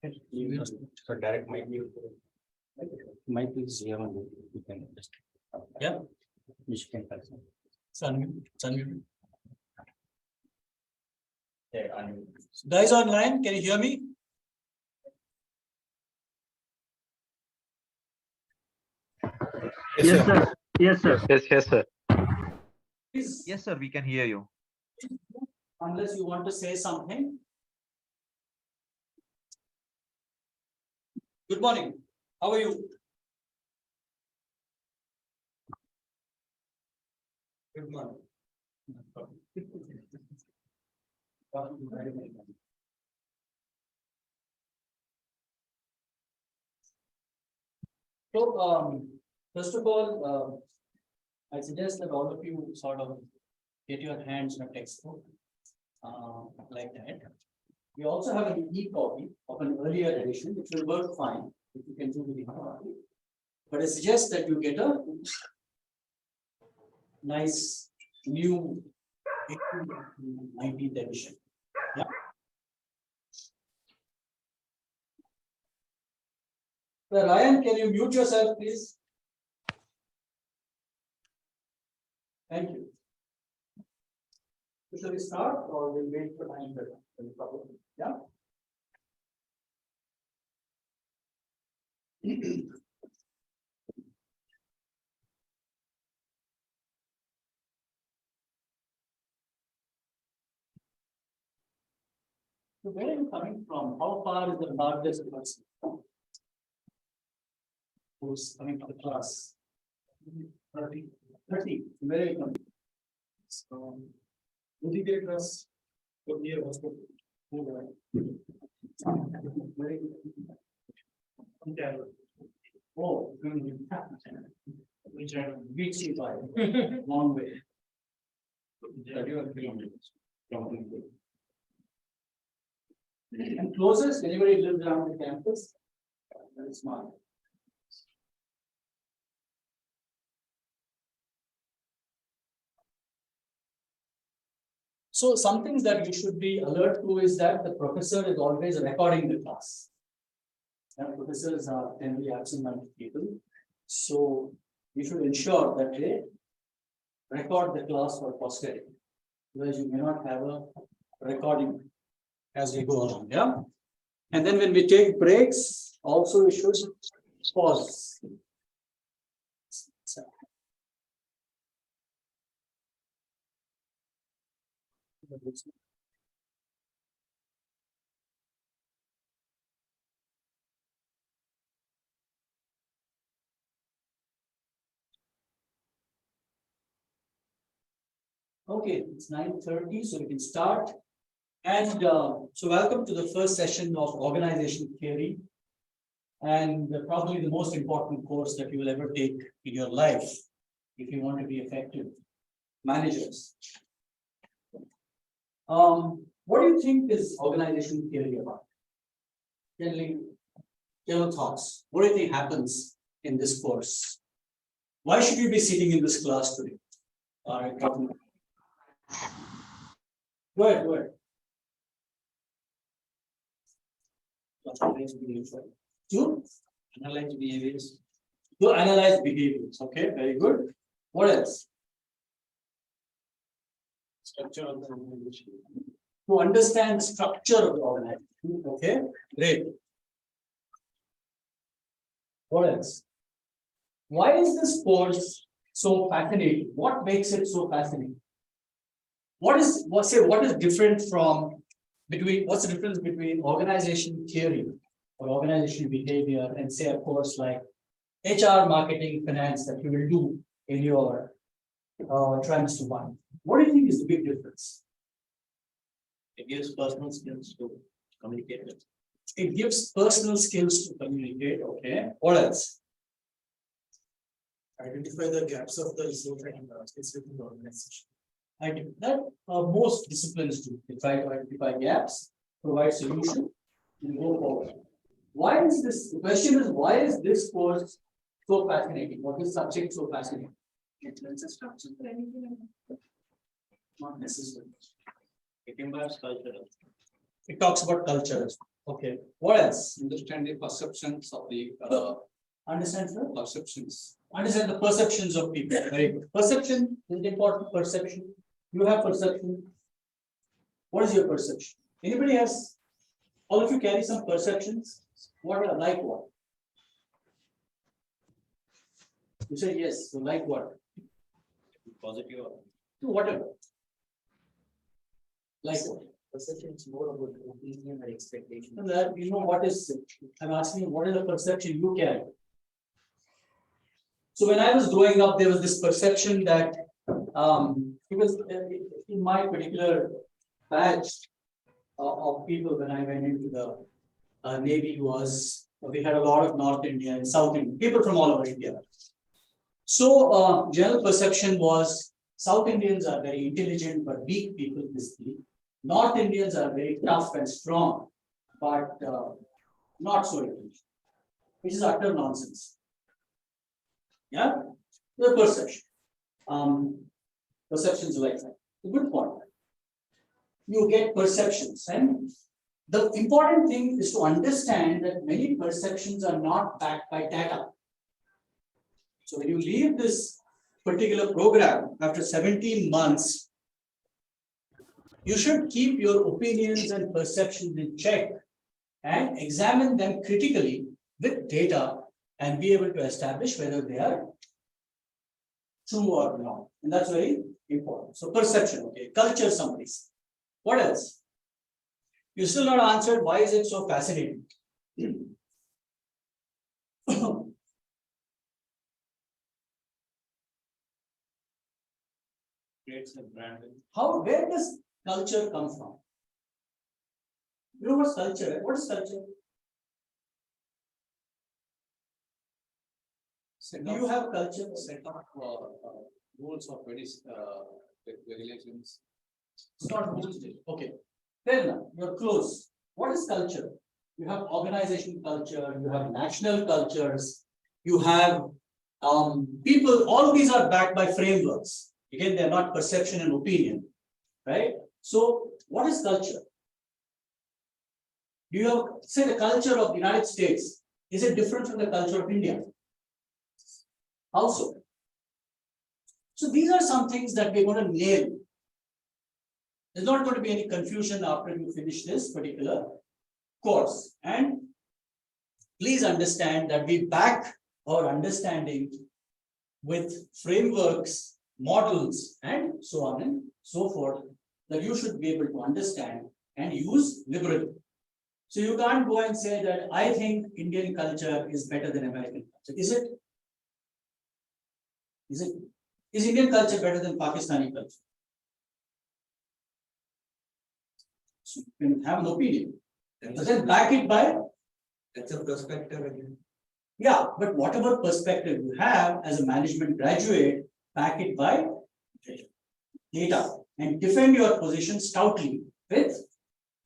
So direct mic is here only. You can just yeah. You can person. Sunmute. Yeah, unmute. Guys online, can you hear me? Yes, sir. Yes, sir. Yes, sir. Please, Yes, sir, we can hear you. unless you want to say something. Good morning. How are you? Good morning. So, first of all, I suggest that all of you sort of get your hands on a textbook like that. We also have an e-copy of an earlier edition, which will work fine if you can do with the copy. But I suggest that you get a nice new 19th edition. Yeah. So Ryan, can you mute yourself, please? Thank you. So shall we start or we'll wait for time? Yeah. So where are you coming from? How far is the farthest person who's coming to the class? 30. 30. Where are you coming? So, Udit class. Near hospital. Very good. Oh, beach by long way. 31 kilometers. And closest, anybody lives around the campus? Very smart. So something that you should be alert to is that the professor is always recording the class. And professors are generally absent-minded people. So you should ensure that they record the class for posterity. Otherwise you may not have a recording as we go along. Yeah. And then when we take breaks, also we should pause. Okay, it's 9:30, so we can start. And so welcome to the first session of organization theory. And probably the most important course that you will ever take in your life if you want to be effective managers. What do you think is organization theory about? General thoughts. What do you think happens in this course? Why should you be sitting in this class today? All right, go ahead, go ahead. To analyze behaviors. To analyze behaviors. Okay, very good. What else? Structure of the organization. To understand the structure of the organization. Okay, great. What else? Why is this course so fascinating? What makes it so fascinating? What is different from what's the difference between organization theory or organizational behavior and say a course like HR, marketing, finance that you will do in your trimester 1? What do you think is the big difference? It gives personal skills to communicate. It gives personal skills to communicate. Okay. What else? Identify the gaps of the specific organization. That most disciplines do. They try to identify gaps, provide solution, and go forward. Why is this? The question is, why is this course so fascinating? What is subject so fascinating? It learns a structure for anything. Not necessarily. It embeds culture. It talks about culture. Okay. What else? Understand the perceptions of the Understand, sir? perceptions. Understand the perceptions of people. Very good. Perception is important. Perception. You have perception. What is your perception? Anybody has? All of you carry some perceptions. What are like what? You say yes. So like what? Positive or To whatever. Like what? Perception is more about opinion and expectation. And that, you know what is? I'm asking you, what is the perception you carry? So when I was growing up, there was this perception that because in my particular batch of people when I went into the Navy was we had a lot of North Indian, South Indian people from all over India. So general perception was South Indians are very intelligent but weak people basically. North Indians are very tough and strong, but not so intelligent, which is utter nonsense. Yeah, the perception. Perceptions like that. The good point. You get perceptions, and the important thing is to understand that many perceptions are not backed by data. So when you leave this particular program after 17 months, you should keep your opinions and perceptions in check and examine them critically with data and be able to establish whether they are true or not. And that's very important. So perception, okay, culture summaries. What else? You still not answered why is it so fascinating? creates a brand. Where does culture come from? You know what's culture? What is culture? Do you have culture? Set of rules of regulations. It's not rules. Okay. Then you're close. What is culture? You have organization culture, you have national cultures, you have people, all these are backed by frameworks. Again, they're not perception and opinion, right? So, what is culture? Do you have, say, the culture of the United States? Is it different from the culture of India? How so? So, these are some things that we're going to nail. There's not going to be any confusion after you finish this particular course. And please understand that we back our understanding with frameworks, models, and so on and so forth that you should be able to understand and use liberally. So you can't go and say that I think Indian culture is better than American culture. Is it? Is it? Is Indian culture better than Pakistani culture? So you can have an opinion. But then back it by. That's a perspective again. Yeah, but whatever perspective you have as a management graduate, back it by data and defend your position stoutly with,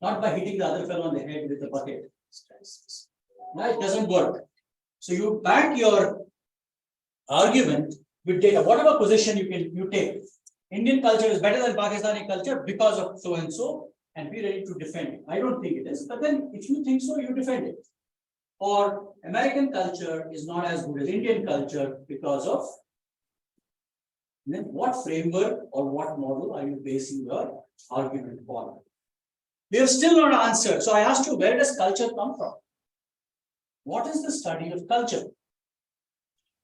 not by hitting the other fellow on the head with a bucket. No, it doesn't work. So you back your argument with data, whatever position you take. Indian culture is better than Pakistani culture because of so and so, and be ready to defend it. I don't think it is, but then if you think so, you defend it. Or American culture is not as good as Indian culture because of, then what framework or what model are you basing your argument on? We have still not answered. So I asked you, where does culture come from? What is the study of culture?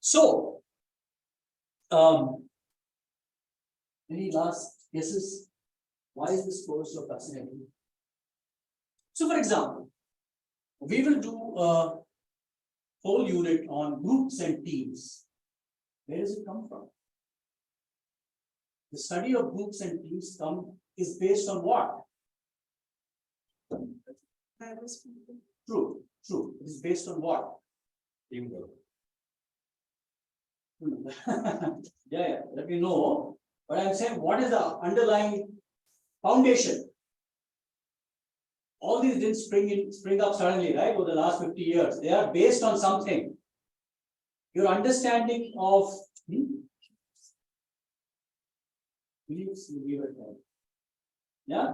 So, any last guesses? Why is this course so fascinating? So, for example, we will do a whole unit on groups and teams. Where does it come from? The study of groups and teams is based on what? True. It is based on what? Teamwork. Yeah, let me know. But I'm saying, what is the underlying foundation? All these didn't spring up suddenly, right? Over the last 50 years. They are based on something. Your understanding of yeah.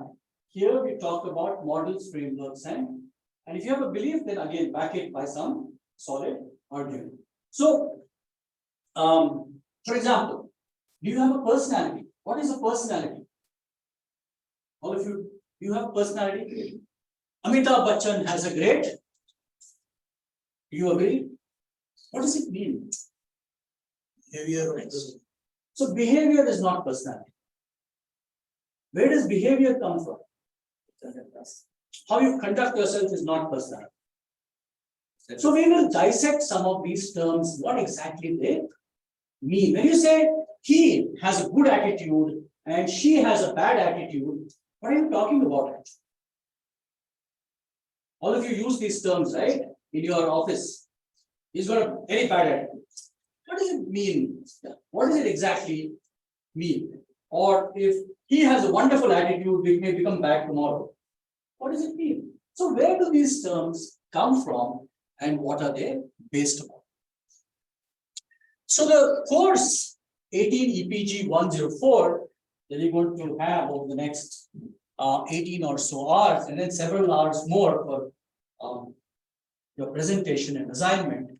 Here we talk about models, frameworks, and And if you have a belief, then again back it by some solid argument. So, for example, do you have a personality? What is a personality? All of you, do you have personality? Amitabh Bachchan has a great. Do you agree? What does it mean? Behavior. So behavior is not personality. Where does behavior come from? How you conduct yourself is not personality. So we will dissect some of these terms, what exactly they mean. When you say he has a good attitude and she has a bad attitude, what are you talking about? All of you use these terms, right? In your office. He's got a very bad attitude. What does it mean? What does it exactly mean? Or if he has a wonderful attitude, it may become bad tomorrow. What does it mean? So where do these terms come from and what are they based upon? So the course 18 EPG 104 that you're going to have over the next 18 or so hours and then several hours more for your presentation and assignment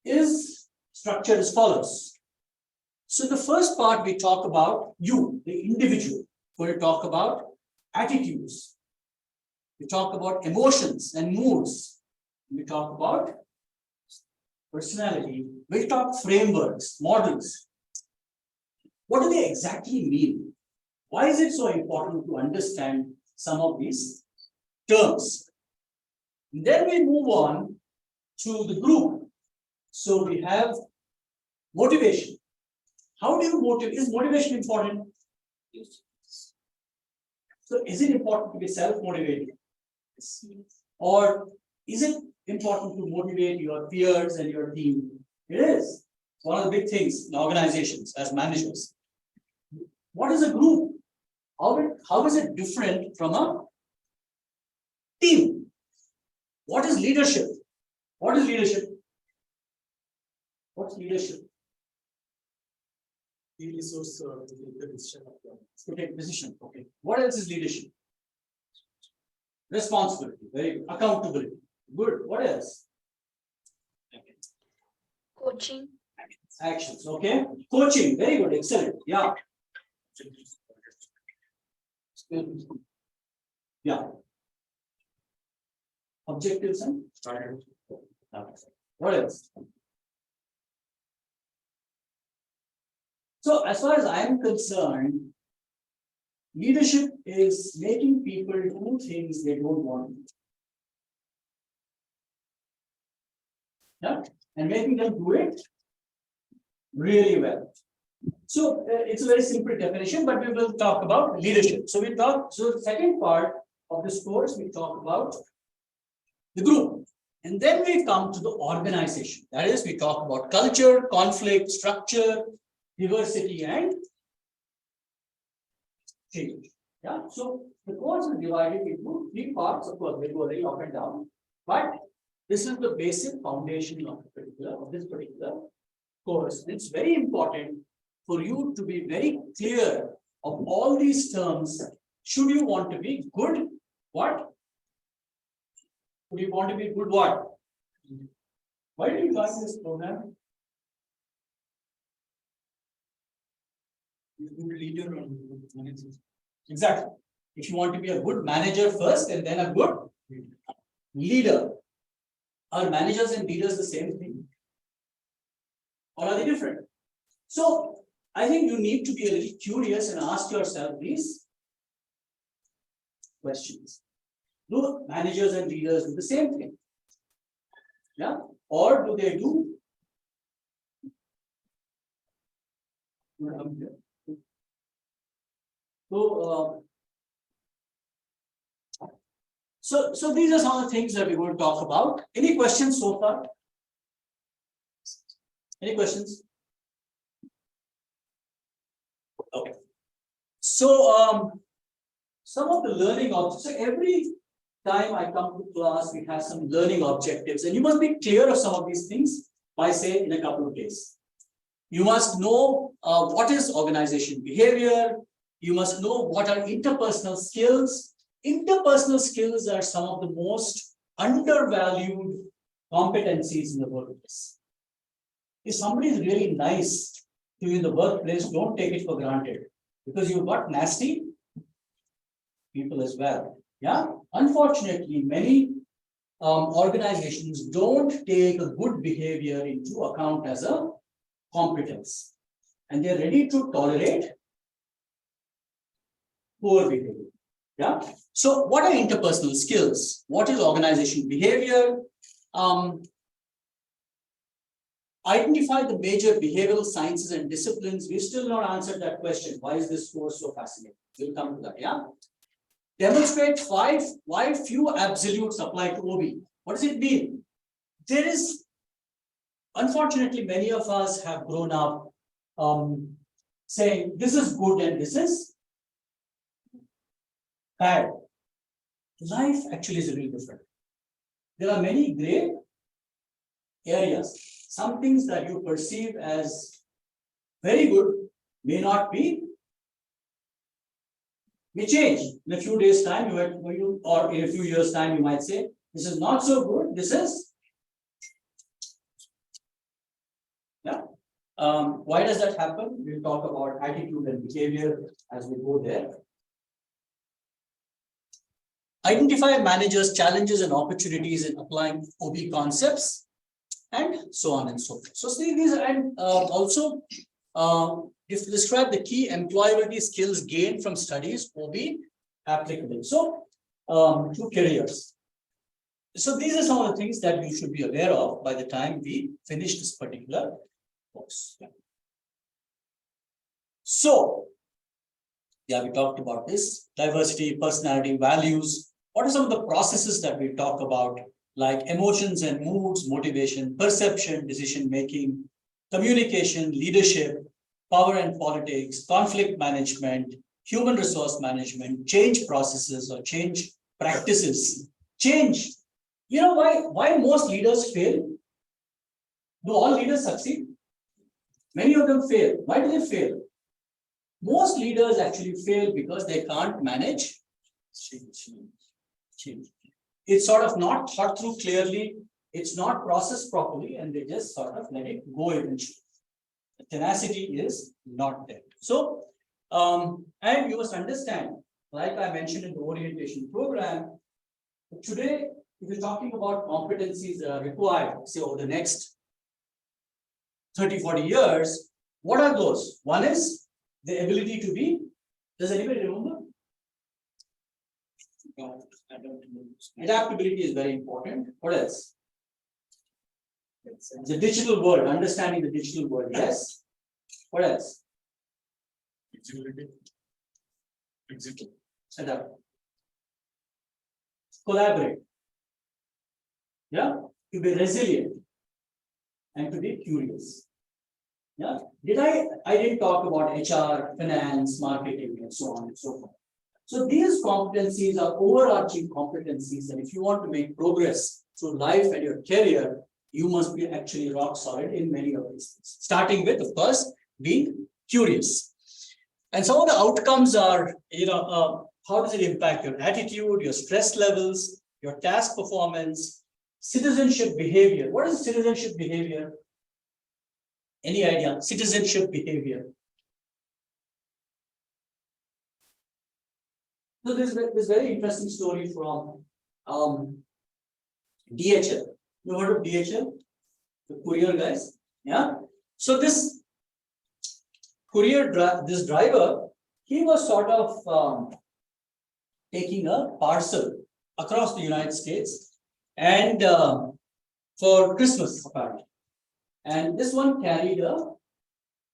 is structured as follows. So the first part we talk about you, the individual. We're going to talk about attitudes. We talk about emotions and moods. We talk about personality. We talk frameworks, models. What do they exactly mean? Why is it so important to understand some of these terms? And then we move on to the group. So we have motivation. How do you motivate? Is motivation important? Yes. So is it important to be self-motivated? Or is it important to motivate your peers and your team? It is. One of the big things in organizations as managers. What is a group? How is it different from a team? What is leadership? What is leadership? What's leadership? The resource to take the decision of the. To take decision. Okay. What else is leadership? Responsibility. Very good. Accountability. Good. What else? Coaching. Actions. Okay. Coaching. Very good. Excellent. Yeah. Yeah. Objectives and what else? So as far as I am concerned, leadership is making people do things they don't want. Yeah, and making them do it really well. So it's a very simple definition, but we will talk about leadership. So the second part of this course, we talk about the group. And then we come to the organization. That is, we talk about culture, conflict, structure, diversity, and change. Yeah. So the course is divided into 3 parts. Of course, they go very up and down, but this is the basic foundation of this particular course. It's very important for you to be very clear of all these terms. Should you want to be good, what? Should you want to be good, what? Why do you join this program? Leader or manager. Exactly. If you want to be a good manager first and then a good leader. Are managers and leaders the same thing? Or are they different? So I think you need to be a little curious and ask yourself these questions. Do managers and leaders do the same thing? Yeah? Or do they do? So these are some of the things that we're going to talk about. Any questions so far? Any questions? Okay. So some of the learning objectives. So every time I come to class, we have some learning objectives, and you must be clear of some of these things by say in a couple of days. You must know what is organization behavior. You must know what are interpersonal skills. interpersonal skills are some of the most undervalued competencies in the workplace. If somebody is really nice to you in the workplace, don't take it for granted because you've got nasty people as well. Yeah, unfortunately, many organizations don't take a good behavior into account as a competence, and they're ready to tolerate poor behavior. Yeah. So, what are interpersonal skills? What is organization behavior? Identify the major behavioral sciences and disciplines. We've still not answered that question. Why is this course so fascinating? We'll come to that. Yeah. Demonstrate why few absolutes apply to OB. What does it mean? There is, unfortunately, many of us have grown up saying this is good and this is bad. Life actually is really different. There are many gray areas. Some things that you perceive as very good may not be. May change in a few days' time. Or in a few years' time, you might say, this is not so good. This is. Yeah. Why does that happen? We'll talk about attitude and behavior as we go there. Identify managers' challenges and opportunities in applying OB concepts, and so on and so forth. So see these and also describe the key employability skills gained from studies OB applicable. So to careers. So these are some of the things that you should be aware of by the time we finish this particular course. So yeah, we talked about this diversity, personality, values. What are some of the processes that we talk about, like emotions and moods, motivation, perception, decision making, communication, leadership, power and politics, conflict management, human resource management, change processes or change practices, change. You know why most leaders fail? Do all leaders succeed? Many of them fail. Why do they fail? Most leaders actually fail because they can't manage change. It's sort of not thought through clearly, it's not processed properly, and they just sort of let it go eventually. The tenacity is not there. So, and you must understand, like I mentioned in the orientation program, today, if you're talking about competencies that are required, say over the next 30, 40 years, what are those? One is the ability to be, does anybody remember? No, I don't know. Adaptability is very important. What else? The digital world, understanding the digital world. Yes. What else? Flexibility. Flexibility. Adapt. Collaborate. Yeah. To be resilient and to be curious. Yeah. I didn't talk about HR, finance, marketing, and so on and so forth. So these competencies are overarching competencies, and if you want to make progress through life and your career, you must be actually rock solid in many of these things. Starting with, of course, being curious. And some of the outcomes are, how does it impact your attitude, your stress levels, your task performance, citizenship behavior. What is citizenship behavior? Any idea? Citizenship behavior. So there's this very interesting story from DHL. You heard of DHL? The courier guys? Yeah. So this this driver, he was sort of taking a parcel across the United States and for Christmas apparently. And this one carried a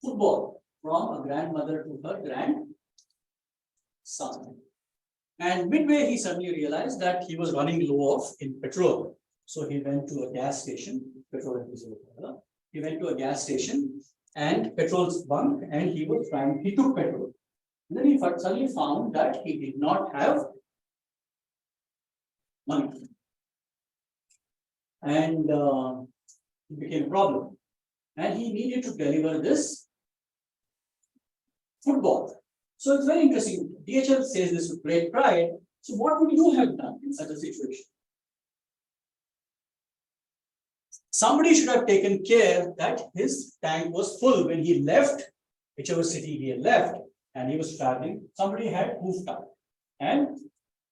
football from a grandmother to her grandson. And midway, he suddenly realized that he was running low in petrol. So he went to a gas station, he went to a gas station and petrol's bunk, and he took petrol. And then he suddenly found that he did not have money. And it became a problem. And he needed to deliver this football. So it's very interesting. DHL says this with great pride. So what would you have done in such a situation? Somebody should have taken care that his tank was full when he left whichever city he had left and he was traveling. Somebody had hoofed up and it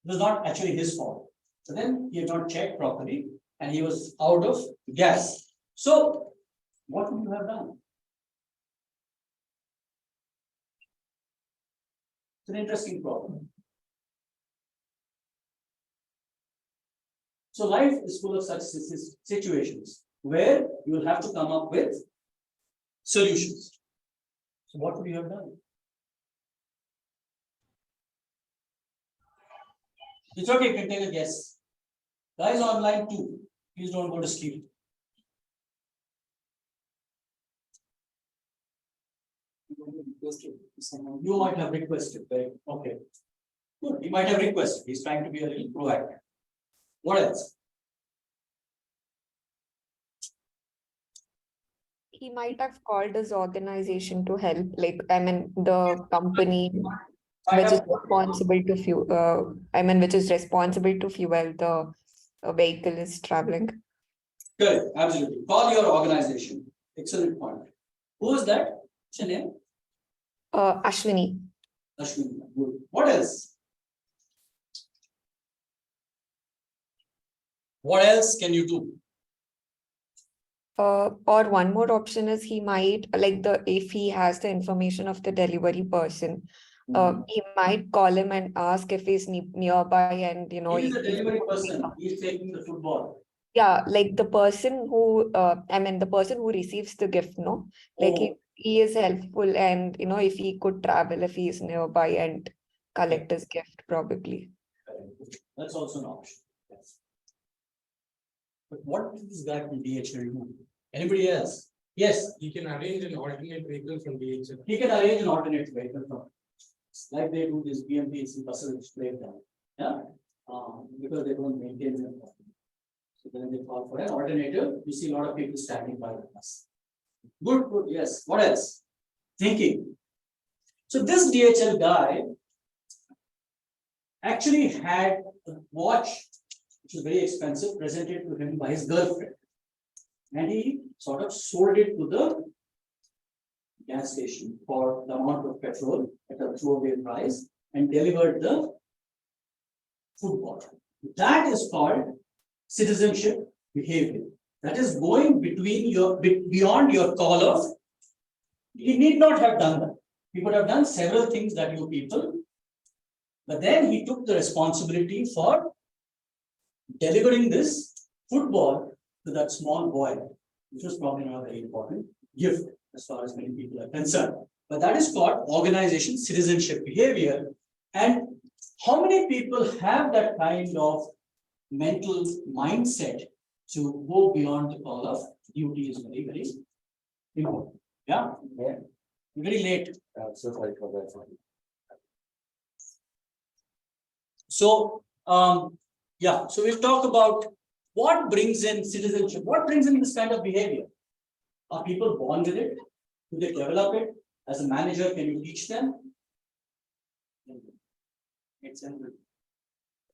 was not actually his fault. So then he had not checked properly and he was out of gas. So what would you have done? It's an interesting problem. So life is full of such situations where you will have to come up with solutions. So what would you have done? It's okay, you can take a guess. Guys online too, please don't go to sleep. You might have requested, right? Okay. Good, he might have requested. He's trying to be a little proactive. What else? He might have called his organization to help, like, I mean, the company which is responsible to fuel, which is responsible to fuel the vehicle is traveling. Correct, absolutely. Call your organization. Excellent point. Who is that? What's your name? Ashwini. Ashwin. Good. What else? What else can you do? Or one more option is he might, like, if he has the information of the delivery person, he might call him and ask if he's nearby, and He is the delivery person. He is taking the football. Yeah, like the person who, the person who receives the gift, no, like Oh. he is helpful, and if he could travel, if he is nearby and collect his gift, probably. That's also an option. Yes. But what did this guy from DHL do? Anybody else? Yes, He can arrange an alternate vehicle from DHL. he can arrange an alternate vehicle from. Like they do this BMTC buses which break down. Yeah. Because they don't maintain them. So then they call for an alternative. You see a lot of people standing by the bus. Good, good, yes. What else? Thinking. So this DHL guy actually had a watch which was very expensive presented to him by his girlfriend. And he sort of sold it to the gas station for the amount of petrol at a throwaway price and delivered the food bottle. That is called citizenship behavior. That is going beyond your call of. He need not have done that. He would have done several things that you people, but then he took the responsibility for delivering this football to that small boy, which was probably not a very important gift as far as many people are concerned. But that is called organization citizenship behavior. And how many people have that kind of mental mindset to go beyond the call of duty is very, very important. Yeah. Very late. So sorry for that. So, yeah, so we'll talk about what brings in citizenship, what brings in this kind of behavior. Are people born with it? Do they develop it? As a manager, can you teach them? It's inbuilt.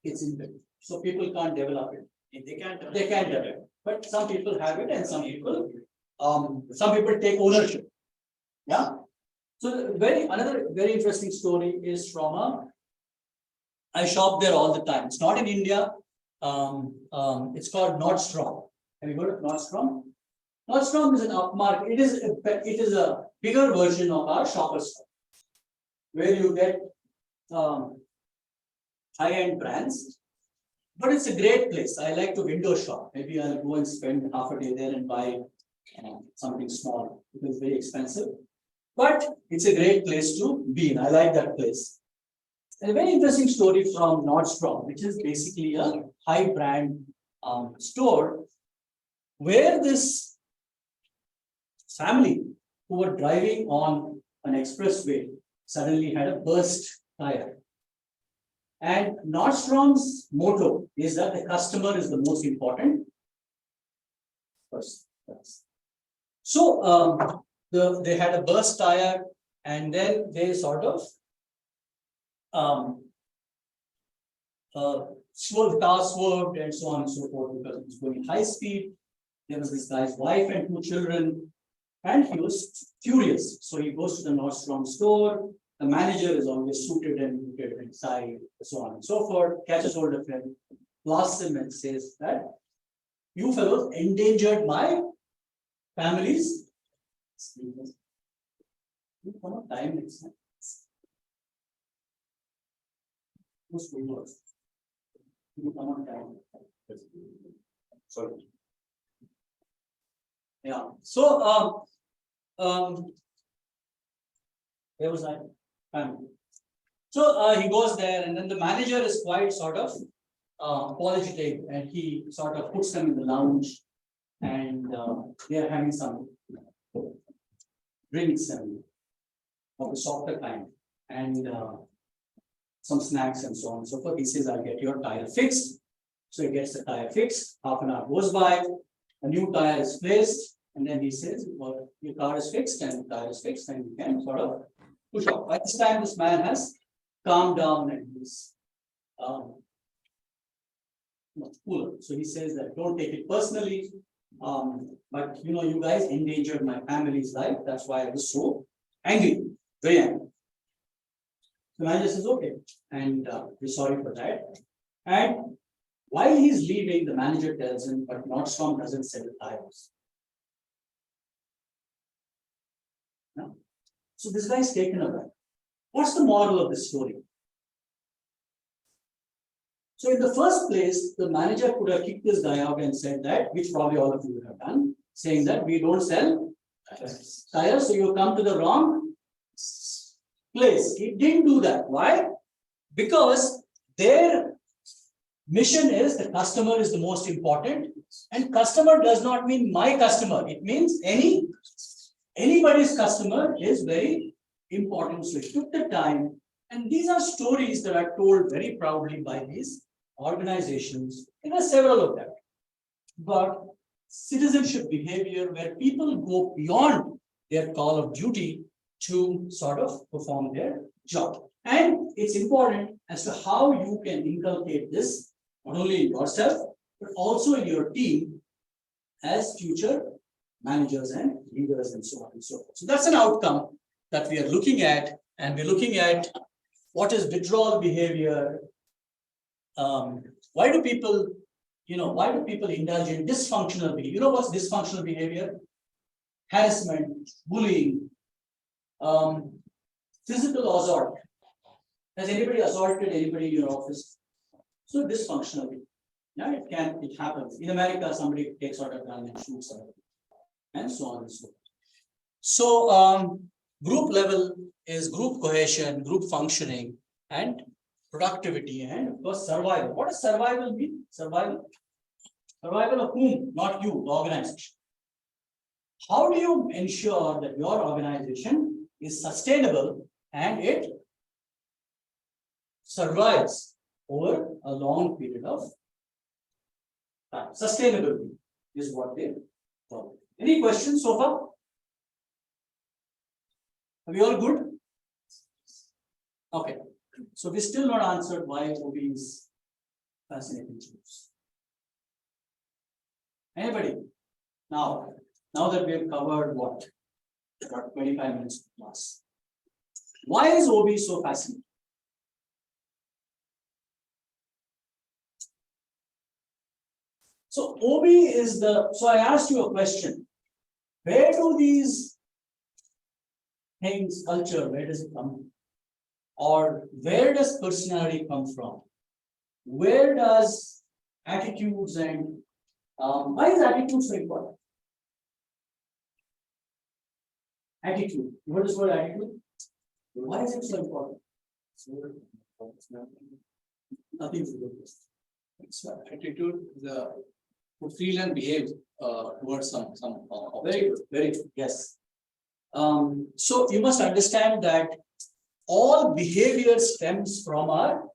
It's inbuilt. So people can't develop it. They can't develop it. But some people have it and some people take ownership. Yeah. So another very interesting story is from I shop there all the time. It's not in India. It's called Nordstrom. Have you heard of Nordstrom? Nordstrom is an upmarket. It is a bigger version of our Shoppers Stop, where you get high-end brands. But it's a great place. I like to window shop. Maybe I'll go and spend half a day there and buy something small. It is very expensive, but it's a great place to be in. I like that place. A very interesting story from Nordstrom, which is basically a high brand store, where this family who were driving on an expressway suddenly had a burst tire. And Nordstrom's motto is that the customer is the most important person. So they had a burst tire, and then they sort of car swerved and so on and so forth because it was going high speed. There was this guy's wife and 2 children, and he was furious. So he goes to the Nordstrom store. The manager is always suited and booted and tie, so on and so forth. Catches hold of him, blasts him, and says that you fellows endangered my family's. You come on time next time. Who's going to you come on time? Sorry. Yeah. So where was I? Family. So he goes there, and then the manager is quite sort of apologetic, and he sort of puts them in the lounge, and they are having some drinks and of the softer kind, and some snacks and so on and so forth. He says, "I'll get your tire fixed." So he gets the tire fixed. Half an hour goes by, a new tire is placed, and then he says, "Well, your car is fixed, and the tire is fixed, and you can sort of push off." By this time, this man has calmed down and he's much cooler. So he says that don't take it personally, but you guys endangered my family's life. That's why I was so angry, very angry. The manager says, "Okay," and we're sorry for that. And while he's leaving, the manager tells him, "But Nordstrom doesn't sell tires." No? So this guy is taken aback. What's the moral of this story? So in the first place, the manager could have kicked this guy out and said that, which probably all of you would have done, saying that we don't sell tires, so you come to the wrong place. He didn't do that. Why? Because their mission is the customer is the most important, and customer does not mean my customer. It means anybody's customer is very important. So he took the time, and these are stories that are told very proudly by these organizations. There are several of them, but citizenship behavior where people go beyond their call of duty to sort of perform their job. And it's important as to how you can inculcate this not only in yourself, but also in your team as future managers and leaders and so on and so forth. So that's an outcome that we are looking at, and we're looking at what is withdrawal behavior. Why do people indulge in dysfunctional behavior? You know what's dysfunctional behavior? Harassment, bullying, physical assault. Has anybody assaulted anybody in your office? So dysfunctional. Yeah, it happens. In America, somebody takes out a gun and shoots somebody, and so on and so forth. So group level is group cohesion, group functioning, and productivity, and of course survival. What does survival mean? Survival of whom? Not you, the organization. How do you ensure that your organization is sustainable and it survives over a long period of time? Sustainability is what they call it. Any questions so far? Are we all good? Okay. So we still not answered why OB is fascinating to us. Anybody? Now that we have covered what? About 25 minutes plus. Why is OB so fascinating? So OB is so I asked you a question. Where do these things, culture, where does it come from? Or where does personality come from? Where does attitudes and why is attitude so important? Attitude. You heard this word attitude? Why is it so important? Nothing to do with this. It's attitude, to feel and behave towards some Very good, very good. Yes. So you must understand that all behavior stems from our.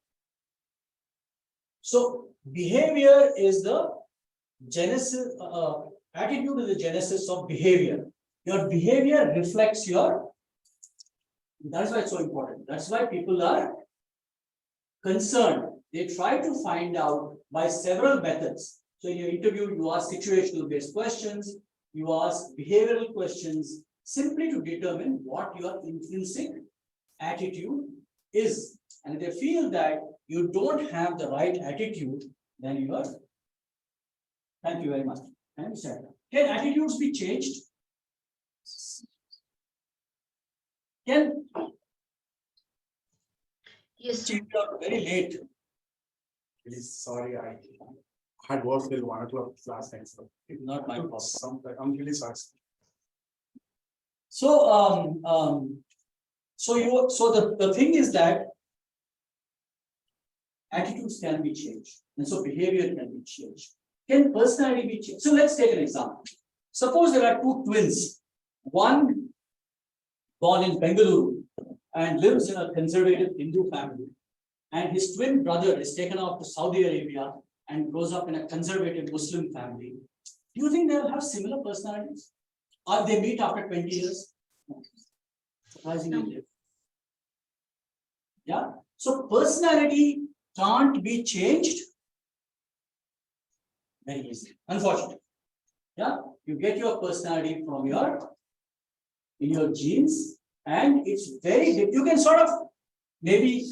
So behavior is the genesis. Attitude is the genesis of behavior. Your behavior reflects your. That's why it's so important. That's why people are concerned they try to find out by several methods. So in your interview, you ask situational based questions, you ask behavioral questions, simply to determine what your intrinsic attitude is. And if they feel that you don't have the right attitude, then you are. Thank you very much. Thank you, sir. Can attitudes be changed? Can Yes. change out very late? Please, sorry, I had work till 1 o'clock last night, so. Not my fault. I'm really sorry. So the thing is that attitudes can be changed, and so behavior can be changed. Can personality be changed? So let's take an example. Suppose there are two twins, one born in Bengaluru and lives in a conservative Hindu family, and his twin brother is taken off to Saudi Arabia and grows up in a conservative Muslim family. Do you think they'll have similar personalities? Or they meet after 20 years? Surprisingly. Yeah. So personality can't be changed very easily, unfortunately. Yeah. You get your personality from in your genes, and it's very you can sort of maybe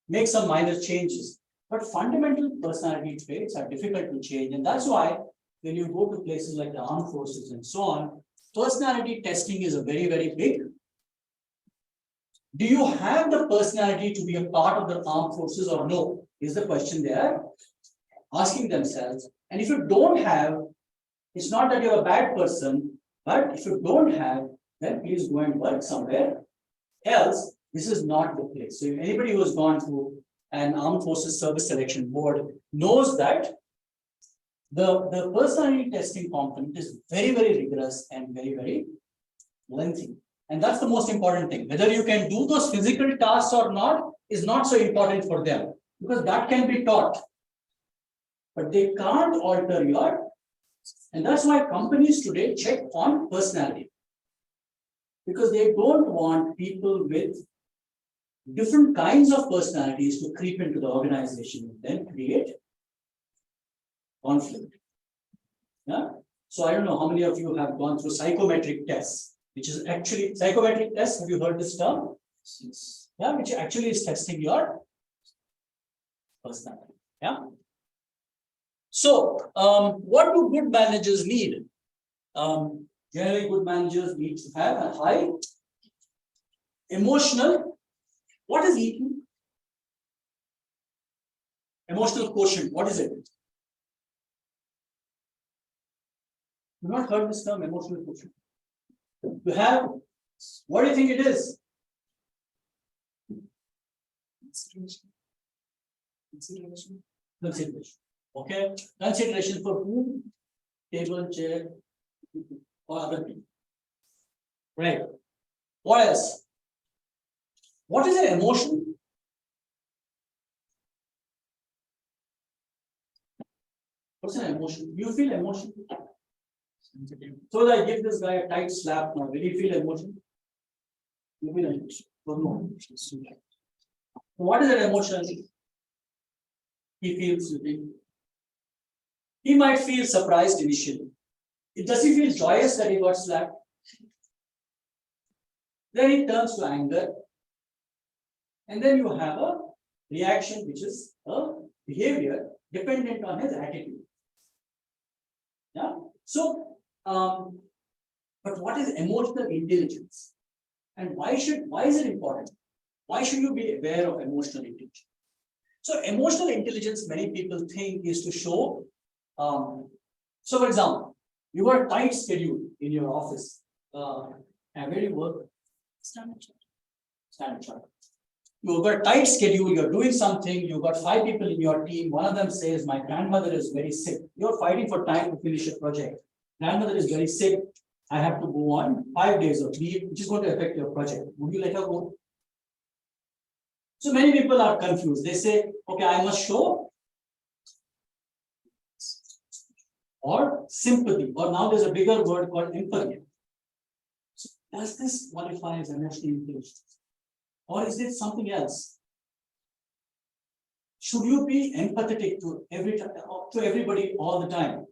make some minor changes, but fundamental personality traits are difficult to change, and that's why when you go to places like the armed forces and so on, personality testing is a very, very big. Do you have the personality to be a part of the armed forces or no? Is the question they are asking themselves. And if you don't have, it's not that you're a bad person, but if you don't have, then please go and work somewhere else. This is not the place. So if anybody who has gone through an armed forces service selection board knows that the personality testing component is very, very rigorous and very, very lengthy. And that's the most important thing. Whether you can do those physical tasks or not is not so important for them, because that can be taught. But they can't alter your, and that's why companies today check on personality. Because they don't want people with different kinds of personalities to creep into the organization and then create conflict. Yeah. So I don't know how many of you have gone through psychometric tests, which is actually psychometric tests. Have you heard this term? Yeah, which actually is testing your personality. Yeah. So what do good managers need? Generally, good managers need to have a high emotional. What is EQ? Emotional quotient. What is it? You've not heard this term, emotional quotient. You have, what do you think it is? Consideration. Okay. Consideration for whom? Table, chair, or other people. Right. What else? What is an emotion? What's an emotion? You feel emotion? So that I give this guy a tight slap now. Will he feel emotion? You feel emotion. Don't know. What is an emotion? He feels, you think. He might feel surprised initially. Does he feel joyous that he got slapped? Then it turns to anger. And then you have a reaction, which is a behavior dependent on his attitude. Yeah. So, but what is emotional intelligence? And why is it important? Why should you be aware of emotional intelligence? So emotional intelligence, many people think, is to show. So for example, you got a tight schedule in your office. And where do you work? Standard Chartered. You've got a tight schedule, you're doing something, you've got 5 people in your team. One of them says, my grandmother is very sick. You're fighting for time to finish a project. Grandmother is very sick. I have to go on 5 days of leave, which is going to affect your project. Would you let her go? So many people are confused. They say, okay, I must show or sympathy, or now there's a bigger word called empathy. So does this qualify as emotional intelligence? Or is it something else? should you be empathetic to everybody all the time?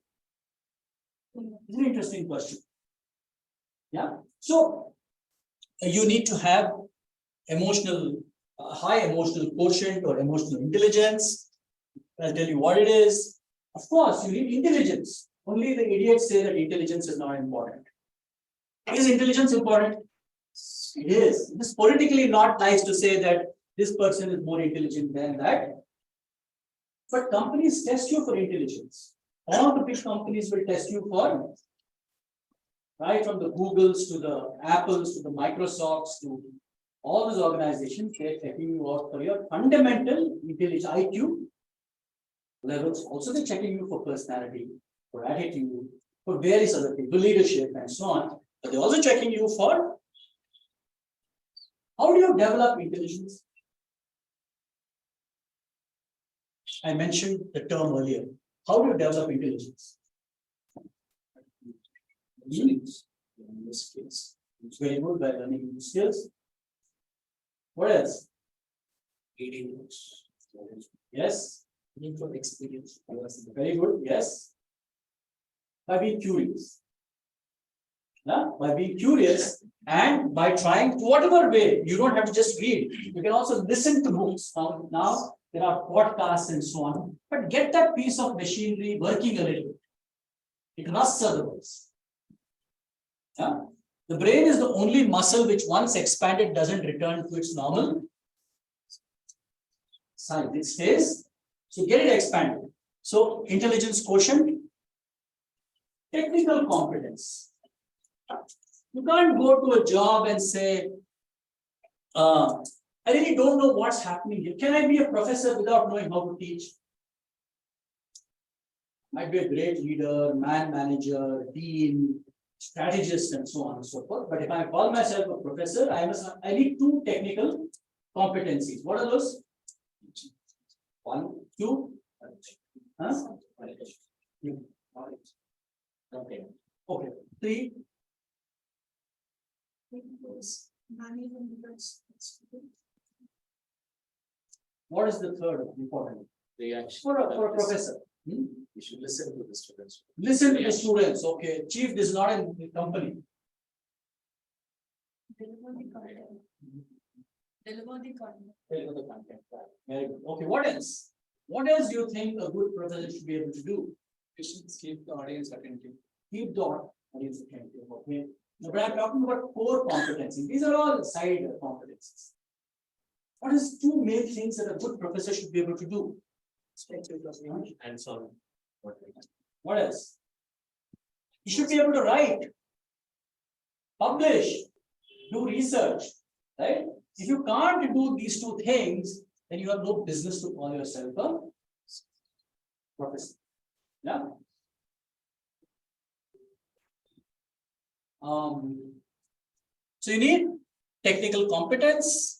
It's an interesting question. Yeah. So you need to have high emotional quotient or emotional intelligence. I'll tell you what it is. Of course, you need intelligence. Only the idiots say that intelligence is not important. Is intelligence important? It is. It is politically not nice to say that this person is more intelligent than that. But companies test you for intelligence. All the big companies will test you for, right from the Googles to the Apples to the Microsofts to all those organizations, they're checking you out for your fundamental intelligence, IQ levels. Also, they're checking you for personality, for attitude, for various other things, for leadership and so on. But they're also checking you for how do you develop intelligence? I mentioned the term earlier. How do you develop intelligence? Skills. It's very good by learning new skills. What else? Reading books. Yes. Need for experience. Very good. Yes. By being curious. By being curious and by trying to whatever way, you don't have to just read. You can also listen to books. Now there are podcasts and so on, but get that piece of machinery working a little bit. It rusts otherwise. The brain is the only muscle which once expanded doesn't return to its normal size. It stays. So get it expanded. So intelligence quotient, technical competence. You can't go to a job and say, I really don't know what's happening here. Can I be a professor without knowing how to teach? Might be a great leader, man manager, dean, strategist, and so on and so forth. But if I call myself a professor, I need two technical competencies. What are those? One, two. Okay. Okay. Three. What is the third important? For a professor. You should listen to the students. Listen to the students. Okay. Chief, this is not in the company. Deliver the content. Deliver the content. Very good. Okay. What else? What else do you think a good professor should be able to do? You should keep the audience attentive. Keep the audience attentive. Okay. Now, but I'm talking about core competencies. These are all side competencies. What is two main things that a good professor should be able to do? And so on. What else? He should be able to write, publish, do research, right? If you can't do these two things, then you have no business to call yourself a professor. Yeah. So you need technical competence.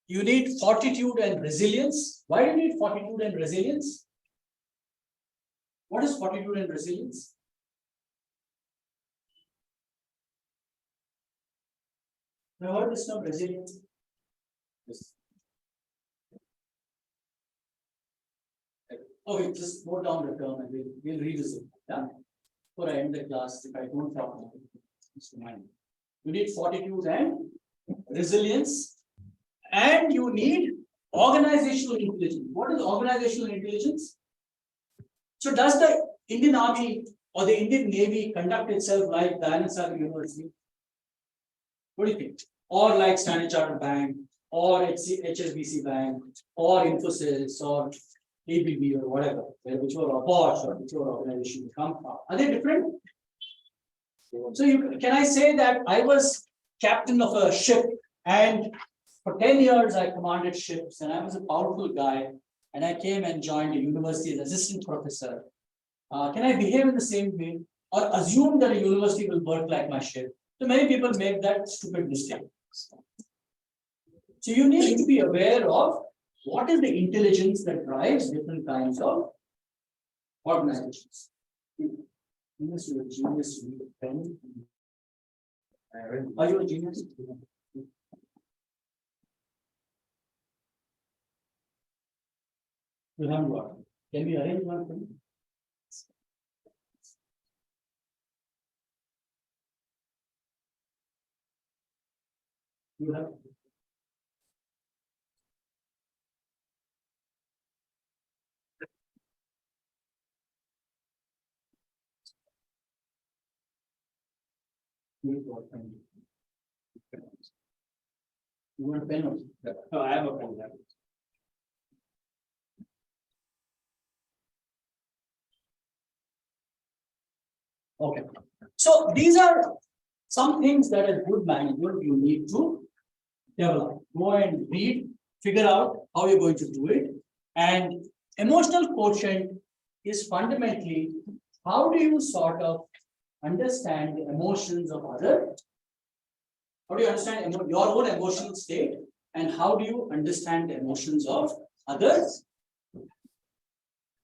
You need fortitude and resilience. Why do you need fortitude and resilience? What is fortitude and resilience? Have you heard this term resilience? Yes. Okay, just note down the term and we'll revisit. Yeah. Before I end the class, if I don't talk about it, just remind me. You need fortitude and resilience. And you need organizational intelligence. What is organizational intelligence? So does the Indian Army or the Indian Navy conduct itself like the Dayanand University? What do you think? Or like Standard Chartered Bank, or HSBC Bank, or Infosys, or ABB, or whatever, whichever Bosch or whichever organization you come from. Are they different? So can I say that I was captain of a ship and for 10 years, I commanded ships and I was a powerful guy and I came and joined a university as assistant professor. Can I behave in the same way or assume that a university will work like my ship? So many people make that stupid mistake. So you need to be aware of what is the intelligence that drives different kinds of organizations. Genius, you're a genius, you need a pen. Are you a genius? You haven't got. Can we arrange one for you? You have. You want a pen also? No, I have a pen. Okay. So these are some things that a good manager you need to develop. Go and read, figure out how you're going to do it. And emotional quotient is fundamentally how do you sort of understand the emotions of others? How do you understand your own emotional state? And how do you understand the emotions of others?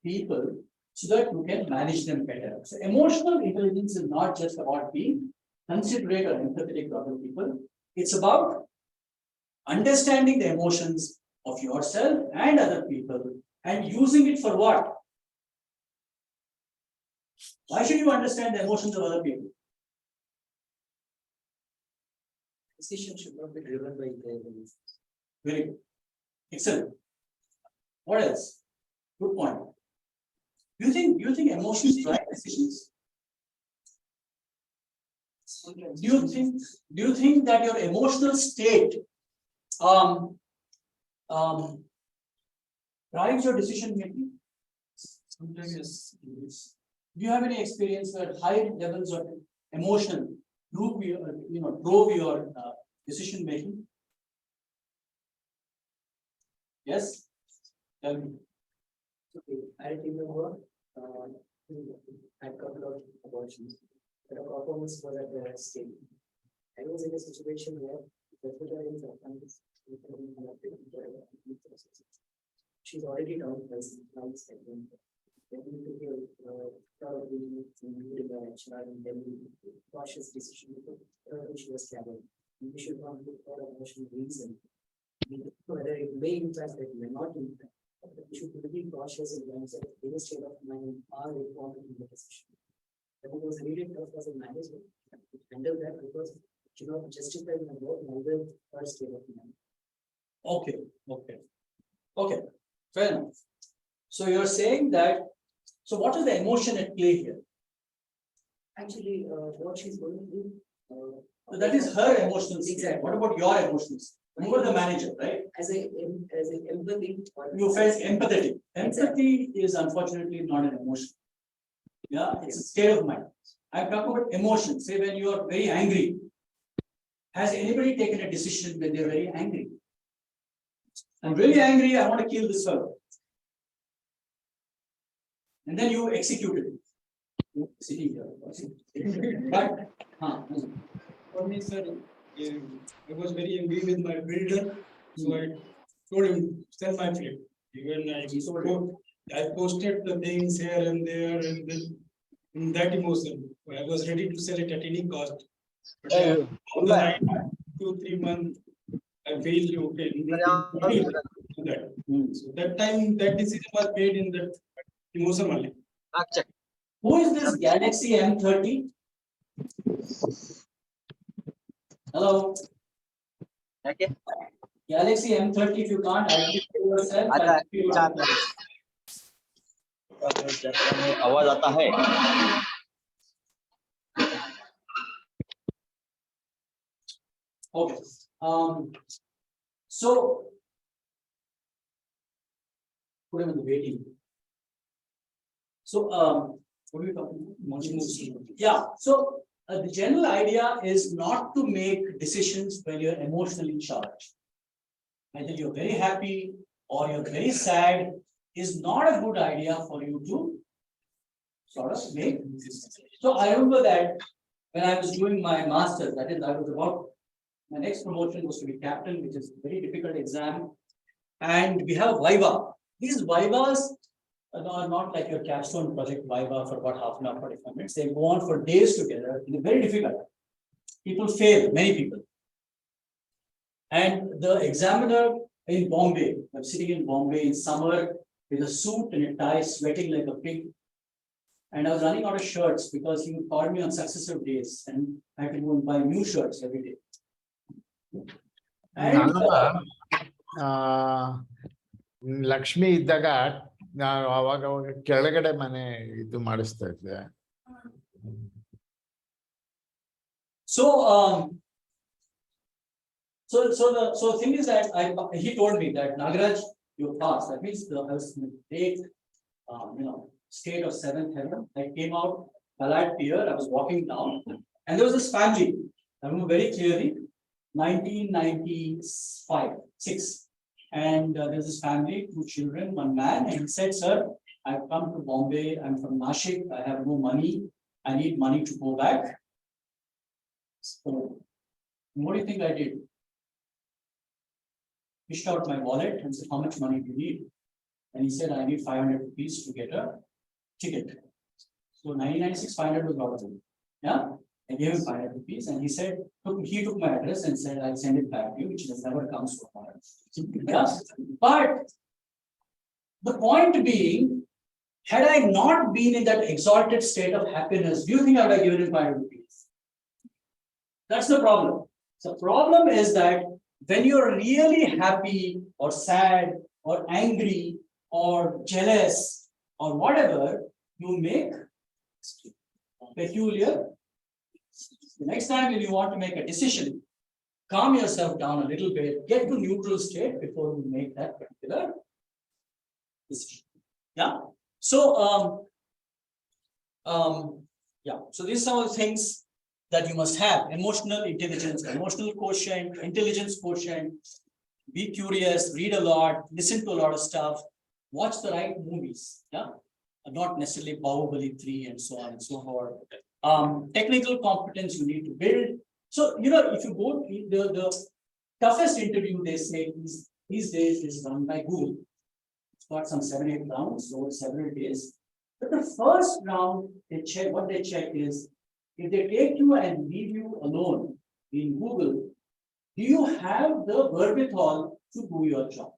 People, so that you can manage them better. So emotional intelligence is not just about being considerate or empathetic to other people. It's about understanding the emotions of yourself and other people and using it for what? Why should you understand the emotions of other people? Decision should not be driven by their emotions. Very good. Excellent. What else? Good point. Do you think emotions drive decisions? Do you think that your emotional state drives your decision making? Sometimes yes. Do you have any experience where high levels of emotion drove your decision making? Yes. Tell me. Okay, I remember had a couple of abortions. The performance was at the stage. I was in a situation where the vegetarians are she's already down by then we took a lot of including the HR and then cautious decision because she was carrying. We should not look for emotional reason. Whether it may impact it may not impact. We should be cautious in terms of the state of mind are important in the decision. That it was really tough as a manager to handle that because you know justify my work neither her state of mind. Okay. Fair enough. So you're saying that. So what is the emotion at play here? Actually, what she's going through. So that is her emotional state. Exactly. What about your emotions? You were the manager, right? As a empathy. You felt empathetic. Empathy is unfortunately not an emotion. Yeah, it's a state of mind. I'm talking about emotions. Say when you are very angry. Has anybody taken a decision when they're very angry? I'm really angry, I want to kill this fellow. And then you executed it. Sitting here. But, For me, sir, I was very angry with my builder, so I told him sell my flip. Even I posted the things here and there, and then in that emotion, I was ready to sell it at any cost. But all the time, 2-3 months, I failed. Okay, that. So that time, that decision was made in that emotion only. who is this Galaxy M30? Hello? Okay. Galaxy M30, if you can't identify yourself, I'll give you a- आवाज आता है Okay. So put him in the waiting. So what are we talking about? Yeah. So the general idea is not to make decisions when you're emotionally charged. Either you're very happy or you're very sad is not a good idea for you to sort of make decisions. So I remember that when I was doing my master's, that is, I was about my next promotion was to be captain, which is a very difficult exam. And we have Viva. These Vivas are not like your capstone project Viva for about half an hour, 45 minutes. They go on for days together. It's very difficult. People fail, many people. And the examiner in Bombay, I'm sitting in Bombay in summer, with a suit and a tie, sweating like a pig. And I was running out of shirts because he would call me on successive days and I had to go and buy new shirts every day. And, ನನಗ ಲಕ್ಷ್ಮಿ ಇದ್ದಾಗ ನಾನು ಅವಾಗ ಕೆಳಗಡೆ ಮನೆ ಇದು ಮಾಡಿಸ್ತಾ ಇದ್ದೆ. So the thing is that he told me that Nagaraj, you passed. That means I was in the great, state of seventh heaven. I came out, Malad Pier. I was walking down, and there was this family. I remember very clearly, 1995-6, and there's this family, 2 children, 1 man, and he said, "Sir, I've come to Bombay. I'm from Nashik. I have no money. I need money to go back." So, what do you think I did? Fished out my wallet and said, "How much money do you need?" And he said, "I need 500 rupees to get a ticket." So 1996, 500 was a lot of money. Yeah, I gave him 500 rupees, and he said, he took my address and said, "I'll send it back to you," which has never come so far. Yeah, but the point being, had I not been in that exalted state of happiness, do you think I would have given him 500 rupees? That's the problem. The problem is that when you're really happy or sad or angry or jealous or whatever, you make peculiar. The next time when you want to make a decision, calm yourself down a little bit, get to neutral state before you make that particular decision. Yeah. So yeah. So these are all the things that you must have: emotional intelligence, emotional quotient, intelligence quotient. Be curious, read a lot, listen to a lot of stuff, watch the right movies. Yeah, not necessarily Bahubali 3 and so on and so forth. Technical competence you need to build. So if you go the toughest interview, they say these days is run by Google. It's got some 7-8 rounds over several days. But the first round, what they check is, if they take you and leave you alone in Google, do you have the wherewithal to do your job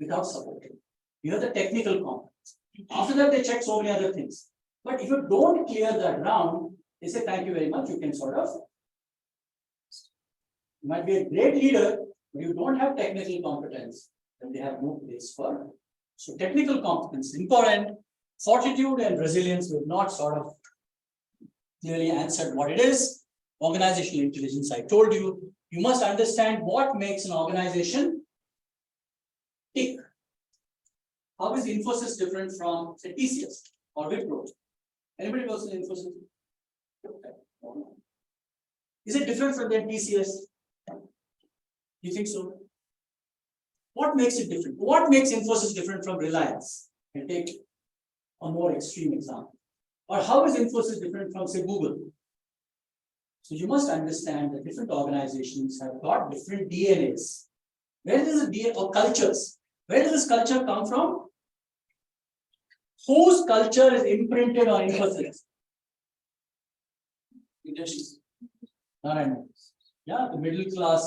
without support? You have the technical competence. After that, they check so many other things. But if you don't clear that round, they say, "Thank you very much. You can sort of, you might be a great leader, but you don't have technical competence, then they have no place for." So technical competence is important. Fortitude and resilience will not sort of clearly answered what it is. Organizational intelligence, I told you, you must understand what makes an organization tick. How is Infosys different from, say, TCS or Wipro? Anybody works in Infosys? Is it different from their TCS? You think so? What makes it different? What makes Infosys different from Reliance? And take a more extreme example. Or how is Infosys different from, say, Google? So you must understand that different organizations have got different DNAs. Where does the DNA or cultures? Where does this culture come from? Whose culture is imprinted on Infosys? Yeah, the middle class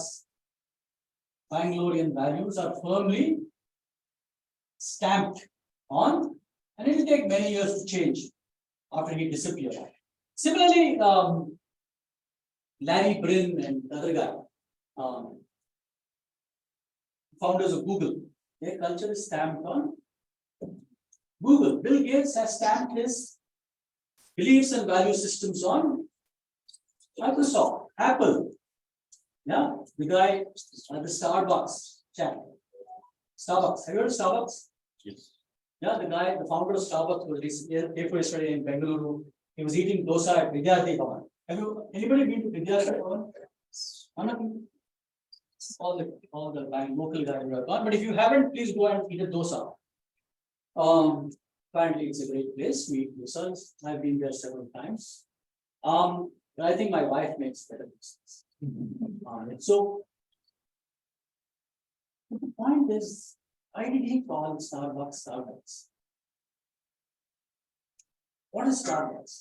Bangalorian values are firmly stamped on, and it will take many years to change after he disappeared. Similarly, Larry Brin and the other guy, founders of Google, their culture is stamped on Google. Bill Gates has stamped his beliefs and value systems on Microsoft, Apple. Yeah, the guy at the Starbucks chat. Starbucks. Have you heard of Starbucks? Yes. Yeah, the guy, the founder of Starbucks was yesterday in Bengaluru. He was eating dosa at Vidyarthi Bhavan. Have you anybody been to Vidyarthi Bhavan? None of you? All the local guys who have gone. But if you haven't, please go and eat a dosa. Apparently it's a great place. We eat dosas. I've been there several times. But I think my wife makes better dosas. So the point is, why did he call Starbucks Starbucks? What is Starbucks?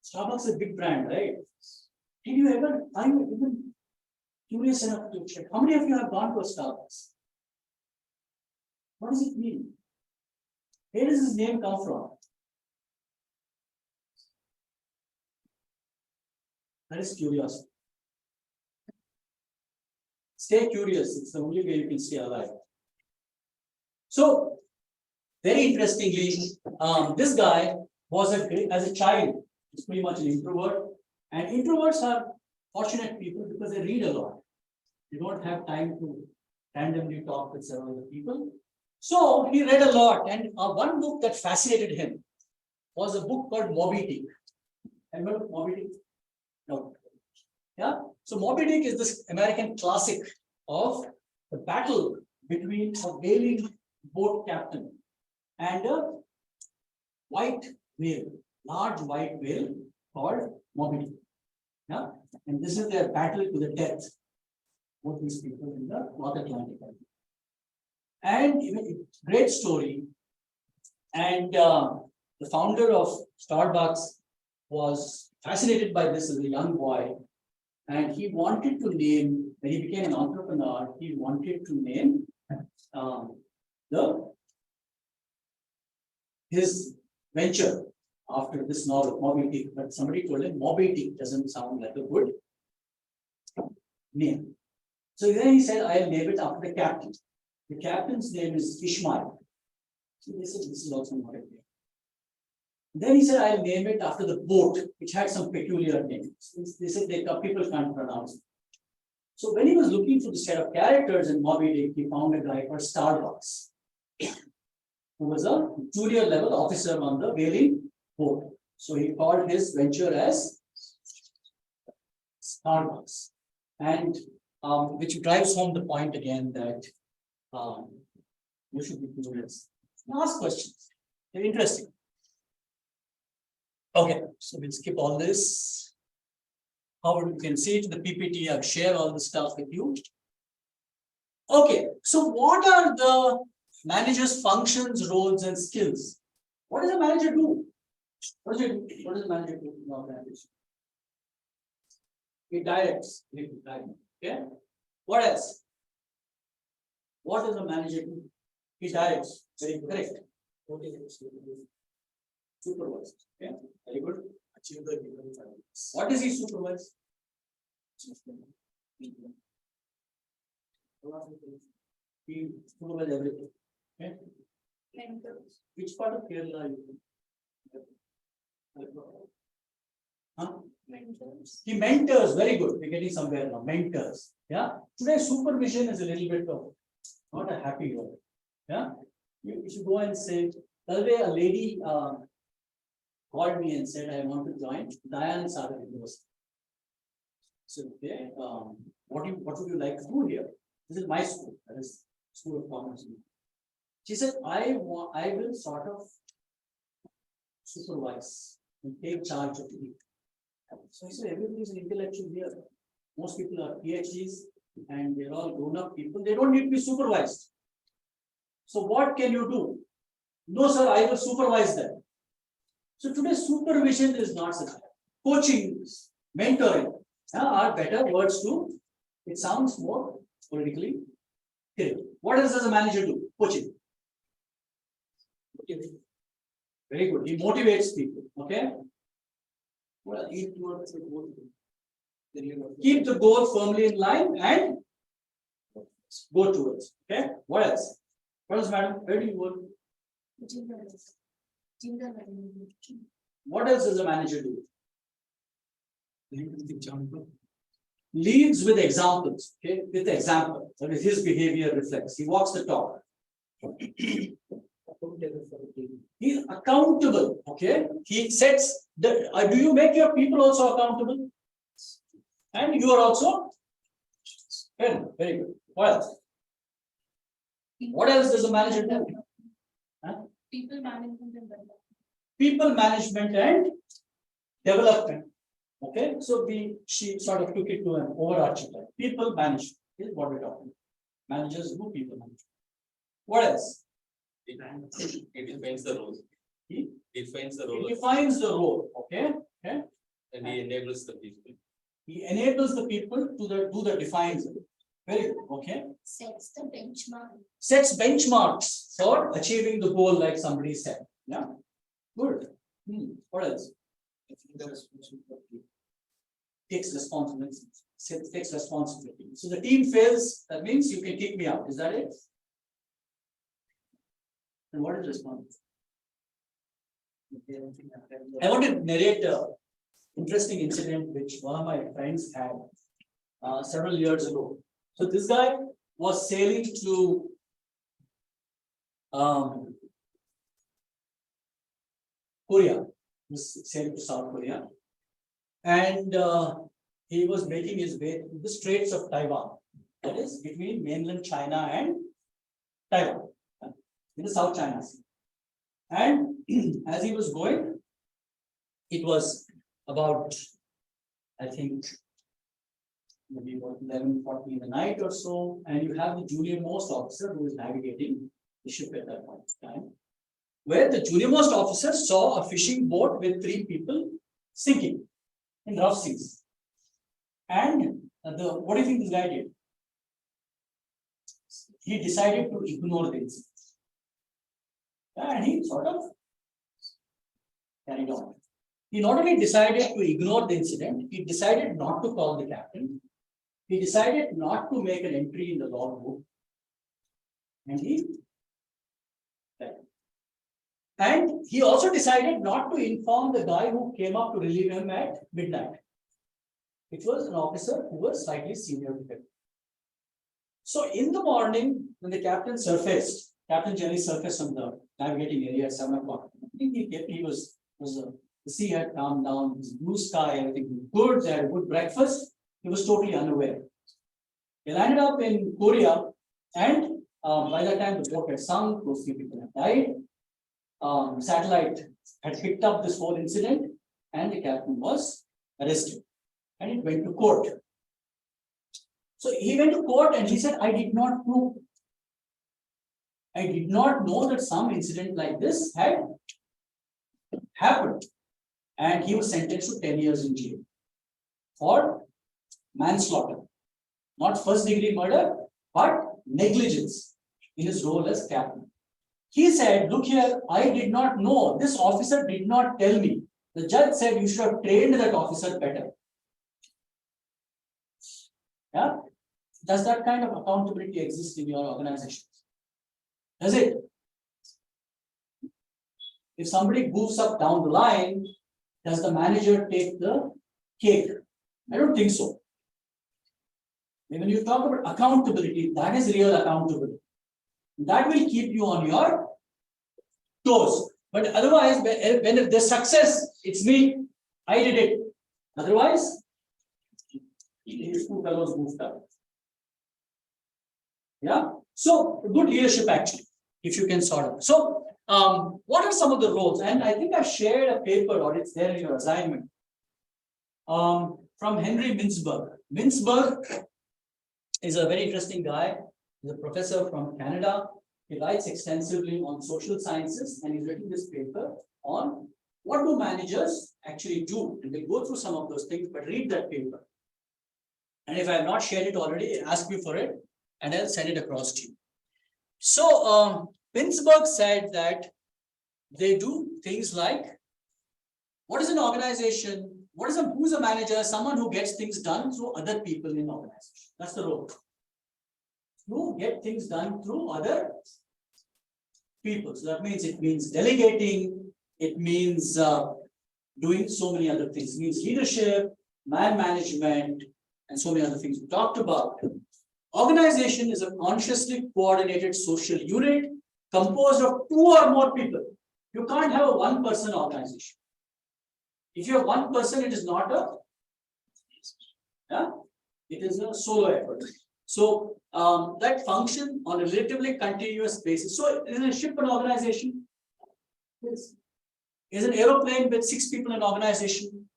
Starbucks is a big brand, right? Did you ever, are you even curious enough to check? How many of you have gone to a Starbucks? What does it mean? Where does his name come from? That is curiosity. Stay curious, it's the only way you can stay alive. So, very interestingly, this guy was as a child, he's pretty much an introvert. And introverts are fortunate people because they read a lot. They don't have time to randomly talk with several other people. So he read a lot, and one book that fascinated him was a book called Moby Dick. Remember Moby Dick? No. Yeah. So Moby Dick is this American classic of the battle between a whaling boat captain and a white whale, large white whale called Moby Dick. Yeah. And this is their battle to the death. Both these people in the North Atlantic. And even great story. And the founder of Starbucks was fascinated by this as a young boy. And he wanted to name, when he became an entrepreneur, he wanted to name his venture after this novel, Moby Dick. But somebody told him Moby Dick doesn't sound like a good name. So then he said, I'll name it after the captain. The captain's name is Ishmael. So they said, this is also not a name. Then he said, I'll name it after the boat, which had some peculiar names. They said people can't pronounce it. So when he was looking through the set of characters in Moby Dick, he found a guy called Starbucks, who was a junior level officer on the whaling boat. So he called his venture as Starbucks. And which drives home the point again that you should be curious. Ask questions. They're interesting. Okay, so we'll skip all this. However, you can see it in the PPT, I've shared all the stuff with you. Okay, so what are the manager's functions, roles, and skills? What does a manager do? What does a manager do in organization? He directs. Okay. What else? What does a manager do? He directs. Very correct. Supervise. Okay. Very good. Achieve the given targets. What does he supervise? He supervises everything. Okay. Which part of Kerala are you in? Huh? He mentors, very good. We're getting somewhere now. Mentors. Yeah. Today, supervision is a little bit of not a happy word. Yeah. You should go and say, the other day a lady called me and said, I want to join Diane Sagar University. So, okay, what would you like to do here? This is my school, that is School of Commerce. She said, I will sort of supervise and take charge of it. So I said, everybody is an intellectual here. Most people are PhDs and they're all grown up people. They don't need to be supervised. So what can you do? No, sir, I will supervise them. So today supervision is not such. Coaching, mentoring are better words too. It sounds more politically correct. What else does a manager do? Coaching. Very good. He motivates people. Okay. Well, keep the goal firmly in line and go towards. Okay. What else? What else, madam? Where do you work? What else does a manager do? Leads with examples. Okay, with example. That is his behavior reflects. He walks the talk. He's accountable. Okay, he sets the. Do you make your people also accountable? And you are also. Very good. What else? What else does a manager do? Huh? People management and development. People management and development. Okay, so she sort of took it to an overarching type. People management is what we're talking about. Managers do people management. What else? It defines the role. He defines the role. He defines the role. Okay. Okay. And he enables the people. He enables the people to do the defines. Very good, okay. Sets the benchmark. Sets benchmarks for achieving the goal, like somebody said. Yeah, good. What else? Takes responsibility. Takes responsibility. So the team fails, that means you can kick me out. Is that it? And what is responsibility? I want to narrate a interesting incident which one of my friends had several years ago. So this guy was sailing to Korea. He was sailing to South Korea, and he was making his way to the Straits of Taiwan. That is between mainland China and Taiwan, in the South China Sea. And as he was going, it was about, I think, maybe about 11:40 in the night or so, and you have the junior most officer who is navigating the ship at that point in time, where the junior most officer saw a fishing boat with 3 people sinking in rough seas. And what do you think this guy did? He decided to ignore the incident. And he sort of carried on. He not only decided to ignore the incident, he decided not to call the captain. He decided not to make an entry in the logbook. And he also decided not to inform the guy who came up to relieve him at midnight. It was an officer who was slightly senior to him. So in the morning, when the captain generally surfaced on the navigating area at 7 o'clock. I think the sea had calmed down, it was blue sky, everything was good, they had a good breakfast. He was totally unaware. He landed up in Korea, and by that time the boat had sunk, those 3 people had died. Satellite had picked up this whole incident, and the captain was arrested, and it went to court. So he went to court and he said, I did not know that some incident like this had happened. And he was sentenced to 10 years in jail for manslaughter. Not first-degree murder, but negligence in his role as captain. He said, look here, I did not know. This officer did not tell me. The judge said you should have trained that officer better. Yeah? Does that kind of accountability exist in your organizations? Does it? If somebody goofs up down the line, does the manager take the cake? I don't think so. When you talk about accountability, that is real accountability. That will keep you on your toes. But otherwise, when there's success, it's me, I did it. Otherwise, these 2 fellows goofed up. Yeah. So good leadership actually, if you can sort of. So what are some of the roles? And I think I shared a paper, or it's there in your assignment, from Henry Mintzberg. Mintzberg is a very interesting guy. He's a professor from Canada. He writes extensively on social sciences, and he's written this paper on what do managers actually do. And we'll go through some of those things, but read that paper. And if I have not shared it already, ask me for it, and I'll send it across to you. So Mintzberg said that they do things like, what is an organization? Who's a manager? Someone who gets things done through other people in organization. That's the role. To get things done through other people. So that means it means delegating, it means doing so many other things. It means leadership, man management, and so many other things we talked about. Organization is a consciously coordinated social unit composed of 2 or more people. You can't have a 1-person organization. If you have 1 person, it is not a, it is a solo effort. So that function on a relatively continuous basis. So is a ship an organization? Yes. Is an aeroplane with 6 people in organization?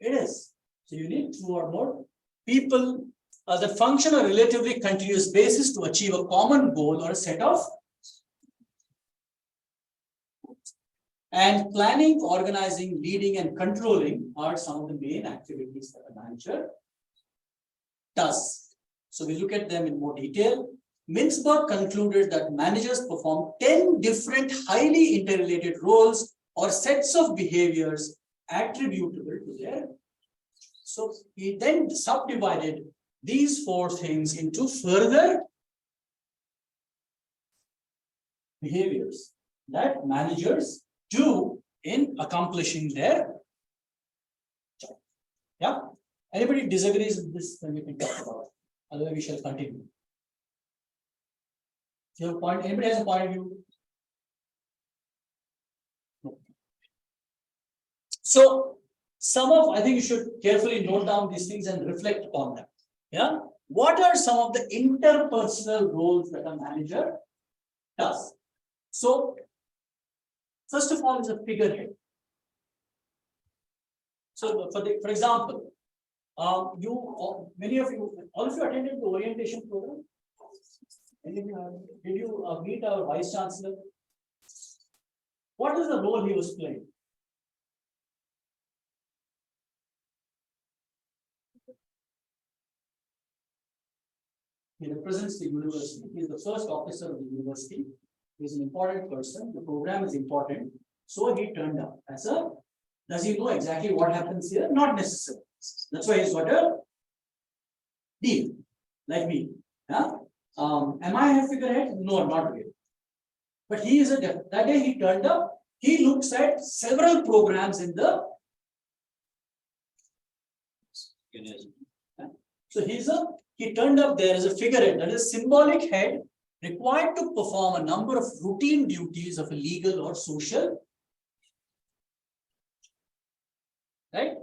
It is. So you need 2 or more people that function on a relatively continuous basis to achieve a common goal or a set of. And planning, organizing, leading, and controlling are some of the main activities that a manager does. So we look at them in more detail. Mintzberg concluded that managers perform 10 different highly interrelated roles or sets of behaviors attributable to their. So he then subdivided these 4 things into further behaviors that managers do in accomplishing their job. Yeah. Anybody disagrees with this, then we can talk about it. Otherwise, we shall continue. Your point, anybody has a point of view? No. So, I think you should carefully note down these things and reflect upon them. Yeah. What are some of the interpersonal roles that a manager does? So, first of all, is a figurehead. So, for example, many of you, all of you attended the orientation program. Did you meet our vice chancellor? What is the role he was playing? He represents the university. He is the first officer of the university. He is an important person. The program is important. So he turned up as a. Does he know exactly what happens here? Not necessarily. That's why he's got a deal, like me. Yeah? Am I a figurehead? No, not really. But he is that day he turned up. He looks at several programs in the. So he turned up there as a figurehead, that is symbolic head required to perform a number of routine duties of a legal or social. Right?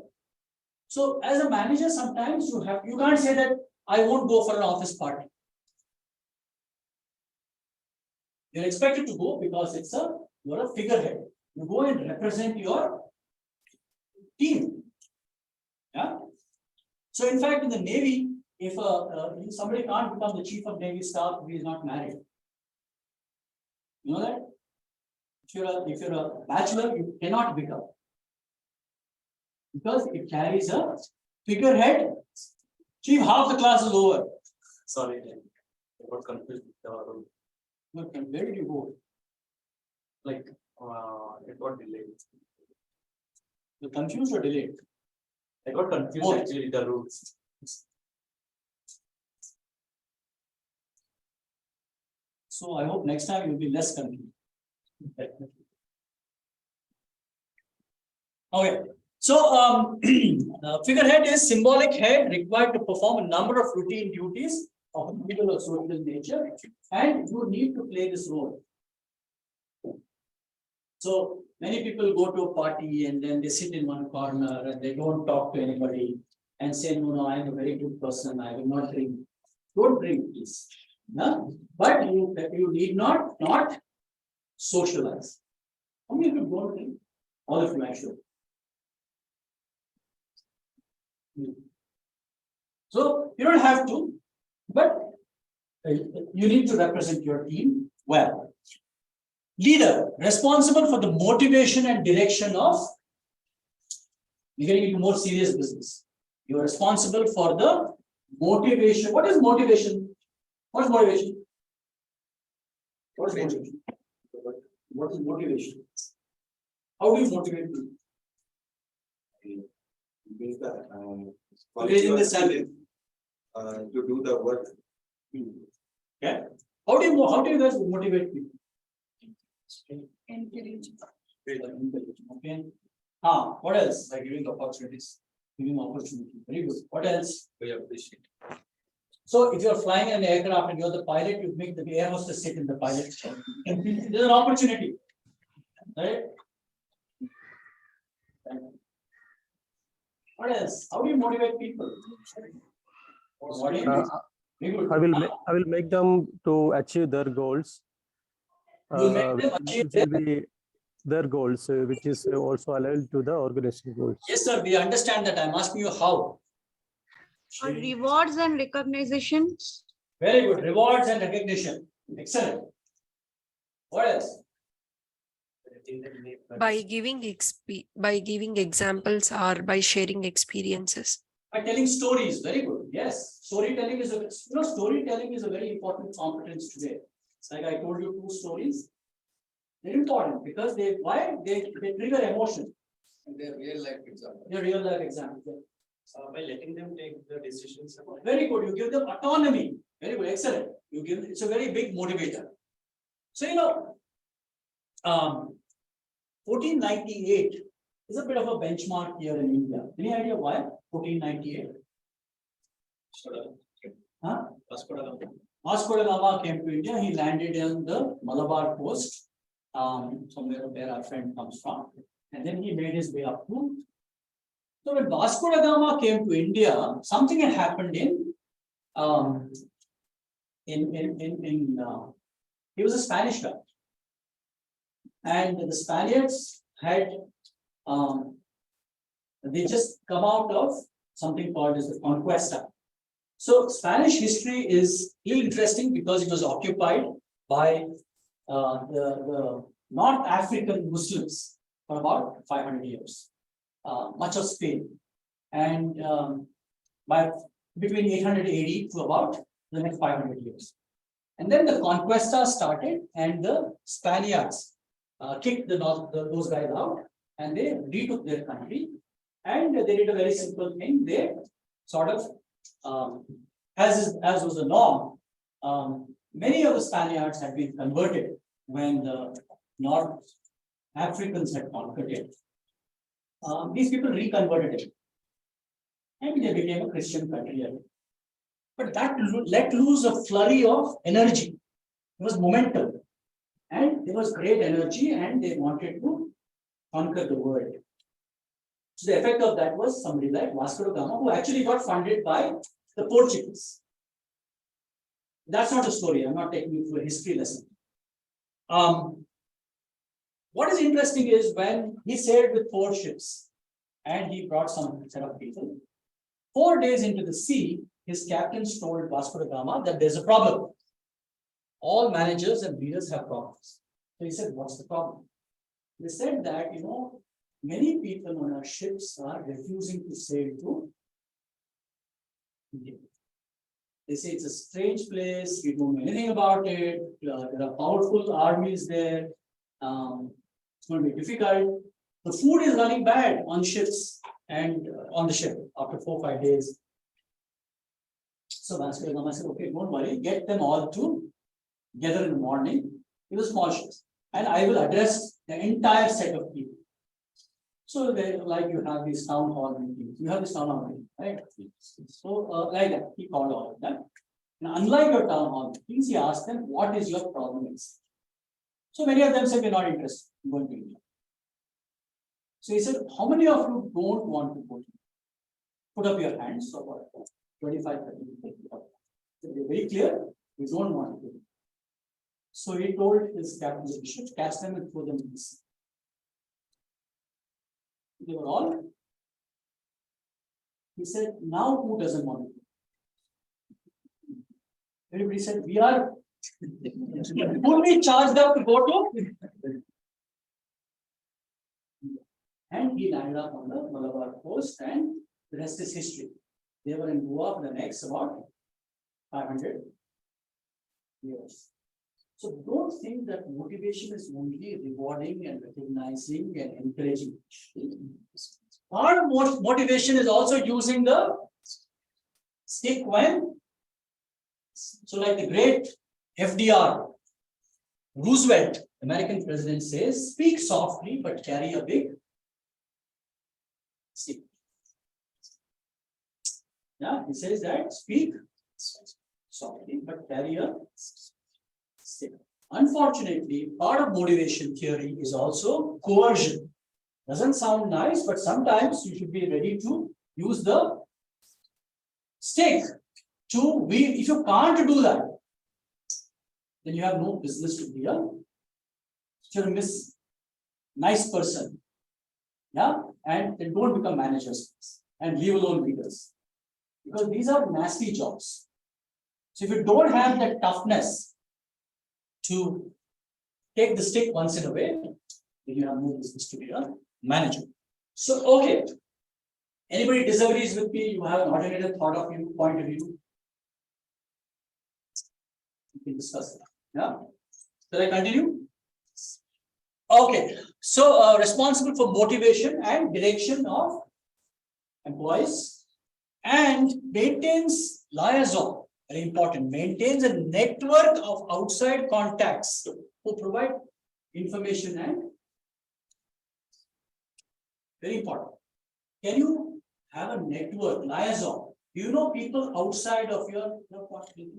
So as a manager, sometimes you can't say that I won't go for an office party. You're expected to go because you're a figurehead. You go and represent your team. Yeah. So in fact, in the Navy, if somebody can't become the chief of Navy staff if he is not married. You know that? If you're a bachelor, you cannot become. Because it carries a figurehead. Chief, half the class is over. Sorry, I got confused with the role. Okay, where did you go? Like, it got delayed. You're confused or delayed? I got confused Both. actually with the rules. So I hope next time you'll be less confused. Okay. So figurehead is symbolic head required to perform a number of routine duties of a legal or social nature, and you need to play this role. So many people go to a party and then they sit in one corner and they don't talk to anybody and say, no, I am a very good person, I will not drink. Don't drink, please. No? But you need not socialize. How many of you don't drink? All of you actually. So you don't have to, but you need to represent your team well. Leader, responsible for the motivation and direction of, you're getting into more serious business. You are responsible for the motivation. What is motivation? What is motivation? What is motivation? What is motivation? How do you motivate people? Raising the salary. To do the work. Yeah. How do you guys motivate people? Encourage. Okay. What else? By giving opportunities. Giving opportunity. Very good. What else? We appreciate. So if you're flying an aircraft and you're the pilot, you make the air hostess sit in the pilot. There's an opportunity. Right? What else? How do you motivate people? What do you do? Very good. I will make them to achieve their goals. You make them achieve Which will be their goals, which is also aligned to the organization goals. Yes, sir. We understand that. I'm asking you how. Rewards and recognitions. Very good. Rewards and recognition. Excellent. What else? By giving examples or by sharing experiences. By telling stories. Very good. Yeah. Yes, storytelling is storytelling is a very important competence today. It's like I told you 2 stories. They're important because they trigger emotion. And their real life example. They're real life examples. By letting them take the decisions. Very good. You give them autonomy. Very good. Excellent. You give. It's a very big motivator. So 1498 is a bit of a benchmark here in India. Any idea why 1498? Huh? Vasco da Gama came to India. He landed on the Malabar coast, somewhere where our friend comes from, and then he made his way up to. So when Vasco da Gama came to India, something had happened he was a Spanish guy, and the Spaniards had they just come out of something called as the Conquista. So Spanish history is interesting because it was occupied by the North African Muslims for about 500 years, much of Spain, and by between 880 to about the next 500 years. And then the Conquista started, and the Spaniards kicked those guys out, and they retook their country, and they did a very simple thing. They sort of as was the norm, many of the Spaniards had been converted when the North Africans had conquered it. These people reconverted it, and they became a Christian country again. But that let loose a flurry of energy. It was momentum, and there was great energy, and they wanted to conquer the world. So the effect of that was somebody like Vasco da Gama, who actually got funded by the Portuguese. That's not a story. I'm not taking you through a history lesson. What is interesting is when he sailed with 4 ships and he brought some set of people, 4 days into the sea, his captains told Vasco da Gama that there's a problem. All managers and leaders have problems. So he said, what's the problem? They said that, many people on our ships are refusing to sail to India. They say it's a strange place, we don't know anything about it, there are powerful armies there, it's going to be difficult. The food is running bad on ships and on the ship after 4 or 5 days. So Vasco da Gama said, okay, don't worry, get them all together in the morning, it was small ships, and I will address the entire set of people. So they, like you have these town hall meetings, you have this town hall meeting, right? So like that, he called all of them. Now, unlike your town hall meetings, he asked them, what is your problem? So many of them said, we're not interested in going to India. So he said, how many of you don't want to go to India? Put up your hands. So what? 25, 30 people. So they're very clear, we don't want to go. So he told his captains, we should catch them and throw them in the sea. They were all. He said, now who doesn't want to? Everybody said, we are fully charged up to go to. And he landed up on the Malabar coast, and the rest is history. They were in Goa for the next about 500 years. So don't think that motivation is only rewarding and recognizing and encouraging. Part of motivation is also using the stick when. So like the great FDR, Roosevelt, American president, says, speak softly but carry a big stick. Yeah, he says that speak softly but carry a stick. Unfortunately, part of motivation theory is also coercion. Doesn't sound nice, but sometimes you should be ready to use the stick to weave. If you can't do that, then you have no business to be a nice person. Yeah, and then don't become managers and leave alone leaders, because these are nasty jobs. So if you don't have that toughness to take the stick once in a way, then you have no business to be a manager. So, okay. Anybody disagrees with me? You have an alternative point of view? We can discuss it. Yeah. Shall I continue? Okay. So responsible for motivation and direction of employees and maintains liaison. Very important. Maintains a network of outside contacts who provide information and very important. Can you have a network, liaison? Do you know people outside of your party?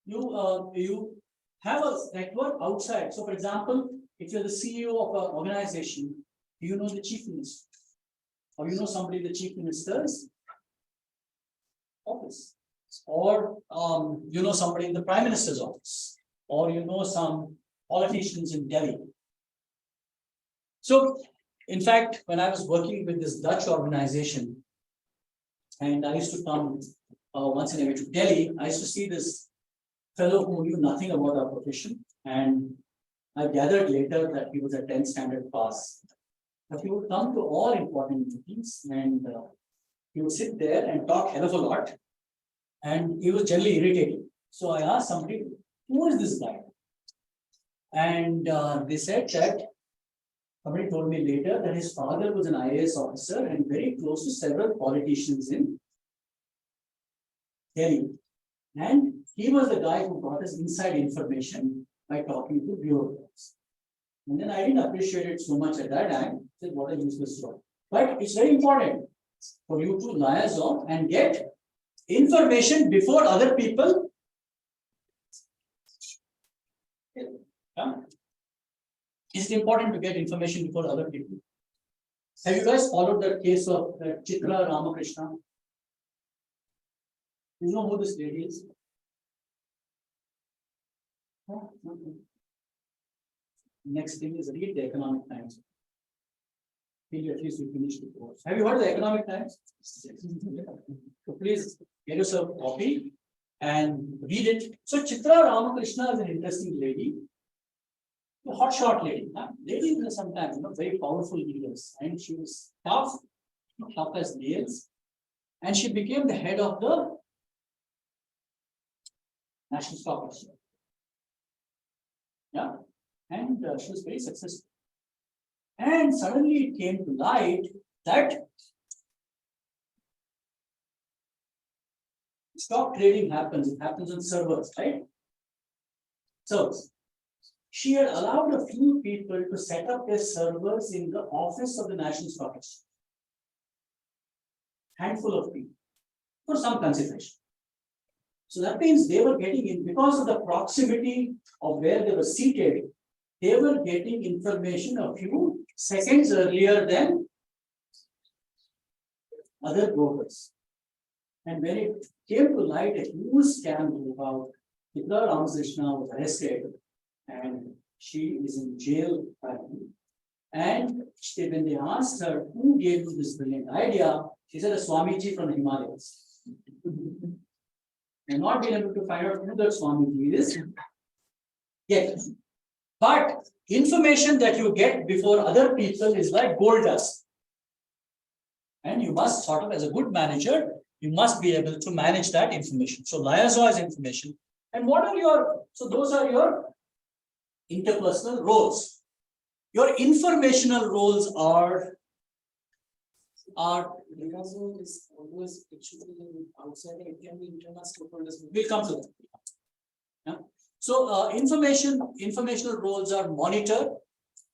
You have a network outside. So, for example, if you're the CEO of an organization, do you know the chief minister? Or you know somebody in the chief minister's office? Or you know somebody in the prime minister's office? Or you know some politicians in Delhi? So, in fact, when I was working with this Dutch organization, and I used to come once in a way to Delhi, I used to see this fellow who knew nothing about our profession, and I gathered later that he was a 10th standard pass. But he would come to all important meetings, and he would sit there and talk hell of a lot, and he was generally irritating. So I asked somebody, who is this guy? And they said that somebody told me later that his father was an IAS officer and very close to several politicians in Delhi. And he was the guy who got us inside information by talking to bureaucrats. And then I didn't appreciate it so much at that time. I said, what a useless job. But it's very important for you to liaison and get information before other people. Yeah. Is it important to get information before other people? Have you guys followed that case of Chitra Ramakrishna? You know who this lady is? No? Okay. Next thing is read the Economic Times. Till at least we finish the course. Have you heard the Economic Times? So please get yourself a copy and read it. So Chitra Ramakrishna is an interesting lady. A hotshot lady. Ladies are sometimes very powerful leaders, and she was tough as nails, and she became the head of the National Stock Exchange. Yeah, and she was very successful. And suddenly it came to light that stock trading happens. It happens on servers, right? Servers. She had allowed a few people to set up their servers in the office of the National Stock Exchange. Handful of people for some consideration. So that means they were getting in because of the proximity of where they were seated. They were getting information a few seconds earlier than other brokers. And when it came to light, a huge scam about Chitra Ramakrishna was arrested. And she is in jail. And when they asked her who gave you this brilliant idea, she said a Swamiji from the Himalayas. And not being able to find out who that Swamiji is yet. But information that you get before other people is like gold dust. And you must sort of, as a good manager, you must be able to manage that information. So liaison is information. And what are your, so those are your interpersonal roles. Your informational roles are liaison is always actually outside, it can be internal stakeholders. We'll come to that. Yeah. So informational roles are monitor,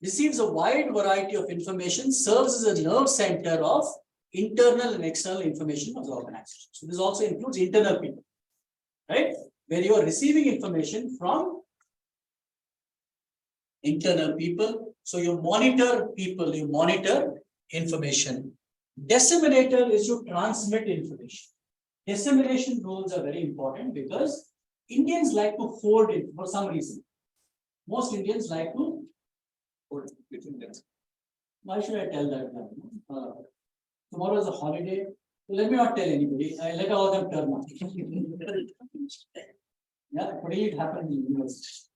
receives a wide variety of information, serves as a nerve center of internal and external information of the organization. So this also includes internal people, right? Where you are receiving information from internal people. So you monitor people, you monitor information. Disseminator is you transmit information. Dissemination roles are very important because Indians like to hold it for some reason. Most Indians like to hold it between them. Why should I tell that? Tomorrow is a holiday. So let me not tell anybody. I let all them turn up. Yeah, today it happened in the university.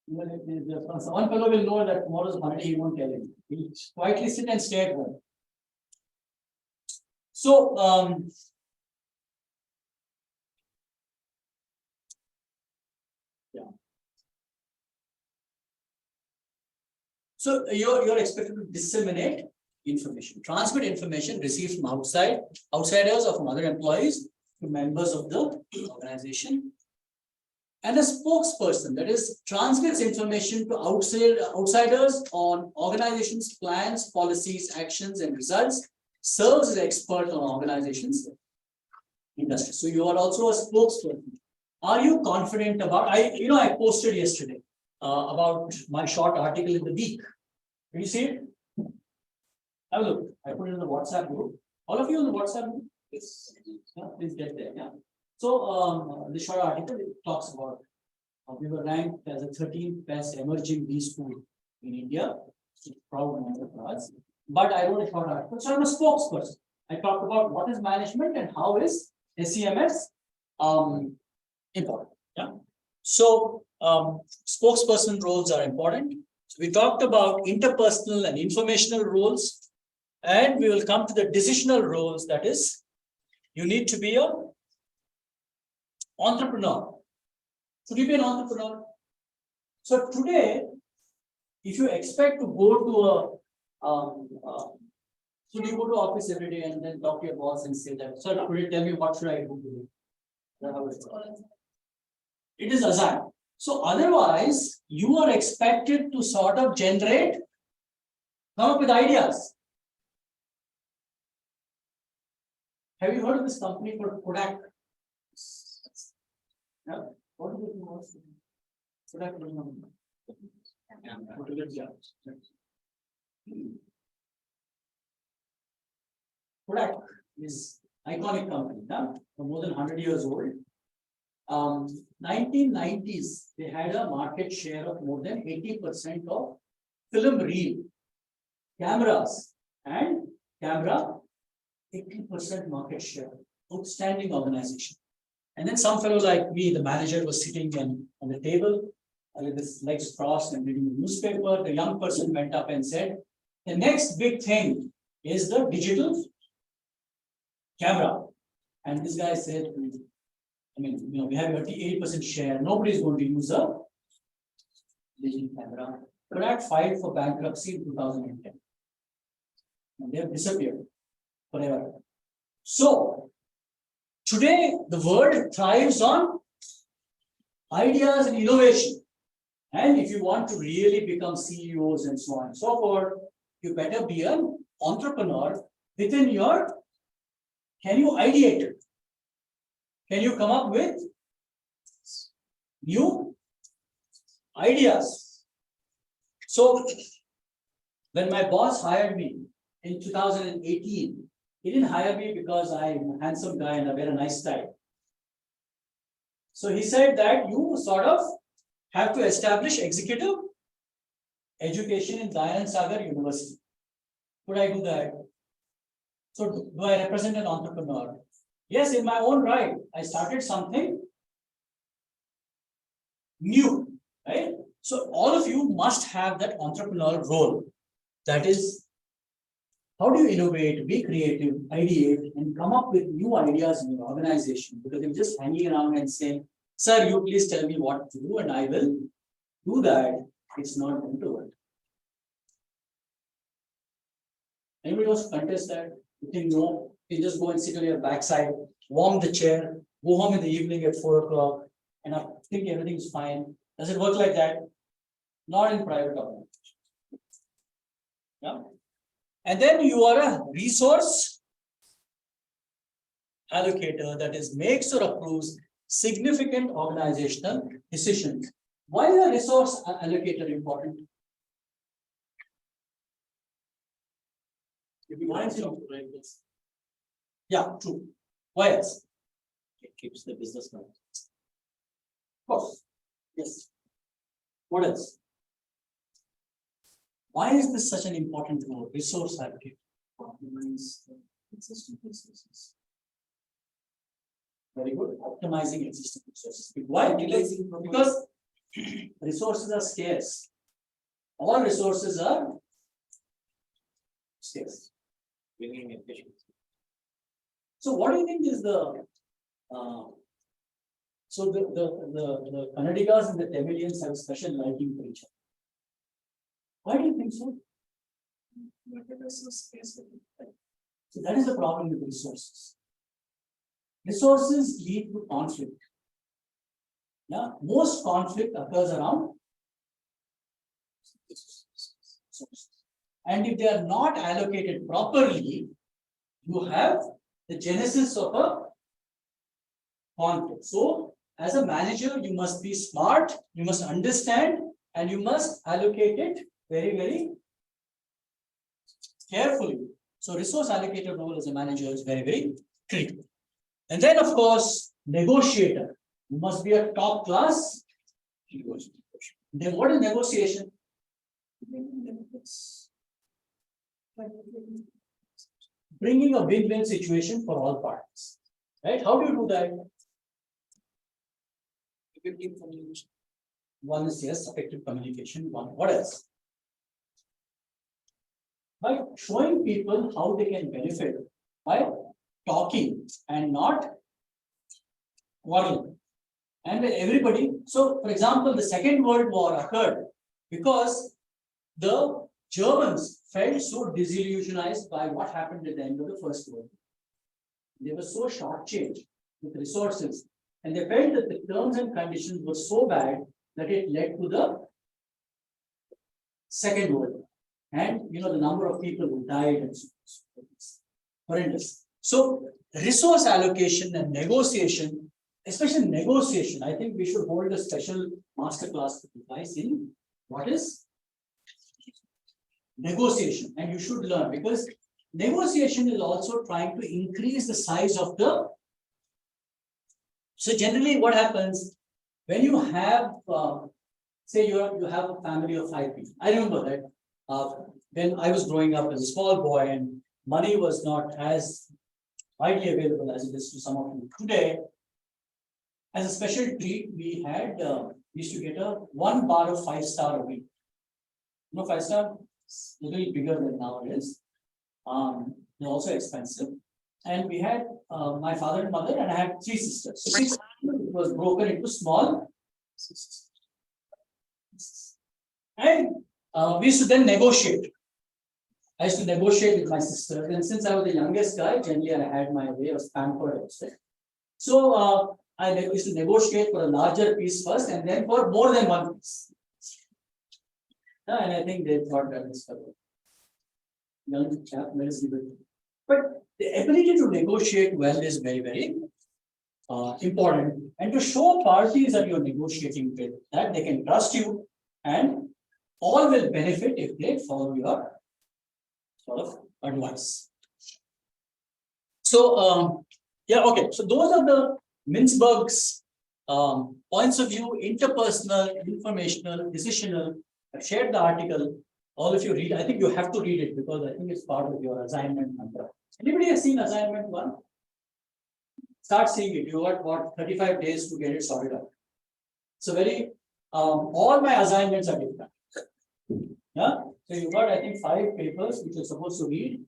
One fellow will know that tomorrow is holiday, he won't tell him. He'll quietly sit and stay at home. So, yeah. So you're expected to disseminate information, transmit information received from outsiders or from other employees to members of the organization. And a spokesperson, that is, transmits information to outsiders on organizations' plans, policies, actions, and results, serves as expert on organizations' industry. So you are also a spokesperson. Are you confident about, I posted yesterday about my short article in the week. Did you see it? Have a look. I put it in the WhatsApp group. All of you on the WhatsApp group? Yes. Yeah, please get there. Yeah. So the short article, it talks about we were ranked as a 13th best emerging bee school in India. Proud moment for us. But I wrote a short article. So I'm a spokesperson. I talked about what is management and how is SEMS important. Yeah. So spokesperson roles are important. So we talked about interpersonal and informational roles, and we will come to the decisional roles. That is, you need to be an entrepreneur. Should you be an entrepreneur? So today, if you expect to go to should you go to office every day and then talk to your boss and say that, sir, could you tell me what should I do today? It is assigned. So otherwise, you are expected to sort of come up with ideas. Have you heard of this company called Kodak? Yeah. What is it? Kodak. Kodak is iconic company, more than 100 years old. 1990s, they had a market share of more than 80% of film reel cameras and camera, 80% market share. Outstanding organization. And then some fellow like me, the manager, was sitting on the table with his legs crossed and reading the newspaper. The young person went up and said, the next big thing is the digital camera. And this guy said, we have 88% share. Nobody is going to use a digital camera. Kodak filed for bankruptcy in 2010. And they have disappeared forever. So, today the world thrives on ideas and innovation. And if you want to really become CEOs and so on and so forth, you better be an entrepreneur within your, can you ideate it? Can you come up with new ideas? So, when my boss hired me in 2018, he didn't hire me because I'm a handsome guy and I wear a nice tie. So he said that you sort of have to establish executive education in Dayanand Sagar University. Could I do that? So do I represent an entrepreneur? Yes, in my own right. I started something new, right? So all of you must have that entrepreneurial role. That is, how do you innovate, be creative, ideate, and come up with new ideas in your organization? Because if you're just hanging around and saying, sir, you please tell me what to do and I will do that, it's not going to work. Anybody wants to contest that? You think no, you just go and sit on your backside, warm the chair, go home in the evening at 4 o'clock, and I think everything's fine. Does it work like that? Not in private organization. Yeah. And then you are a resource allocator, that is, makes or approves significant organizational decisions. Why is a resource allocator important? Why is it important? Yeah, true. Why else? It keeps the business going. Of course. Yes. What else? Why is this such an important role? Resource allocator. Optimize existing resources. Very good. Optimizing existing resources. Why? Because resources are scarce. All resources are scarce. Bringing efficiency. So what do you think is the, so the Kannadigas and the Tamilians have special liking for each other? Why do you think so? So that is the problem with resources. Resources lead to conflict. Yeah, most conflict occurs around resources. And if they are not allocated properly, you have the genesis of a conflict. So, as a manager, you must be smart, you must understand, and you must allocate it very, very carefully. So, resource allocator role as a manager is very, very critical. And then, of course, negotiator. You must be a top class negotiator. Then, what is negotiation? Bringing a win-win situation for all parties. Right? How do you do that? Effective communication. One is yes, effective communication. One, what else? By showing people how they can benefit by talking and not quarreling. And when everybody, so for example, the Second World War occurred because the Germans felt so disillusionized by what happened at the end of the First World War. They were so shortchanged with resources, and they felt that the terms and conditions were so bad that it led to the Second World War. And you know the number of people who died and so on. Horrendous. So resource allocation and negotiation, especially negotiation, I think we should hold a special masterclass for you guys in what is negotiation, and you should learn, because negotiation is also trying to increase the size of the. So generally what happens when you have say you have a family of 5 people. I remember that when I was growing up as a small boy and money was not as widely available as it is to some of you today. As a special treat, we had we used to get a 1 bar of 5-star a week. You know, 5-star is a little bigger than nowadays. They're also expensive. And we had my father and mother, and I had 3 sisters. So 6 was broken into small. And we used to then negotiate. I used to negotiate with my sister, and since I was the youngest guy, generally I had my way of pampered also. So I used to negotiate for a larger piece first, and then for more than one piece. And I think they thought that was for young chap, let us give it. But the ability to negotiate well is very, very important, and to show parties that you're negotiating with that they can trust you, and all will benefit if they follow your sort of advice. So yeah, okay. So those are the Mintzberg's points of view, interpersonal, informational, decisional. I've shared the article. All of you read. I think you have to read it because I think it's part of your assignment. Anybody has seen assignment 1? Start seeing it. You got what 35 days to get it sorted out. So very all my assignments are different. Yeah. So you got I think 5 papers which you're supposed to read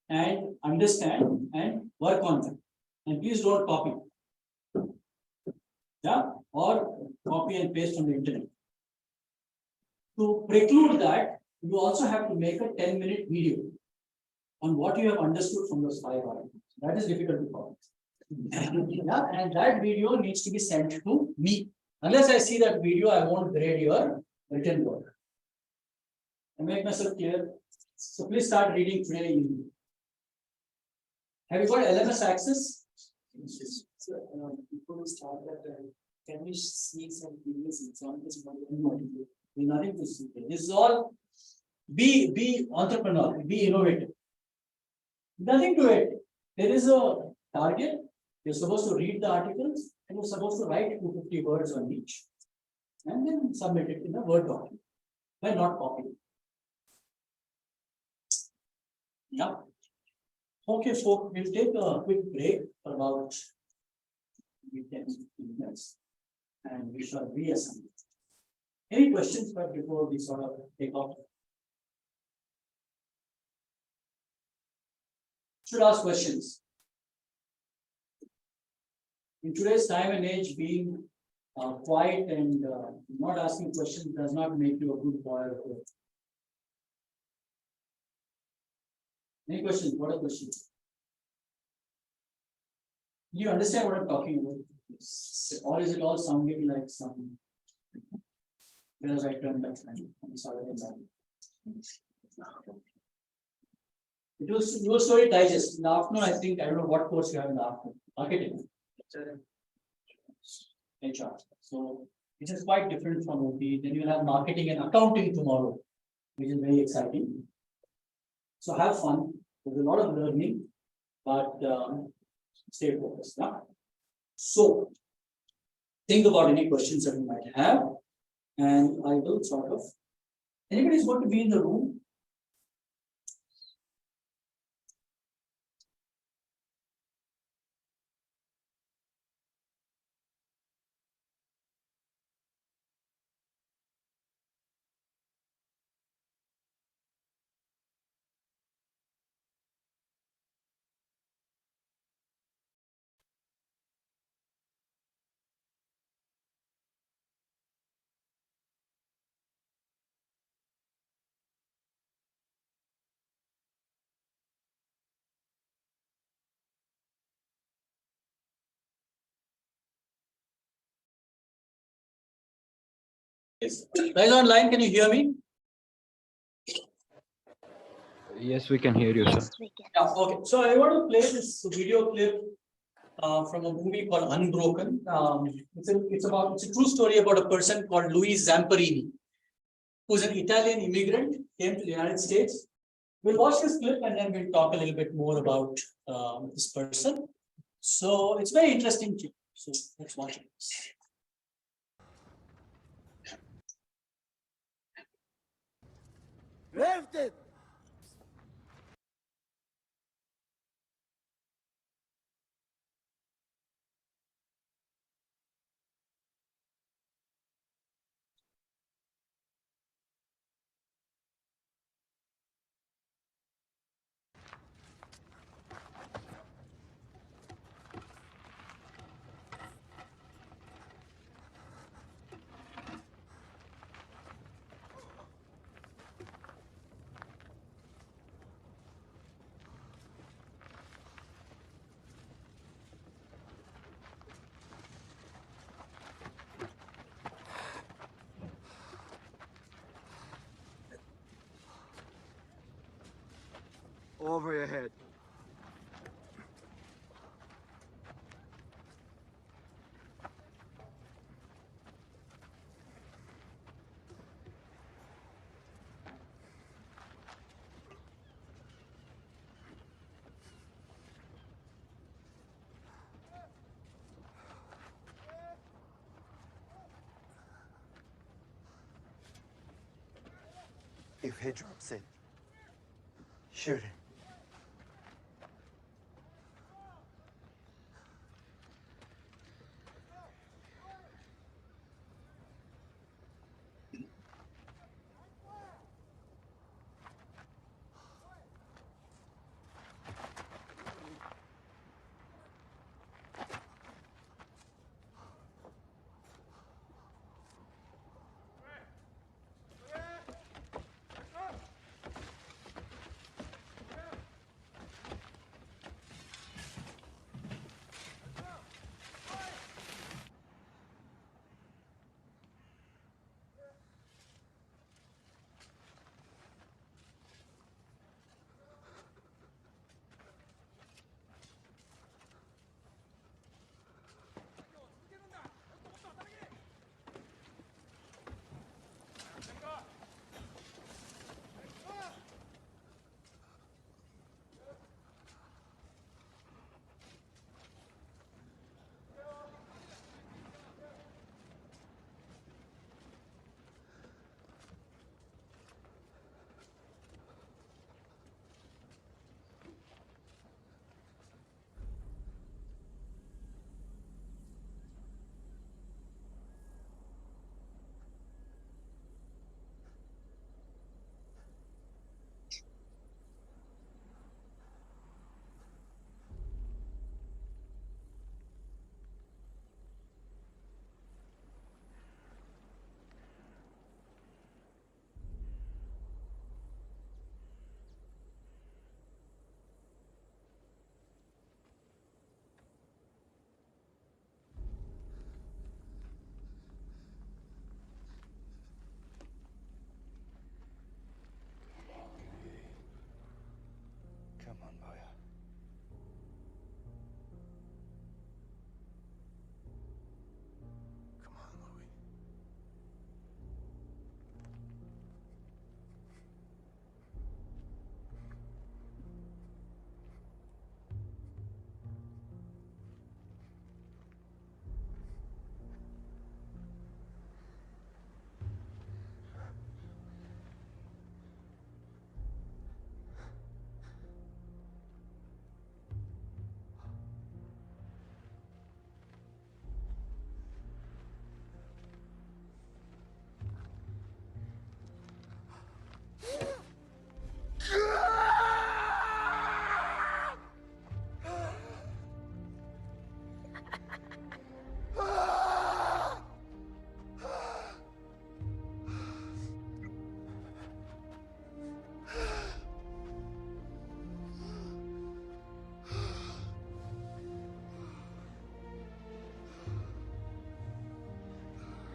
and understand and work on them. And please don't copy. Yeah, or copy and paste on the internet. To preclude that, you also have to make a 10-minute video on what you have understood from those 5 articles. That is difficult to copy. Yeah, and that video needs to be sent to me. Unless I see that video, I won't grade your written work. I make myself clear. So please start reading today evening. Have you got LMS access? So, before we start that, can we see some previous examples? Nothing to see. This is all be entrepreneurial, be innovative. Nothing to it. There is a target. You're supposed to read the articles and you're supposed to write 250 words on each and then submit it in a Word document. By not copying. Yeah. Okay, so we'll take a quick break for about 10 minutes and we shall reassemble. Any questions before we sort of take off? Should ask questions. In today's time and age, being quiet and not asking questions does not make you a good boy or girl. Any questions? What are questions? Do you understand what I'm talking about? Or is it all sounding like some? Because I turned back. I'm sorry. It was your story digest. In the afternoon, I think, I don't know what course you have in the afternoon. Marketing. HR. So it is quite different from OT. Then you'll have marketing and accounting tomorrow, which is very exciting. So have fun. There's a lot of learning, but stay focused. Yeah? So think about any questions that you might have, and I will sort of. Anybody's going to be in the room? Yes. Guys online, can you hear me? Yes, we can hear you, sir. Yeah, okay. So I want to play this video clip from a movie called Unbroken. It's a true story about a person called Louis Zamperini, who's an Italian immigrant, came to the United States. We'll watch this clip and then we'll talk a little bit more about this person. So it's very interesting. So let's watch it. Over your head. If he drops it, shoot him.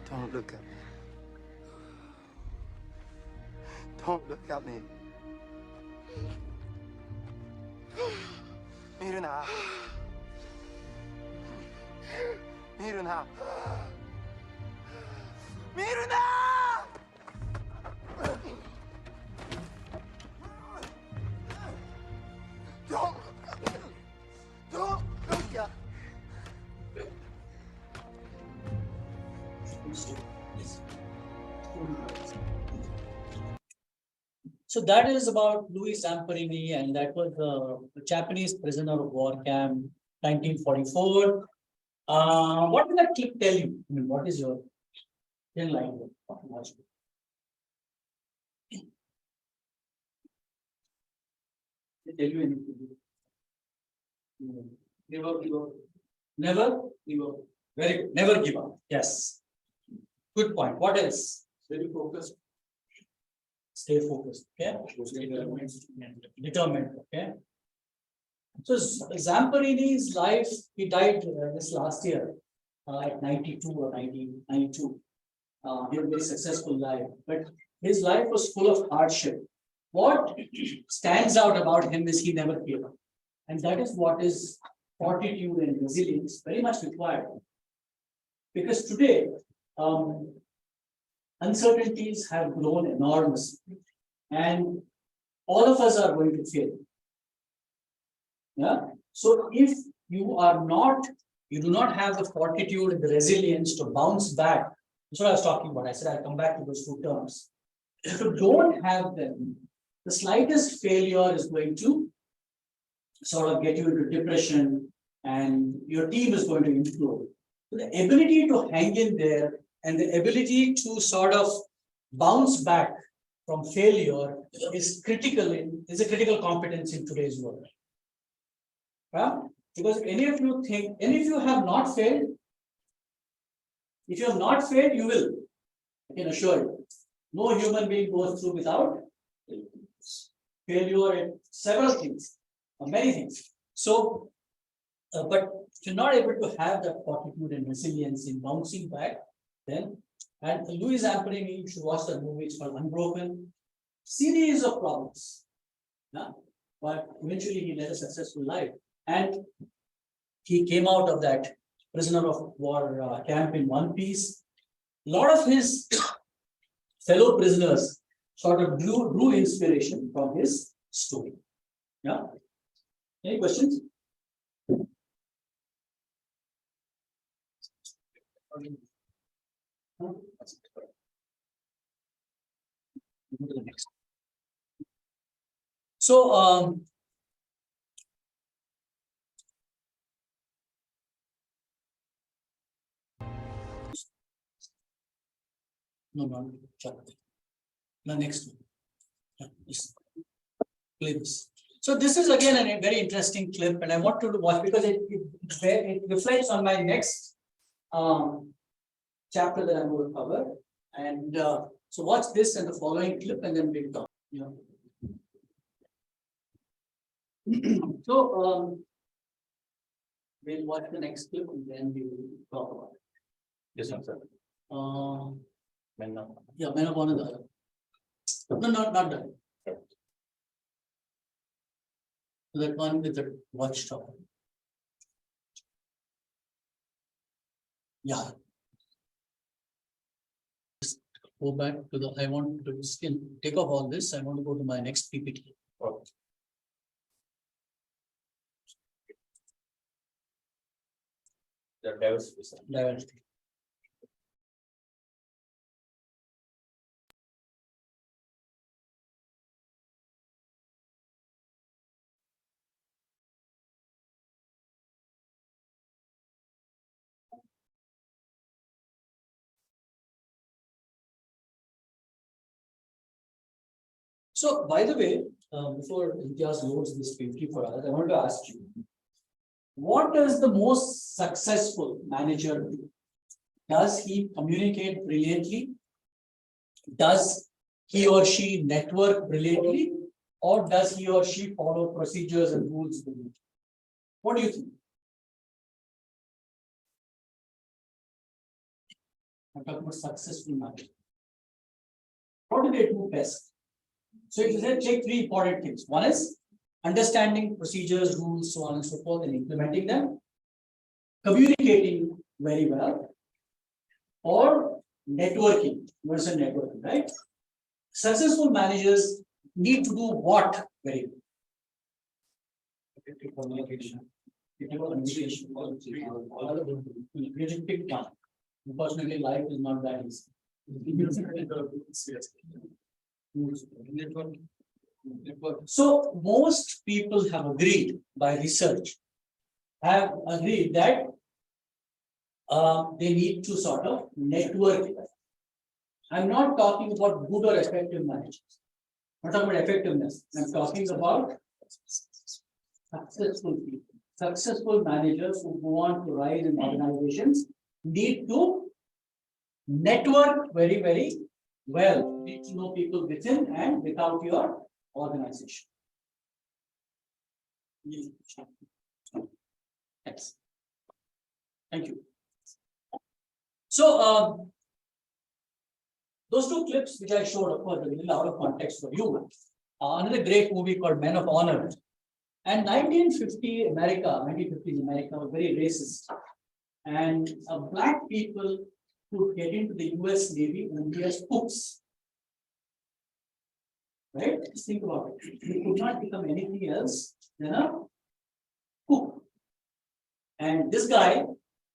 Don't look at me. Don't look at me. Miruna. Miruna. Miruna! Don't look at. So that is about Louis Zamperini, and that was a Japanese prisoner of war camp, 1944. What did that clip tell you? I mean, what is your line? Did it tell you anything? Never give up. Never give up. Very good. Never give up. Yes. Good point. What else? Very focused. Stay focused. Okay. Determined. Okay. So Zamperini's life, he died this last year at 92 or 92. He had a very successful life, but his life was full of hardship. What stands out about him is he never gave up. And that is what is fortitude and resilience very much required. Because today, uncertainties have grown enormously, and all of us are going to fail. Yeah. So if you do not have the fortitude and the resilience to bounce back, that's what I was talking about. I said I'll come back to those two terms. If you don't have them, the slightest failure is going to sort of get you into depression, and your team is going to implode. So the ability to hang in there and the ability to sort of bounce back from failure is a critical competence in today's world. Yeah? Because if you have not failed, you will. I can assure you. No human being goes through without failure in several things, or many things. So, but if you're not able to have that fortitude and resilience in bouncing back, then, and Louis Zamperini, you should watch that movie, it's called Unbroken. Series of problems. Yeah? But eventually he led a successful life. And he came out of that prisoner of war camp in one piece. A lot of his fellow prisoners sort of drew inspiration from his story. Yeah. Any questions? So no, check. The next one. Yeah, play this. So this is again a very interesting clip, and I want to watch because it reflects on my next chapter that I'm going to cover. And so watch this and the following clip, and then we'll talk. Yeah. So we'll watch the next clip and then we will talk about it. Yes, sir. Yeah, men of one and the other. No, not that. That one with the watchtower. Yeah. Just go back to the. I want to take off all this. I want to go to my next PPT. Okay. The Diversity. So, by the way, before Imtiaz loads this PPT for us, I want to ask you, what does the most successful manager do? Does he communicate brilliantly? Does he or she network brilliantly? Or does he or she follow procedures and rules brilliantly? What do you think? I'm talking about successful managers. What do they do best? So if you say take three important things. One is understanding procedures, rules, so on and so forth, and implementing them, communicating very well, or networking. You understand networking, right? Successful managers need to do what very well? Effective communication. Effective communication. All of them. You just pick one. Unfortunately, life is not that easy. So most people have agreed by research, have agreed that they need to sort of network. I'm not talking about good or effective managers. I'm not talking about effectiveness. I'm talking about successful people. Successful managers who go on to rise in organizations need to network very, very well. Need to know people within and without your organization. Thanks. Thank you. So, those two clips which I showed, of course, a little out of context for you. Another great movie called Men of Honor. And 1950 America, 1950s America was very racist. And black people could get into the US Navy only as cooks. Right? Just think about it. They could not become anything else than a cook. And this guy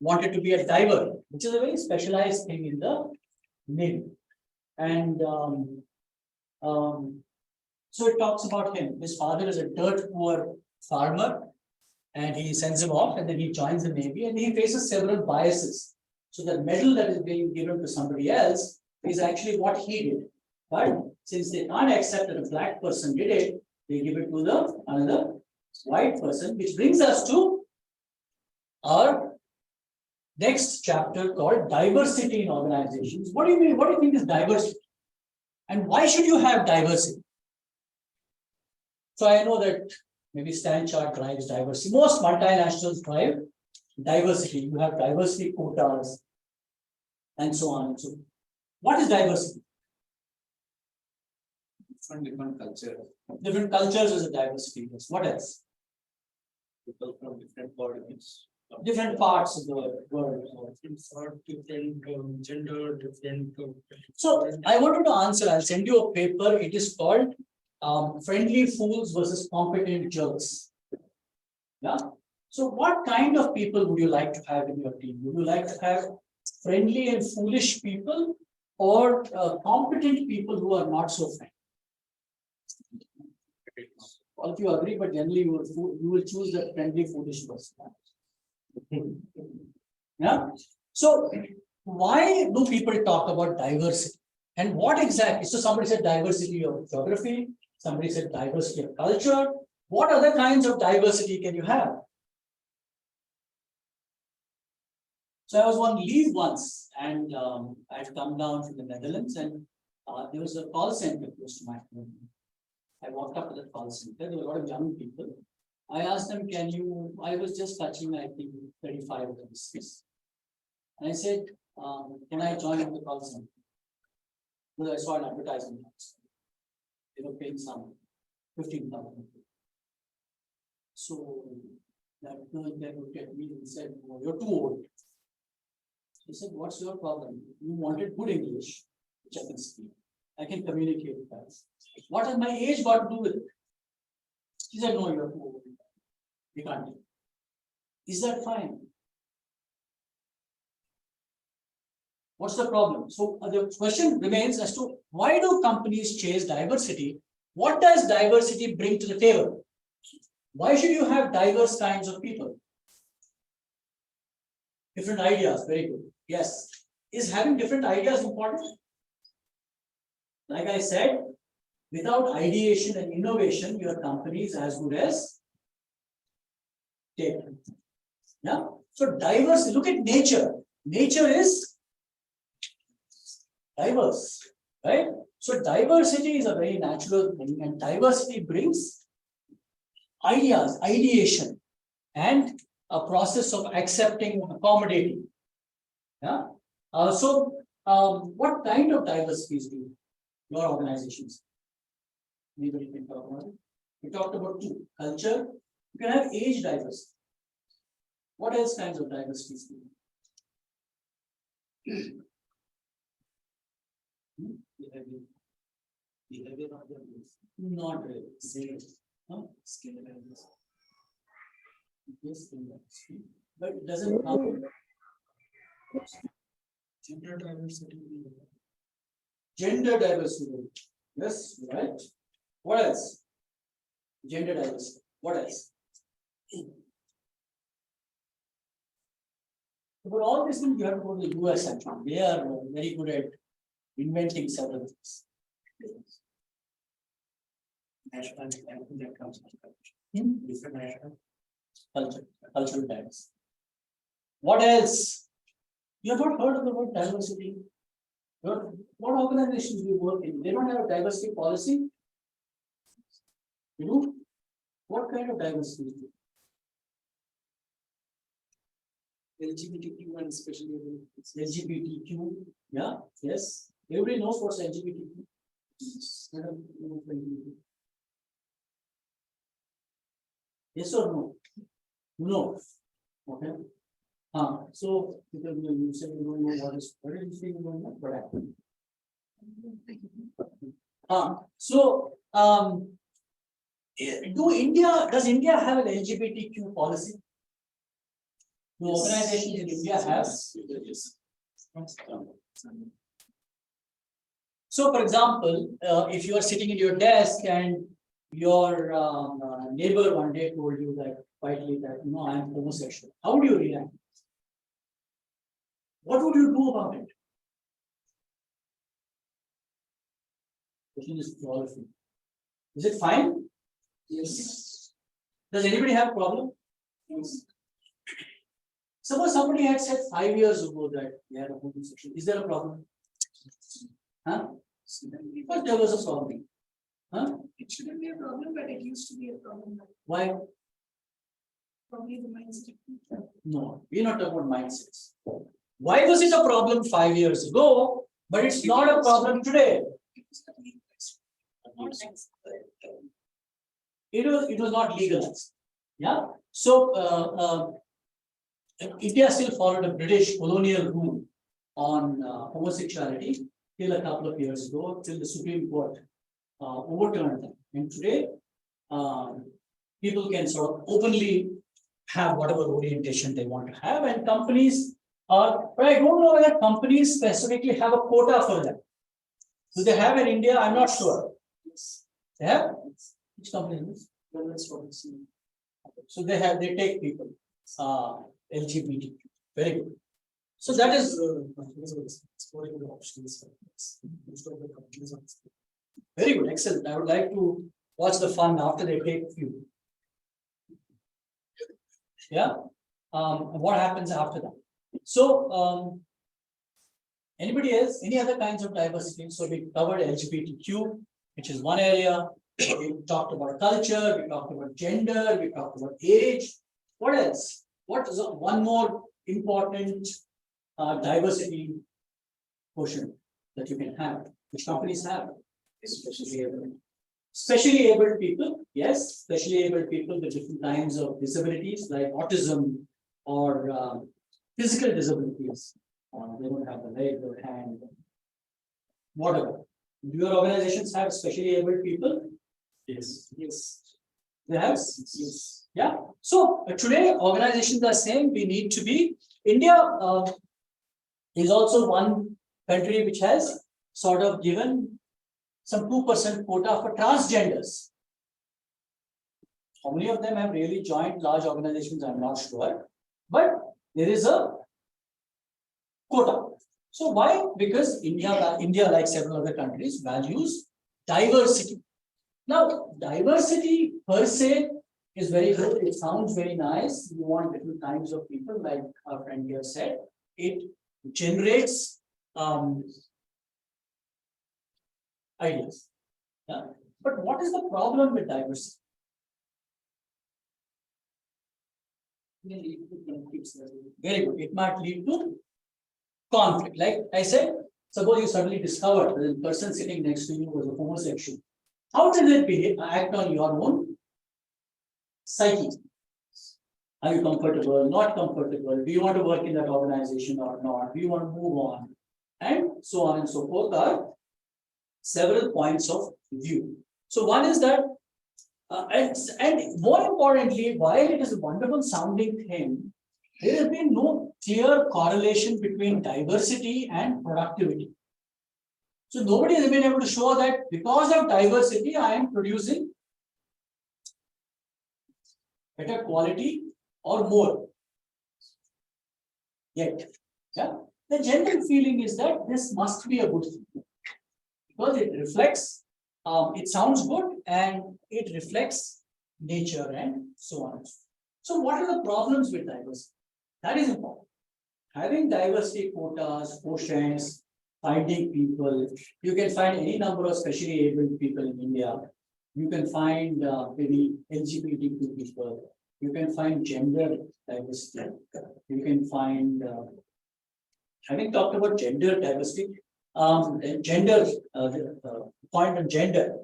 wanted to be a diver, which is a very specialized thing in the Navy. And so it talks about him. His father is a dirt poor farmer, and he sends him off, and then he joins the Navy, and he faces several biases. So the medal that is being given to somebody else is actually what he did. But since they can't accept that a black person did it, they give it to another white person, which brings us to our next chapter called diversity in organizations. What do you mean? What do you think is diversity? And why should you have diversity? So I know that maybe Stan Chart drives diversity. Most multinationals drive diversity. You have diversity quotas and so on and so on. What is diversity? Different culture. Different cultures is a diversity. Yes. What else? People from different bodies. Different parts of the world. Different gender, different. So I wanted to answer. I'll send you a paper. It is called Friendly Fools versus Competent Jerks. Yeah. So what kind of people would you like to have in your team? Would you like to have friendly and foolish people, or competent people who are not so friendly? All of you agree, but generally you will choose the friendly, foolish person. Yeah. So why do people talk about diversity? And what exactly? So somebody said diversity of geography. Somebody said diversity of culture. What other kinds of diversity can you have? So I was on leave once, and I had come down from the Netherlands, and there was a call center close to my home. I walked up to the call center. There were a lot of young people. I asked them, "Can you?" I was just touching, I think, 35 or 36, and I said, "Can I join the call center?" Because I saw an advertisement. They were paying some 15,000. So that girl then looked at me and said, "Oh, you're too old." He said, "What's your problem? You wanted good English, which I can speak. I can communicate with that. What has my age got to do with it?" He said, "No, you're too old. We can't." Is that fine? What's the problem? So the question remains as to why do companies chase diversity? What does diversity bring to the table? Why should you have diverse kinds of people? Different ideas, very good. Yes. Is having different ideas important? Like I said, without ideation and innovation, your company is as good as dead. Yeah. So diverse, look at nature. Nature is diverse, right? So diversity is a very natural thing, and diversity brings ideas, ideation, and a process of accepting, accommodating. Yeah. So what kind of diversities do your organizations? Anybody can talk about it? We talked about two, culture, you can have age diversity. What else kinds of diversities do you have? Behavior of the youth. Not really. Huh? Skill awareness. Yes, in that. But it doesn't come. Gender diversity. Gender diversity. Yes, right. What else? Gender diversity. What else? For all these things, you have to go to the US actually. They are very good at inventing several things. National, I think that comes from culture. Different national. Cultural diversity. What else? You have not heard of the word diversity? What organizations do you work in? They don't have a diversity policy. You know? What kind of diversity? LGBTQ and especially LGBTQ. Yeah, yes. Everybody knows what's LGBTQ. Yes or no? No. Okay. So because you said you don't know what did you say you don't know? What happened? So does India have an LGBTQ policy? Do organizations in India have? So, for example, if you are sitting at your desk and your neighbor one day told you that quietly that I am homosexual, how would you react? What would you do about it? Question is to all of you. Is it fine? yes. Does anybody have a problem? Yes. Suppose somebody had said 5 years ago that they are a homosexual. Is there a problem? Huh? But there was a problem. Huh? It shouldn't be a problem, but it used to be a problem. Why? Probably the mindset. No, we're not talking about mindsets. Why was it a problem 5 years ago, but it's not a problem today? It was not legalized. Yeah. So India still followed a British colonial rule on homosexuality till a couple of years ago, till the Supreme Court overturned them. And today, people can sort of openly have whatever orientation they want to have, and companies are, but I don't know whether companies specifically have a quota for that. Do they have in India? I'm not sure. They have? Which companies? So they take people, LGBTQ. Very good. So that is very good, excellent. I would like to watch the fun after they take you. Yeah. What happens after that? So anybody else? Any other kinds of diversity? So we covered LGBTQ, which is one area. We talked about culture. We talked about gender. We talked about age. What else? What is one more important diversity quotient that you can have, which companies have? Specially able people, yes, specially able people with different kinds of disabilities like autism or physical disabilities. They don't have the leg or hand, whatever. Do your organizations have specially able people? Yes. Yes. They have? Yes. Yeah. So today organizations are saying we need to be, India is also one country which has sort of given some 2% quota for transgenders. How many of them have really joined large organizations? I'm not sure, but there is a quota. So why? Because India, like several other countries, values diversity. Now, diversity per se is very good. It sounds very nice. You want different kinds of people, like our friend here said. It generates ideas. Yeah. But what is the problem with diversity? Very good. It might lead to conflict. Like I said, Suppose you suddenly discover that the person sitting next to you was a homosexual. How does it behave, act on your own psyche? Are you comfortable, not comfortable? Do you want to work in that organization or not? Do you want to move on? And so on and so forth are several points of view. So one is that, and more importantly, while it is a wonderful sounding thing, there has been no clear correlation between diversity and productivity. So nobody has been able to show that because of diversity, I am producing better quality or more. Yet, yeah, the general feeling is that this must be a good thing because it reflects, it sounds good and it reflects nature and so on. So what are the problems with diversity? That is important. Having diversity quotas, quotients, finding people, you can find any number of specially abled people in India. You can find maybe LGBTQ people. You can find gender diversity. You can find, having talked about gender diversity, gender, point on gender.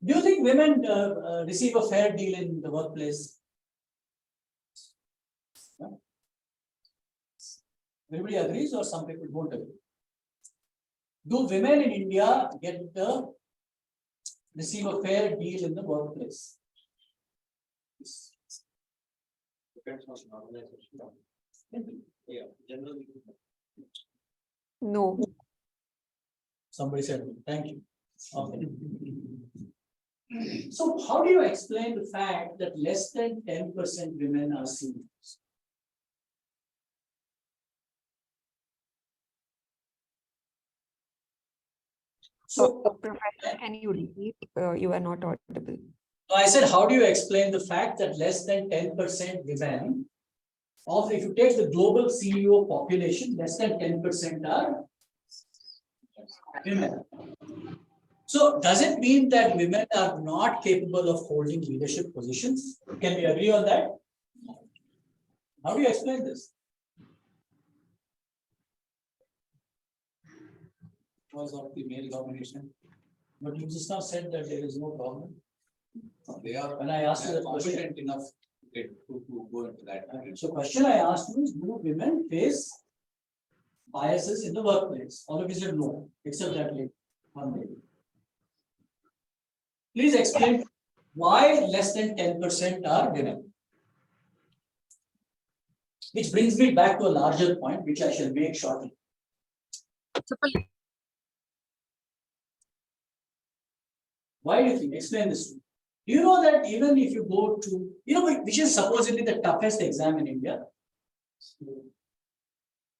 Do you think women receive a fair deal in the workplace? Everybody agrees or some people don't agree? Do women in India receive a fair deal in the workplace? Depends on the organization. Yeah, generally. No. Somebody said, no. Thank you. Okay. So how do you explain the fact that less than 10% women are seniors? So Professor, can you repeat? You are not audible. I said, how do you explain the fact that less than 10% women, of if you take the global CEO population, less than 10% are women. So does it mean that women are not capable of holding leadership positions? Can we agree on that? How do you explain this? Because of the male domination. But you just now said that there is no problem. They are, When I asked you the competent question, enough to go into that. so question I asked you is, do women face biases in the workplace? All of you said no, except that lady, one lady. Please explain why less than 10% are women. Which brings me back to a larger point, which I shall make shortly. Why do you think? Explain this to me. Do you know that even if you go to, which is supposedly the toughest exam in India?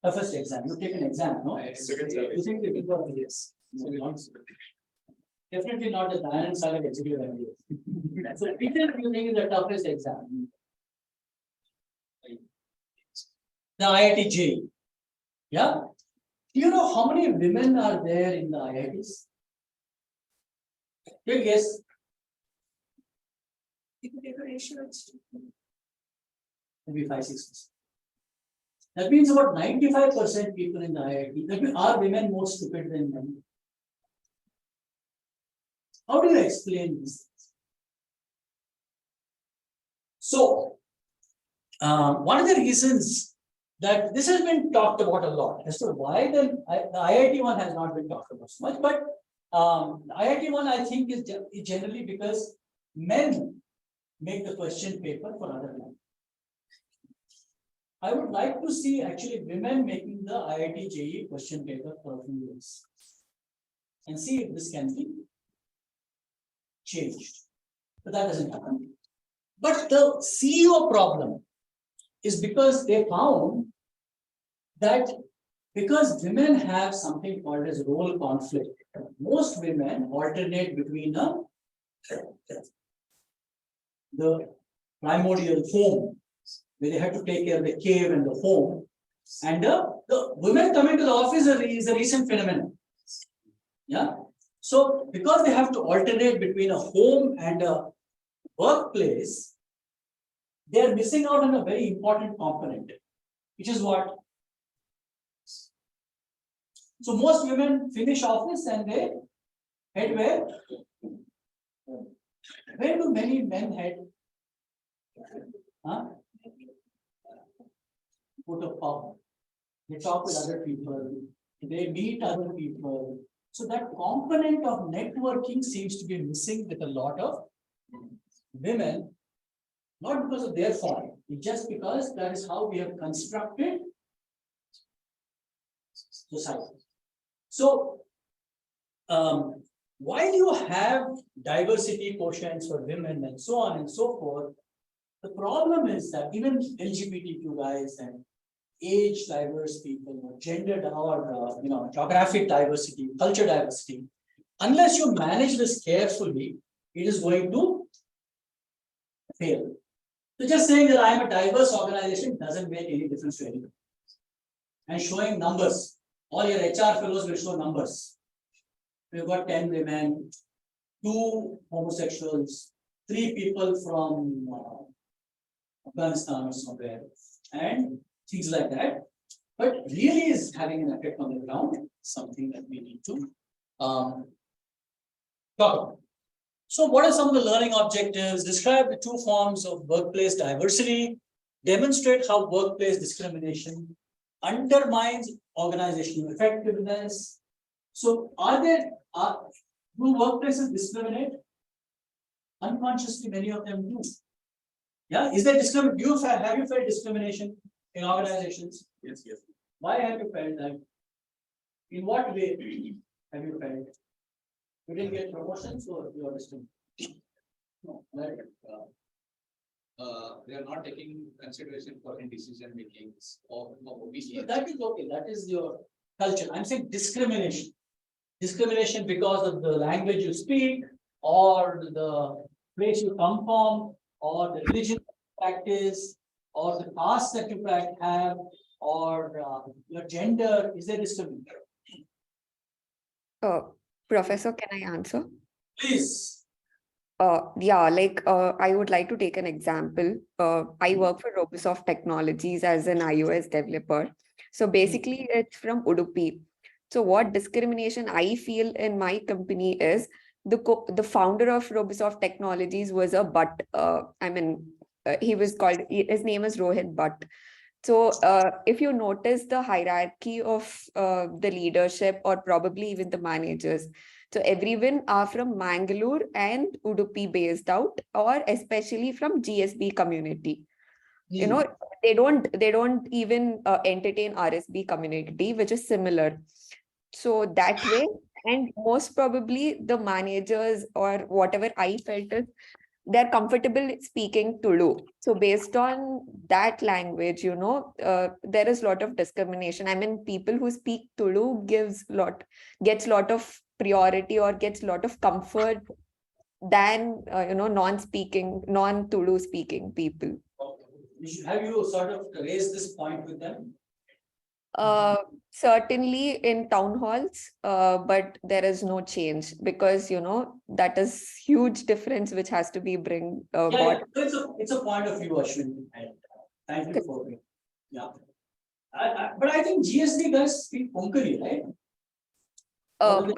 Toughest exam. You take an exam, no? You think the people are yes. Definitely not the Diamond Sagar executive MBA. So which you think is the toughest exam? The IIT JEE. Yeah? Do you know how many women are there in the IITs? Good guess. If you take a ratio, it's Maybe 5-6%. That means about 95% people in the IIT. That means are women more stupid than men? How do you explain this? So, one of the reasons that this has been talked about a lot as to why the IIT one has not been talked about so much, but the IIT one I think is generally because men make the question paper for other men. I would like to see actually women making the IIT JEE question paper for a few years and see if this can be changed. But that doesn't happen. But the CEO problem is because they found that because women have something called as role conflict, most women alternate between the primordial home, where they have to take care of the cave and the home, and the women coming to the office is a recent phenomenon. Yeah. So because they have to alternate between a home and a workplace, they are missing out on a very important component, which is what? So most women finish office and they head where? Where do many men head? Huh? Go to pub. They talk with other people. They meet other people. So that component of networking seems to be missing with a lot of women, not because of their fault, it's just because that is how we have constructed society. So, while you have diversity quotients for women and so on and so forth, the problem is that even LGBTQ guys and age diverse people, or gender or geographic diversity, culture diversity, unless you manage this carefully, it is going to fail. So just saying that I am a diverse organization doesn't make any difference to anyone. And showing numbers, all your HR fellows will show numbers. We've got 10 women, 2 homosexuals, 3 people from Afghanistan or somewhere, and things like that. But really is having an effect on the ground, something that we need to talk about. So what are some of the learning objectives? Describe the 2 forms of workplace diversity, demonstrate how workplace discrimination undermines organizational effectiveness. So do workplaces discriminate? Unconsciously, many of them do. Yeah, is there discrimination? Have you felt discrimination in organizations? Yes, yes. Why have you felt that? In what way have you felt? You didn't get promotions or you are discriminated? No, right? They are not taking consideration for any decision makings of So obedience. that is okay, that is your culture. I'm saying discrimination. Discrimination because of the language you speak, or the place you come from, or the religion you practice, or the caste that you have, or your gender. Is there discrimination? Professor, can I answer? Please. Yeah, I would like to take an example. I work for Robosoft Technologies as an iOS developer. So basically, it's from Udupi. So what discrimination I feel in my company is the founder of Robosoft Technologies was a Butt. His name is Rohit Butt. So if you notice the hierarchy of the leadership or probably even the managers, so everyone are from Mangalore and Udupi based out, or especially from GSB community. You know, they don't even entertain RSB community, which is similar. So that way, and most probably the managers or whatever I felt is they're comfortable speaking Tulu. So based on that language, there is a lot of discrimination. I mean, people who speak Tulu gets lot of priority or gets a lot of comfort than non-Tulu speaking people. Have you sort of raised this point with them? Certainly in town halls, but there is no change because that is huge difference which has to be brought. It's a point of view, Ashwin, and thank you for it. Yeah. But I think GSD guys speak Konkani, right? But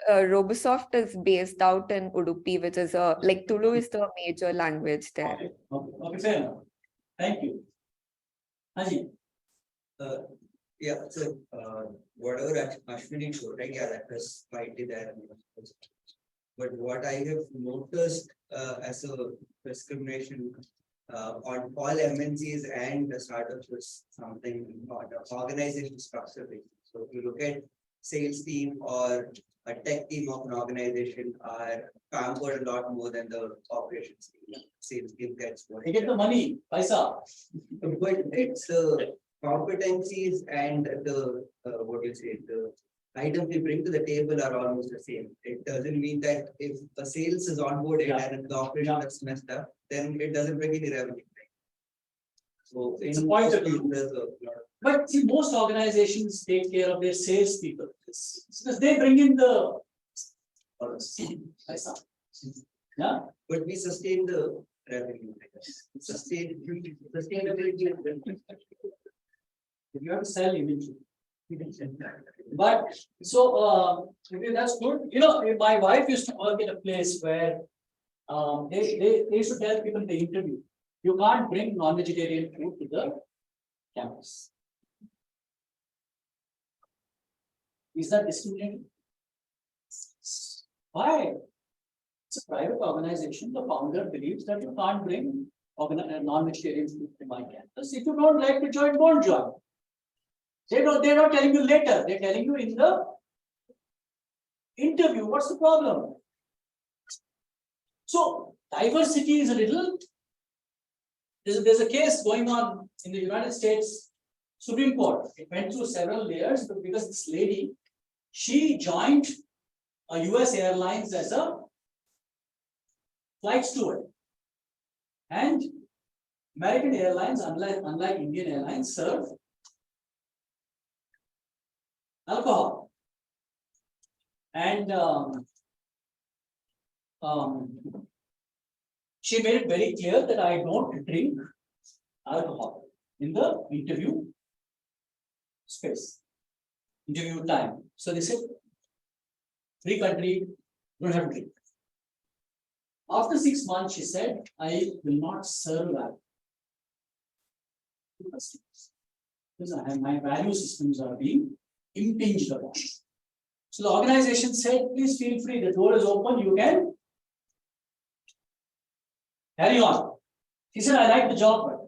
Robosoft is based out in Udupi, which is Tulu is the major language there. Okay, fair enough. Thank you. Haji. Yeah, so whatever Ashwini showed, right? Yeah, that was slightly there. But what I have noticed as a discrimination on all MNCs and the startups was something on the organization structure. So if you look at sales team or a tech team of an organization are pampered a lot more than the operations team. Sales team gets what they get the money, paisa. But it's the competencies and the the items we bring to the table are almost the same. It doesn't mean that if the sales is onboarded and the operation is messed up, then it doesn't bring any revenue. So it's a point of view. But see, most organizations take care of their sales people because they bring in the yeah. But we sustain the revenue. Sustainability. You have to sell eventually. But okay, that's good. You know, my wife used to work in a place where they used to tell people in the interview, you can't bring non-vegetarian food to the campus. Is that discriminating? Why? It's a private organization. The founder believes that you can't bring non-vegetarian food to my campus. If you don't like to join, don't join. They're not telling you later. They're telling you in the interview. What's the problem? So diversity is a little. There's a case going on in the United States Supreme Court. It went through several layers, but because this lady, she joined a US Airlines as a flight steward, and American Airlines, unlike Indian Airlines, serve alcohol. And she made it very clear that I don't drink alcohol in the interview space, interview time. So they said, free country, don't have to drink. After 6 months, she said, I will not serve alcohol. Because my value systems are being impinged upon. So the organization said, please feel free, the door is open, you can carry on. He said, I like the job. But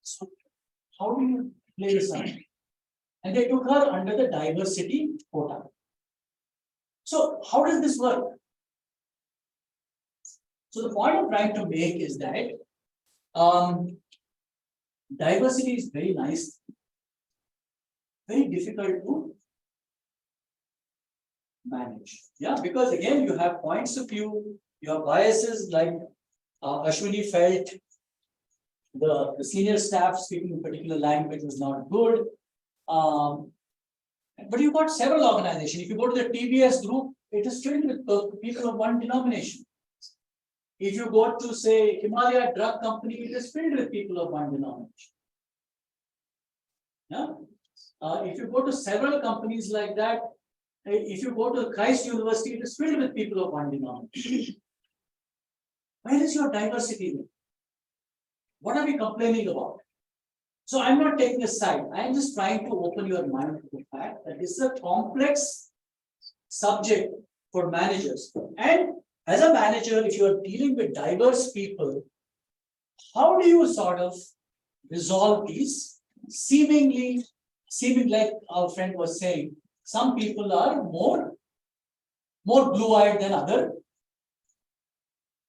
so how do you play this out? And they took her under the diversity quota. So how does this work? So the point I'm trying to make is that diversity is very nice, very difficult to manage. Yeah, because again, you have points of view, you have biases like Ashwini felt the senior staff speaking a particular language was not good. But you've got several organizations. If you go to the TBS group, it is filled with people of one denomination. If you go to, say, Himalaya Drug Company, it is filled with people of one denomination. Yeah. If you go to several companies like that, if you go to Christ University, it is filled with people of one denomination. Where is your diversity? What are we complaining about? So I'm not taking a side. I am just trying to open your mind to the fact that this is a complex subject for managers. And as a manager, if you are dealing with diverse people, how do you sort of resolve these seeming like our friend was saying, some people are more blue-eyed than other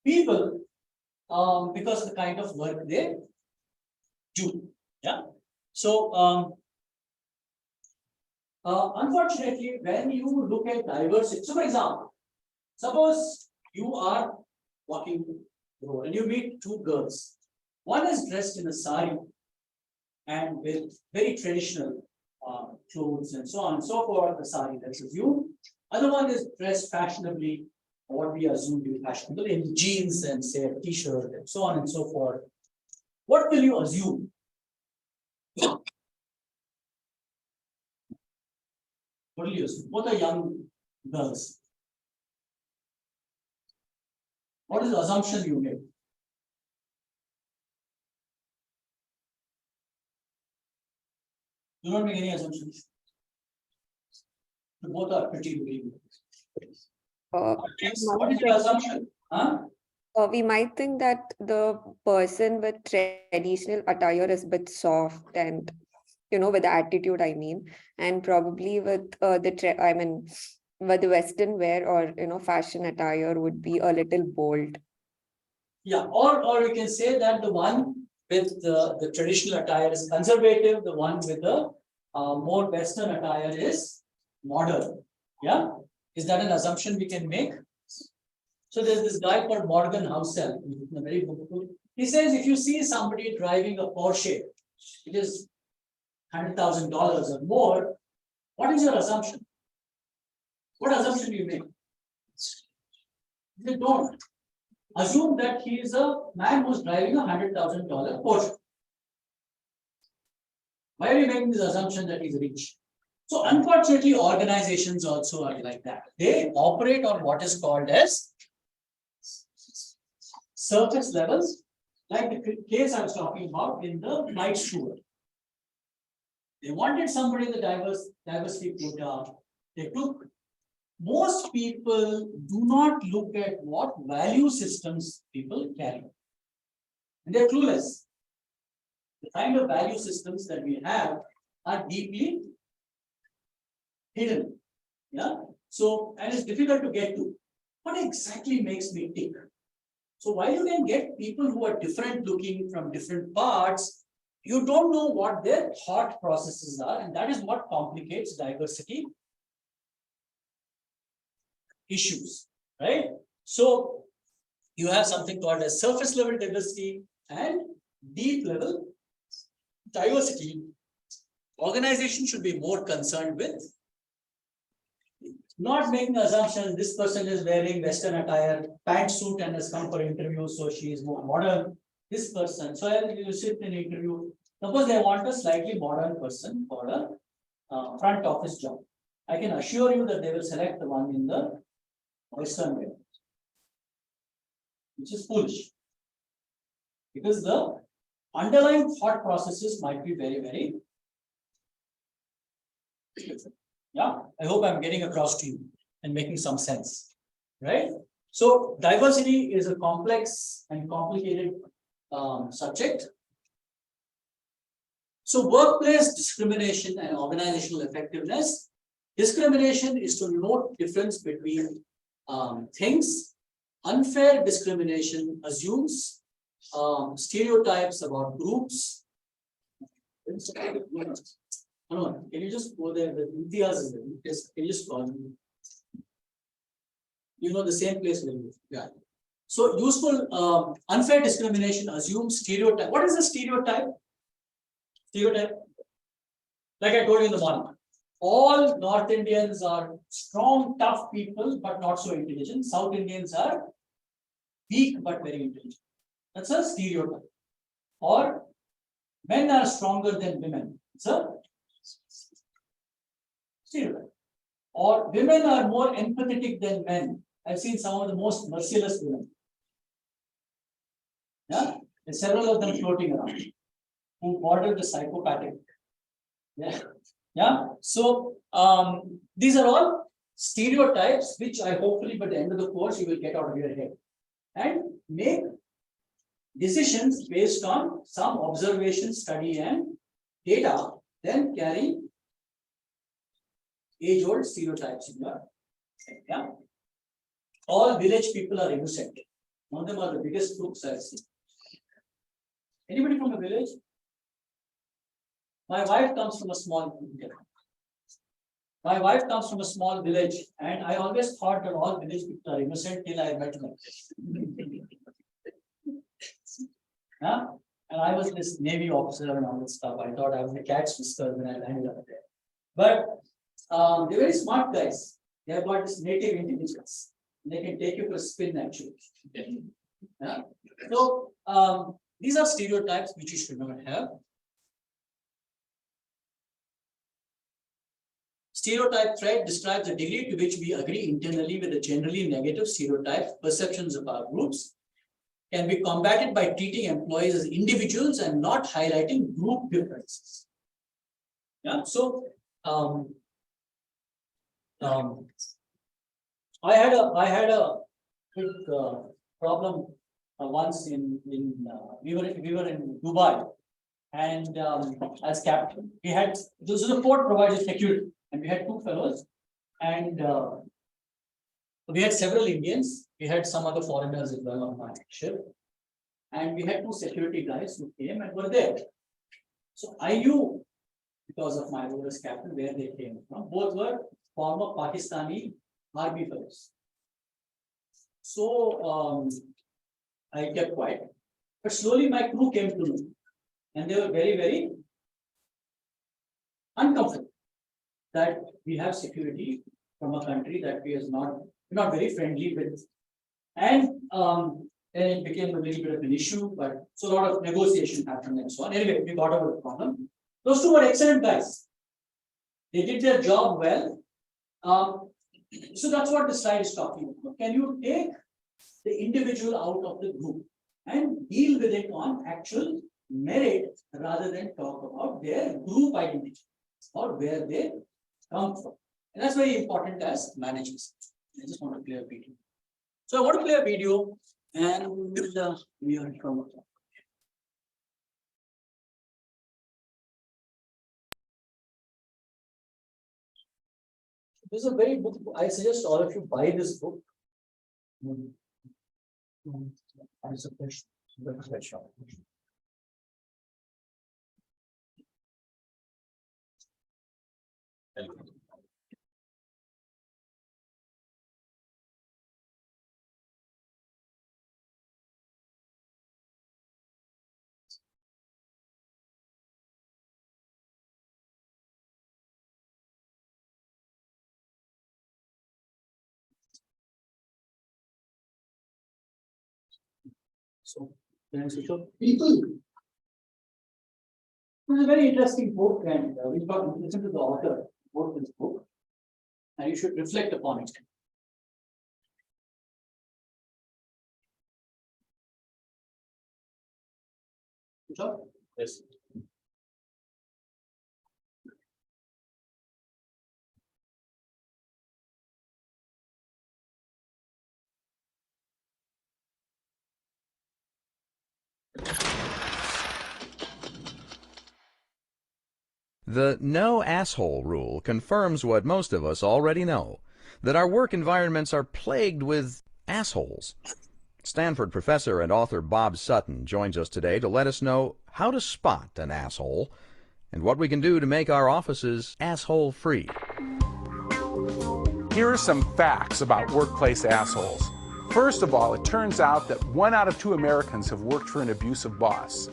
people because of the kind of work they do. Yeah. So unfortunately, when you look at diversity, so for example, suppose you are walking the road and you meet two girls. One is dressed in a sari and with very traditional clothes and so on and so forth, the sari, let's assume. Other one is dressed fashionably, what we assume to be fashionable, in jeans and say a t-shirt and so on and so forth. What will you assume? What will you assume? Both are young girls. What is the assumption you make? Do not make any assumptions. Both are pretty looking. Yes, what is your assumption? Huh? We might think that the person with traditional attire is a bit soft and, with attitude, I mean, and probably with with the Western wear or, fashion attire would be a little bold. Yeah, or we can say that the one with the traditional attire is conservative, the one with the more Western attire is modern. Yeah, is that an assumption we can make? So there's this guy called Morgan Housel, very bookful. He says if you see somebody driving a Porsche, it is $100,000 or more. What is your assumption? What assumption do you make? You don't assume that he is a man who's driving a $100,000 Porsche. Why are you making this assumption that he's rich? So unfortunately, organizations also are like that. They operate on what is called as surface levels, like the case I was talking about in the night tour. They wanted somebody in the diversity quota. They took. Most people do not look at what value systems people carry. And they're clueless. The kind of value systems that we have are deeply hidden. Yeah. So, and it's difficult to get to. What exactly makes me tick? So while you can get people who are different looking from different parts, you don't know what their thought processes are, and that is what complicates diversity issues, right? So you have something called as surface level diversity and deep level diversity. Organization should be more concerned with not making assumptions. This person is wearing Western attire, pantsuit, and has come for interview, so she is more modern. This person, so you sit in an interview. Suppose they want a slightly modern person for a front office job. I can assure you that they will select the one in the Western way, which is foolish, because the underlying thought processes might be very, very different. Yeah, I hope I'm getting across to you and making some sense, right? So diversity is a complex and complicated subject. So workplace discrimination and organizational effectiveness. Discrimination is to note difference between things. Unfair discrimination assumes stereotypes about groups. No, can you just go there? The Imtiaz is can you just call me? You know the same place where you live. Yeah. So useful unfair discrimination assumes stereotype. What is a stereotype? Stereotype. Like I told you in the morning, all North Indians are strong, tough people, but not so intelligent. South Indians are weak but very intelligent. That's a stereotype. Or men are stronger than women. It's a stereotype. Or women are more empathetic than men. I've seen some of the most merciless women. Yeah, there's several of them floating around who border the psychopathic. Yeah, yeah. So these are all stereotypes which I hopefully by the end of the course you will get out of your head and make decisions based on some observation, study, and data. Then carry age-old stereotypes in your head. Yeah. All village people are innocent. One of them are the biggest crooks I've seen. Anybody from a village? My wife comes from a small village. My wife comes from a small village, and I always thought that all village people are innocent till I met them. Yeah? And I was this Navy officer and all that stuff. I thought I was the cat's whisker when I landed up there. But they're very smart guys. They have got this native intelligence. They can take you for a spin actually. Yeah? So these are stereotypes which you should not have. Stereotype thread describes the degree to which we agree internally with the generally negative stereotype perceptions of our groups. Can be combated by treating employees as individuals and not highlighting group differences. Yeah, so I had a big problem once in we were in Dubai, and as captain we had this is a port provided security, and we had two fellows, and we had several Indians. We had some other foreigners as well on my ship, and we had two security guys who came and were there. So I knew because of my role as captain where they came from. Both were former Pakistani army fellows. So I kept quiet, but slowly my crew came to know, and they were very, very uncomfortable that we have security from a country that we are not very friendly with, and then it became a little bit of an issue. But so a lot of negotiation happened and so on. Anyway, we got over the problem. Those two were excellent guys. They did their job well. So that's what the slide is talking about. Can you take the individual out of the group and deal with it on actual merit rather than talk about their group identity or where they come from? And that's very important as managers. I just want to play a video. So I want to play a video and we are from. This is a very book. I suggest all of you buy this book. As a question. So, can I switch off? People. It's a very interesting book, and we've got to listen to the author wrote this book, and you should reflect upon it. Switch off? Yes. The no asshole rule confirms what most of us already know, that our work environments are plagued with assholes. Stanford professor and author Bob Sutton joins us today to let us know how to spot an asshole and what we can do to make our offices asshole-free. Here are some facts about workplace assholes. First of all, it turns out that 1 out of 2 Americans have worked for an abusive boss.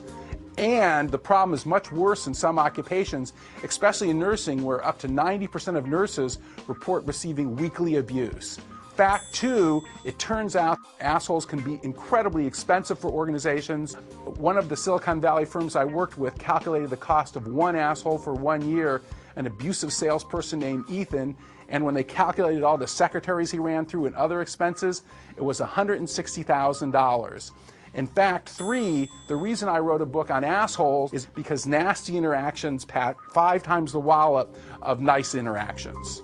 And the problem is much worse in some occupations, especially in nursing, where up to 90% of nurses report receiving weekly abuse. Fact 2, it turns out assholes can be incredibly expensive for organizations. One of the Silicon Valley firms I worked with calculated the cost of 1 asshole for 1 year, an abusive salesperson named Ethan, and when they calculated all the secretaries he ran through and other expenses, it was $160,000. In fact, 3, the reason I wrote a book on assholes is because nasty interactions pat 5 times the wallop of nice interactions.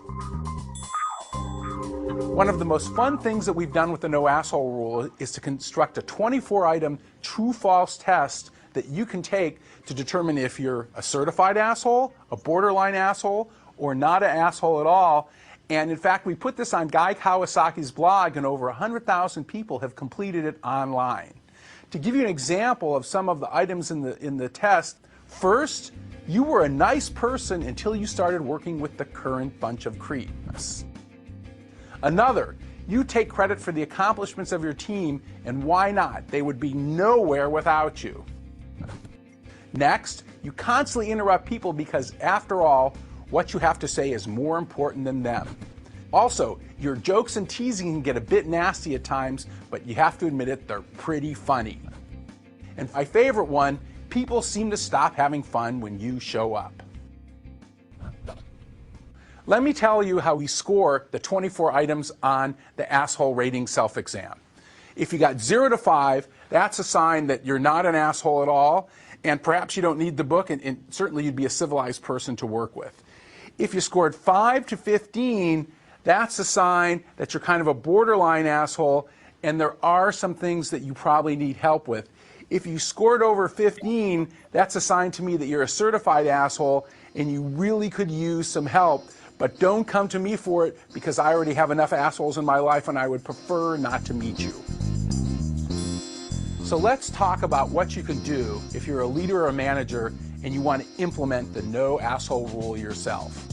One of the most fun things that we've done with the no asshole rule is to construct a 24-item true-false test that you can take to determine if you're a certified asshole, a borderline asshole, or not an asshole at all. And in fact, we put this on Guy Kawasaki's blog, and over 100,000 people have completed it online. To give you an example of some of the items in the test, first, you were a nice person until you started working with the current bunch of creeps. Another, you take credit for the accomplishments of your team, and why not? They would be nowhere without you. Next, you constantly interrupt people because, after all, what you have to say is more important than them. Also, your jokes and teasing can get a bit nasty at times, but you have to admit it, they're pretty funny. And my favorite one, people seem to stop having fun when you show up. Let me tell you how we score the 24 items on the asshole rating self-exam. If you got 0 to 5, that's a sign that you're not an asshole at all, and perhaps you don't need the book, and certainly you'd be a civilized person to work with. If you scored 5 to 15, that's a sign that you're kind of a borderline asshole, and there are some things that you probably need help with. If you scored over 15, that's a sign to me that you're a certified asshole, and you really could use some help. But don't come to me for it, because I already have enough assholes in my life, and I would prefer not to meet you. So let's talk about what you can do if you're a leader or a manager and you want to implement the no asshole rule yourself.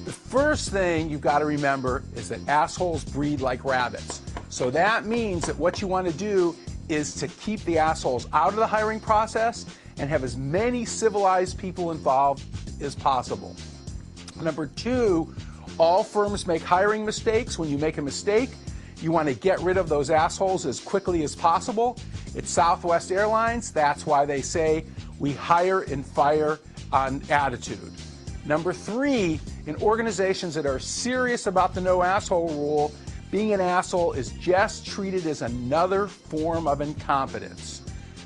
The first thing you've got to remember is that assholes breed like rabbits. So that means that what you want to do is to keep the assholes out of the hiring process and have as many civilized people involved as possible. Number 2, all firms make hiring mistakes. When you make a mistake, you want to get rid of those assholes as quickly as possible. It's Southwest Airlines. That's why they say we hire and fire on attitude. Number 3, in organizations that are serious about the no asshole rule, being an asshole is just treated as another form of incompetence.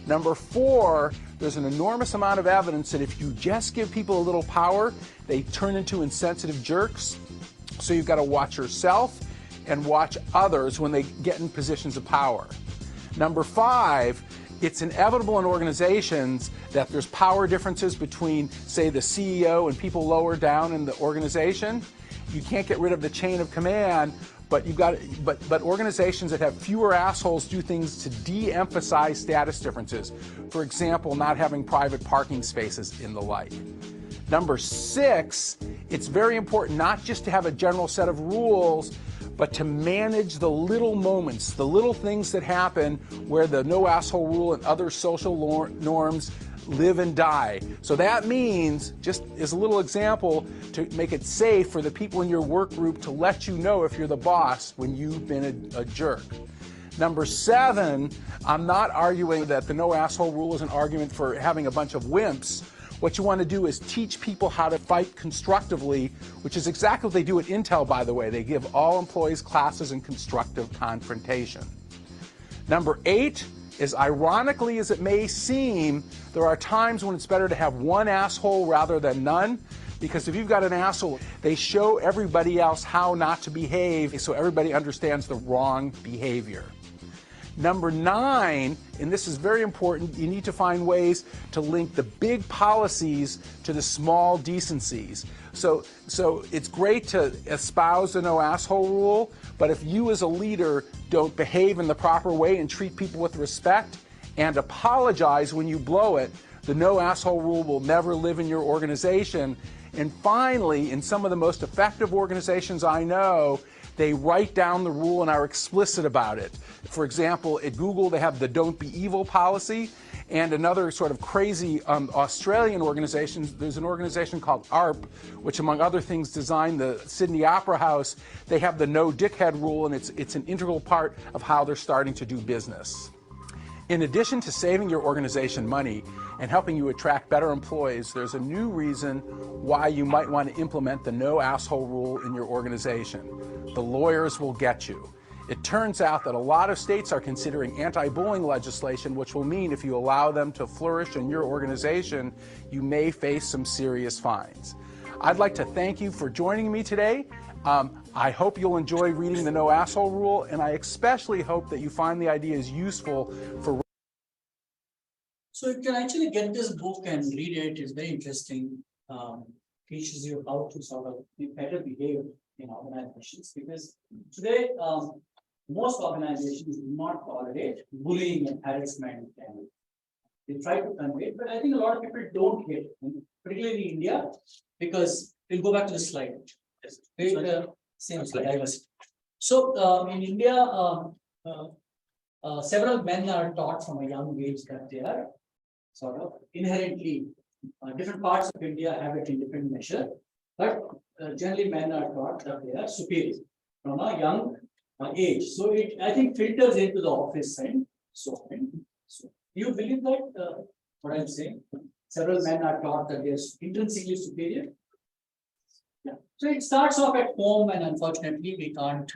Number 4, there's an enormous amount of evidence that if you just give people a little power, they turn into insensitive jerks. So you've got to watch yourself and watch others when they get in positions of power. Number 5, it's inevitable in organizations that there's power differences between, say, the CEO and people lower down in the organization. You can't get rid of the chain of command, but but organizations that have fewer assholes do things to de-emphasize status differences. For example, not having private parking spaces and the like. Number 6, it's very important not just to have a general set of rules, but to manage the little moments, the little things that happen where the no asshole rule and other social norms live and die. So that means, just as a little example, to make it safe for the people in your work group to let you know if you're the boss when you've been a jerk. Number 7, I'm not arguing that the no asshole rule is an argument for having a bunch of wimps. What you want to do is teach people how to fight constructively, which is exactly what they do at Intel, by the way. They give all employees classes in constructive confrontation. Number 8, as ironically as it may seem, there are times when it's better to have one asshole rather than none, because if you've got an asshole, they show everybody else how not to behave so everybody understands the wrong behavior. Number 9, and this is very important, you need to find ways to link the big policies to the small decencies. So it's great to espouse the no asshole rule, but if you as a leader don't behave in the proper way and treat people with respect and apologize when you blow it, the no asshole rule will never live in your organization. And finally, in some of the most effective organizations I know, they write down the rule and are explicit about it. For example, at Google, they have the don't be evil policy, and another sort of crazy Australian organization, there's an organization called ARP, which among other things designed the Sydney Opera House. They have the no dickhead rule, and it's an integral part of how they're starting to do business. In addition to saving your organization money and helping you attract better employees, there's a new reason why you might want to implement the no asshole rule in your organization. The lawyers will get you. It turns out that a lot of states are considering anti-bullying legislation, which will mean if you allow them to flourish in your organization, you may face some serious fines. I'd like to thank you for joining me today. I hope you'll enjoy reading the no asshole rule, and I especially hope that you find the ideas useful for. So you can actually get this book and read it. It's very interesting. Teaches you how to sort of be better behaved in organizations, because today most organizations do not tolerate bullying and harassment, and they try to convey it, but I think a lot of people don't get it, particularly in India, because we'll go back to the slide. Same slide, diversity. So in India, several men are taught from a young age that they are sort of inherently, different parts of India have it in different measure, but generally men are taught that they are superior from a young age. So it, I think, filters into the office and so on. So you believe that what I'm saying? Several men are taught that they are intrinsically superior. Yeah. So it starts off at home, and unfortunately we can't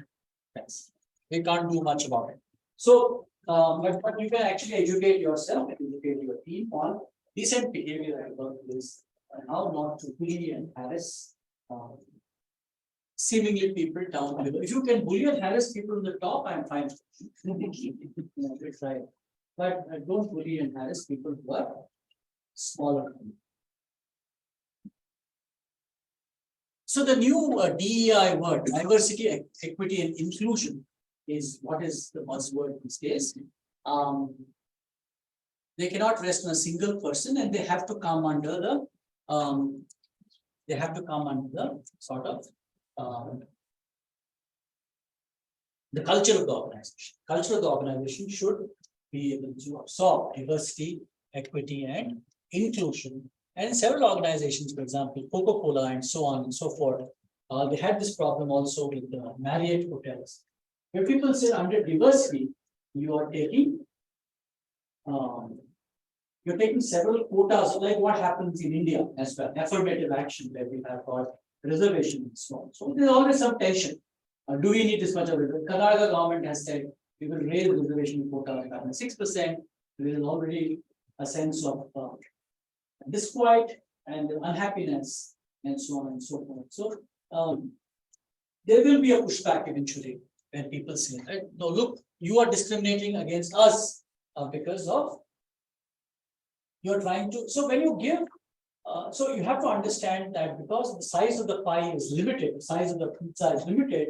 do much about it. So but you can actually educate yourself, educate your team on decent behavior at workplace, and how not to bully and harass seemingly people down below. If you can bully and harass people on the top, I'm fine. Right. But don't bully and harass people who are smaller. So the new DEI word, diversity, equity, and inclusion, is what is the buzzword these days. They cannot rest on a single person, and they have to come under the sort of the culture of the organization. Culture of the organization should be able to absorb diversity, equity, and inclusion. And in several organizations, for example, Coca-Cola and so on and so forth, they had this problem also with the Marriott hotels. Where people say under diversity, you are taking you're taking several quotas, like what happens in India as well, affirmative action where we have got reservation and so on. So there's always some tension. Do we need this much of it? Karnataka government has said we will raise reservation quota by 6%. There is already a sense of disquiet and unhappiness and so on and so forth. So there will be a pushback eventually when people say, right, no, look, you are discriminating against us because of you're trying to. So when you give, so you have to understand that because the size of the pie is limited, the size of the pizza is limited.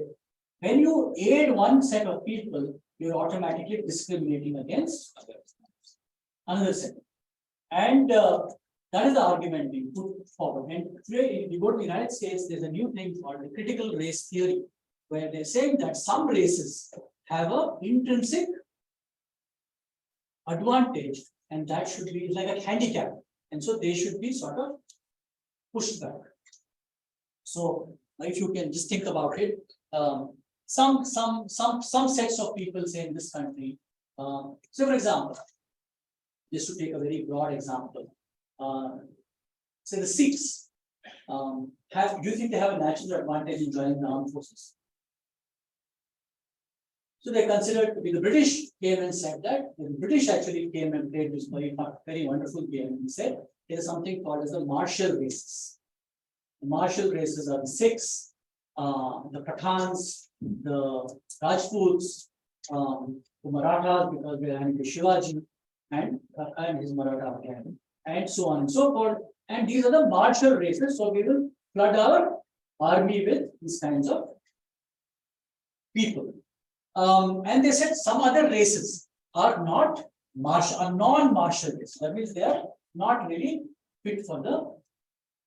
When you aid one set of people, you're automatically discriminating against another set. And that is the argument being put forward. And today, if you go to the United States, there's a new thing called the critical race theory, where they're saying that some races have an intrinsic advantage, and that should be like a handicap. And so they should be sort of pushed back. So if you can just think about it, some sets of people say in this country. So for example, just to take a very broad example, say the Sikhs do you think they have a natural advantage in joining the armed forces? So they considered to be the British came and said that the British actually came and played this very wonderful game and said there is something called as the martial races. The martial races are the Sikhs, the Pathans, the Rajputs, the Marathas because they are into Shivaji and his Maratha academy, and so on and so forth. And these are the martial races. So we will flood our army with these kinds of people. And they said some other races are not martial, are non-martial races. That means they are not really fit for the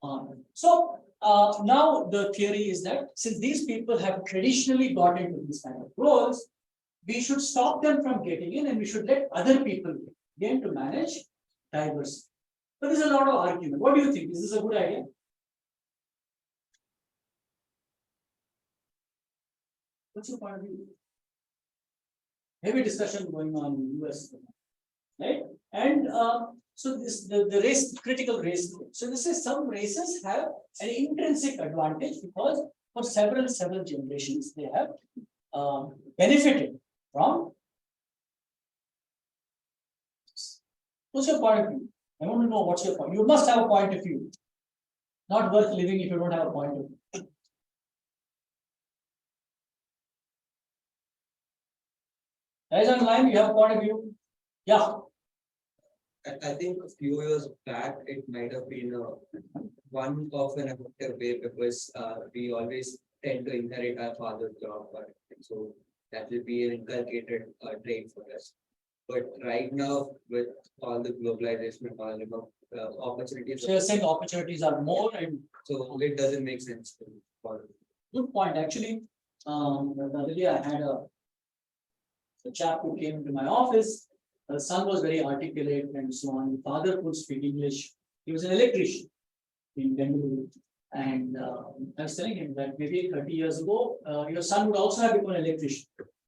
army. So now the theory is that since these people have traditionally got into these kind of roles, we should stop them from getting in and we should let other people get to manage diversity. But there's a lot of argument. What do you think? Is this a good idea? What's your point of view? Heavy discussion going on in the US, right? And so this the race, critical race. So this is some races have an intrinsic advantage because for several generations they have benefited from. What's your point of view? I want to know what's your point. You must have a point of view. Not worth living if you don't have a point of view. Guys online, you have a point of view? Yeah. I think a few years back, it might have been one of an effective way because we always tend to inherit our father's job. So that will be an inculcated trait for us. But right now, with all the globalization and all opportunities. So you're saying opportunities are more, and so it doesn't make sense to follow. Good point. Actually, the other day I had a chap who came into my office. The son was very articulate and so on. The father could speak English. He was an electrician in Bengaluru. And I was telling him that maybe 30 years ago, your son would also have become an electrician.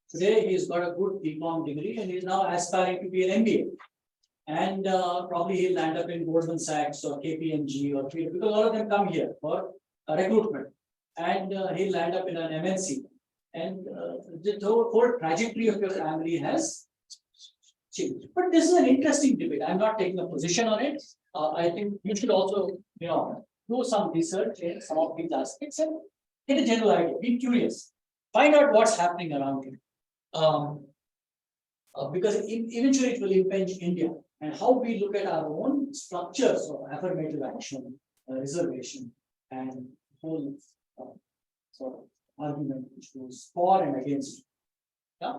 Today, he's got a good BCom degree and he's now aspiring to be an MBA. And probably he'll land up in Goldman Sachs or KPMG or Twitter because a lot of them come here for recruitment. And he'll land up in an MNC. And the whole trajectory of your family has changed. But this is an interesting debate. I'm not taking a position on it. I think you should also, do some research in some of these aspects and get a general idea. Be curious. Find out what's happening around you. Because eventually it will impinge India and how we look at our own structures of affirmative action, reservation, and whole sort of argument which goes for and against. Yeah.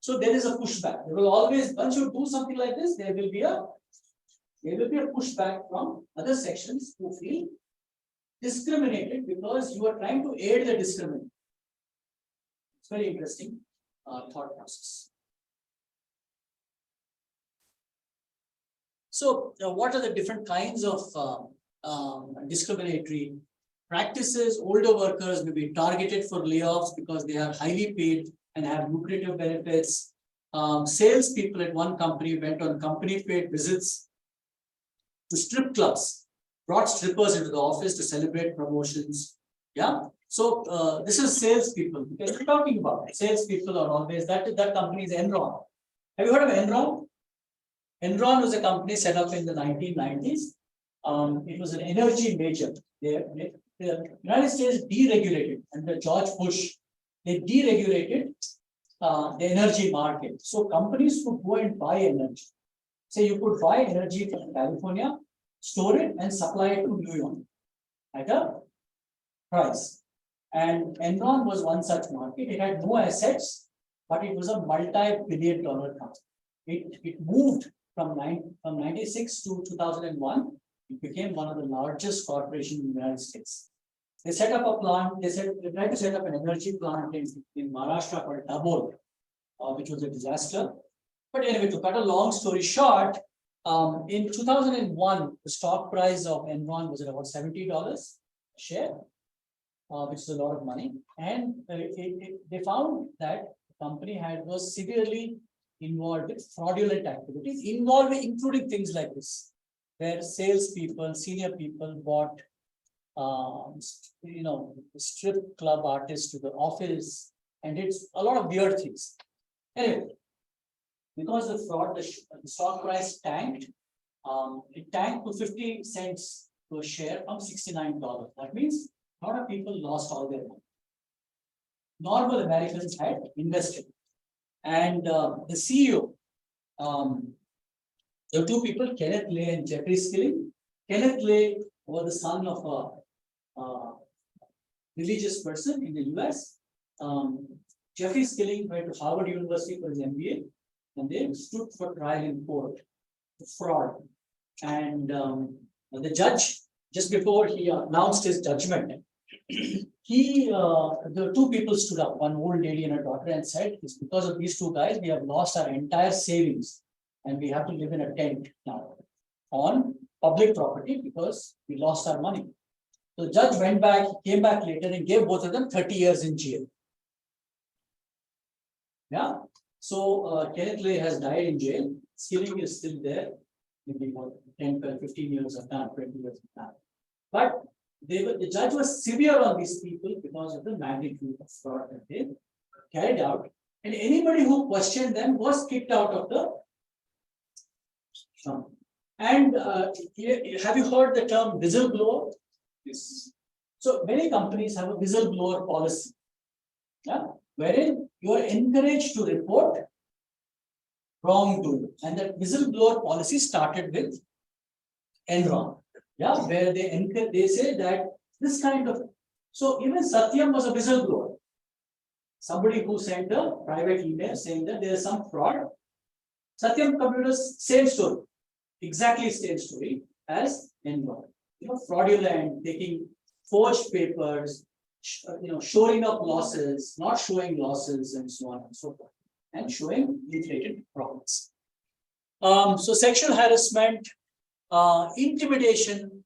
So there is a pushback. There will always, once you do something like this, there will be a pushback from other sections who feel discriminated because you are trying to aid the discriminant. It's very interesting thought process. So, what are the different kinds of discriminatory practices? Older workers may be targeted for layoffs because they are highly paid and have lucrative benefits. salespeople at one company went on company paid visits to strip clubs, brought strippers into the office to celebrate promotions. Yeah. So this is salespeople because we're talking about salespeople are always that company is Enron. Have you heard of Enron? Enron was a company set up in the 1990s. It was an energy major. The United States deregulated under George Bush. They deregulated the energy market. So companies could go and buy energy. Say you could buy energy from California, store it, and supply it to New York at a price. And Enron was one such market. It had no assets, but it was a multi-billion-dollar company. It moved from 96 to 2001. It became one of the largest corporations in the United States. They set up a plant. They tried to set up an energy plant in Maharashtra called Dabhol, which was a disaster. But anyway, to cut a long story short, in 2001, the stock price of Enron was at about $70 a share, which is a lot of money. And they found that the company was severely involved with fraudulent activities, including things like this, where salespeople, senior people bought, strip club artists to the office, and it's a lot of weird things. Anyway, because of fraud, the stock price tanked. It tanked to 50 cents per share from $69. That means a lot of people lost all their money. Normal Americans had invested. And the CEO, there were two people, Kenneth Lay and Jeffrey Skilling. Kenneth Lay was the son of a religious person in the US. Jeffrey Skilling went to Harvard University for his MBA, and they stood for trial in court for fraud. And the judge, just before he announced his judgment, the two people stood up, one old lady and a daughter, and said, it's because of these two guys, we have lost our entire savings and we have to live in a tent now on public property because we lost our money. So the judge went back, came back later and gave both of them 30 years in jail. Yeah. So Kenneth Lay has died in jail. Skilling is still there. Maybe 10, 12, 15 years of time, 20 years of time. But the judge was severe on these people because of the magnitude of fraud that they carried out. And anybody who questioned them was kicked out of the firm. And have you heard the term whistleblower? Yes. So many companies have a whistleblower policy, yeah, wherein you are encouraged to report wrongdoing. And that whistleblower policy started with Enron. Yeah, where they say that this kind of, so even Satyam was a whistleblower. Somebody who sent a private email saying that there is some fraud. Satyam Computers, same story, exactly same story as Enron. Fraudulent, taking forged papers, showing up losses, not showing losses, and so on and so forth, and showing inflated profits. So sexual harassment, intimidation.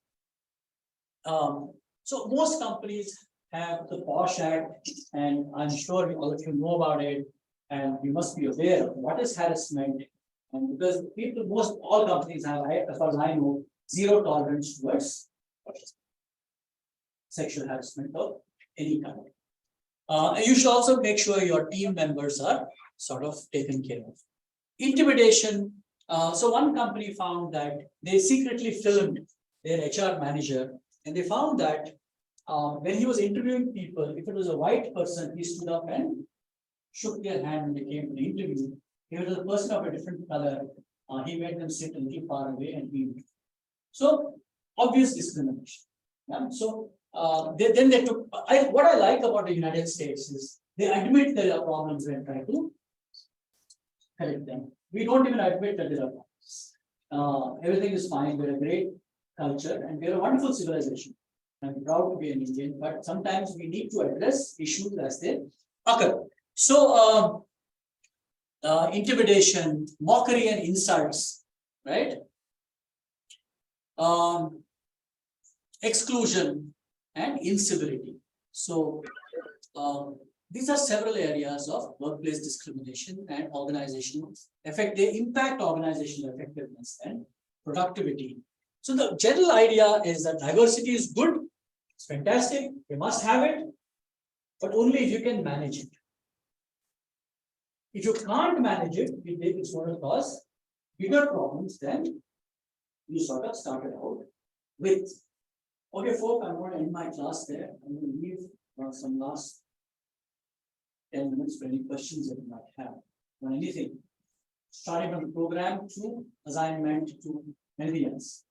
So most companies have the POSH Act, and I'm sure all of you know about it, and you must be aware of what is harassment. And because all companies have, as far as I know, zero tolerance towards sexual harassment of any kind. And you should also make sure your team members are sort of taken care of. Intimidation. So one company found that they secretly filmed their HR manager, and they found that when he was interviewing people, if it was a white person, he stood up and shook their hand when they came to the interview. If it was a person of a different color, he made them sit a little far away and leave. So obvious discrimination. Yeah? So then they took. What I like about the United States is they admit there are problems and try to correct them. We don't even admit that there are problems. Everything is fine. We're a great culture and we're a wonderful civilization. I'm proud to be an Indian, but sometimes we need to address issues as they occur. So intimidation, mockery and insults, right? Exclusion and incivility. So These are several areas of workplace discrimination and organizational effect. They impact organizational effectiveness and productivity. So the general idea is that diversity is good, it's fantastic, you must have it, but only if you can manage it. If you can't manage it, it's going to cause bigger problems than you sort of started out with. Okay, folks, I'm going to end my class there. I'm going to leave some last 10 minutes for any questions that you might have on anything. Starting from the program to assignment to anything else.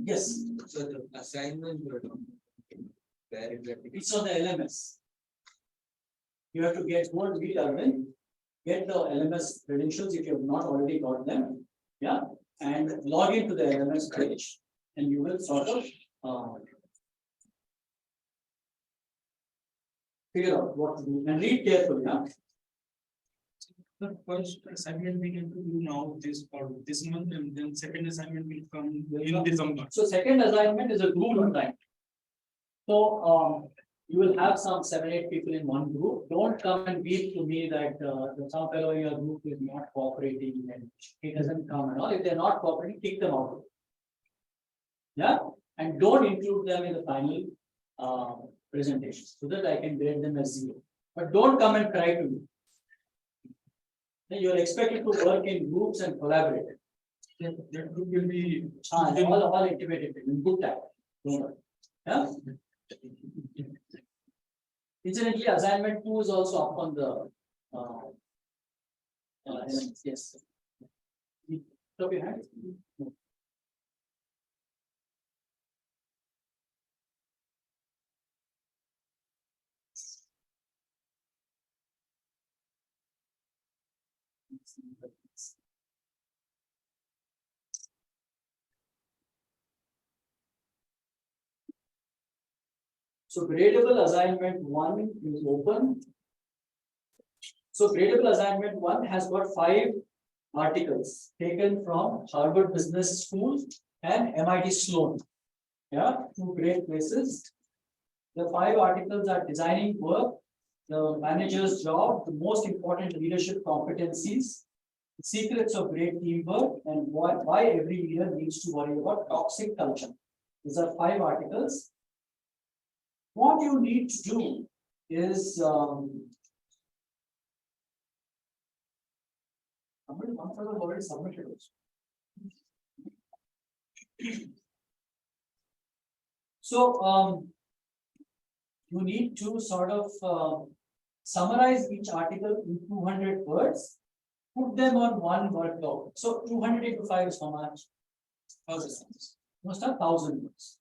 Yes. So the assignment were where exactly? It's on the LMS. You have to get more get the LMS credentials if you have not already got them. Yeah. And log into the LMS page and you will sort of figure out what to do and read carefully. Yeah? The first assignment we can do now this for this month, and then second assignment will come in December. So second assignment is a group time. So you will have some 7-8 people in one group. Don't come and beep to me that some fellow in your group is not cooperating and he doesn't come and all. If they're not cooperating, kick them out. Yeah, and don't include them in the final presentation so that I can grade them as 0. But don't come and cry to me. Then you're expected to work in groups and collaborate. That group will be all intimated in good time. Don't worry. Yeah. Incidentally, assignment 2 is also up on the yes. Top your hand. So gradable assignment 1 is open. So gradable assignment 1 has got 5 articles taken from Harvard Business School and MIT Sloan. Yeah, 2 great places. The 5 articles are designing work, the manager's job, the most important leadership competencies, the secrets of great teamwork, and why every leader needs to worry about toxic culture. These are 5 articles. What you need to do is somebody already submitted it. So you need to sort of summarize each article in 200 words, put them on one word doc. So 200 into 5 is how much? 1,000. Most are 1,000 words.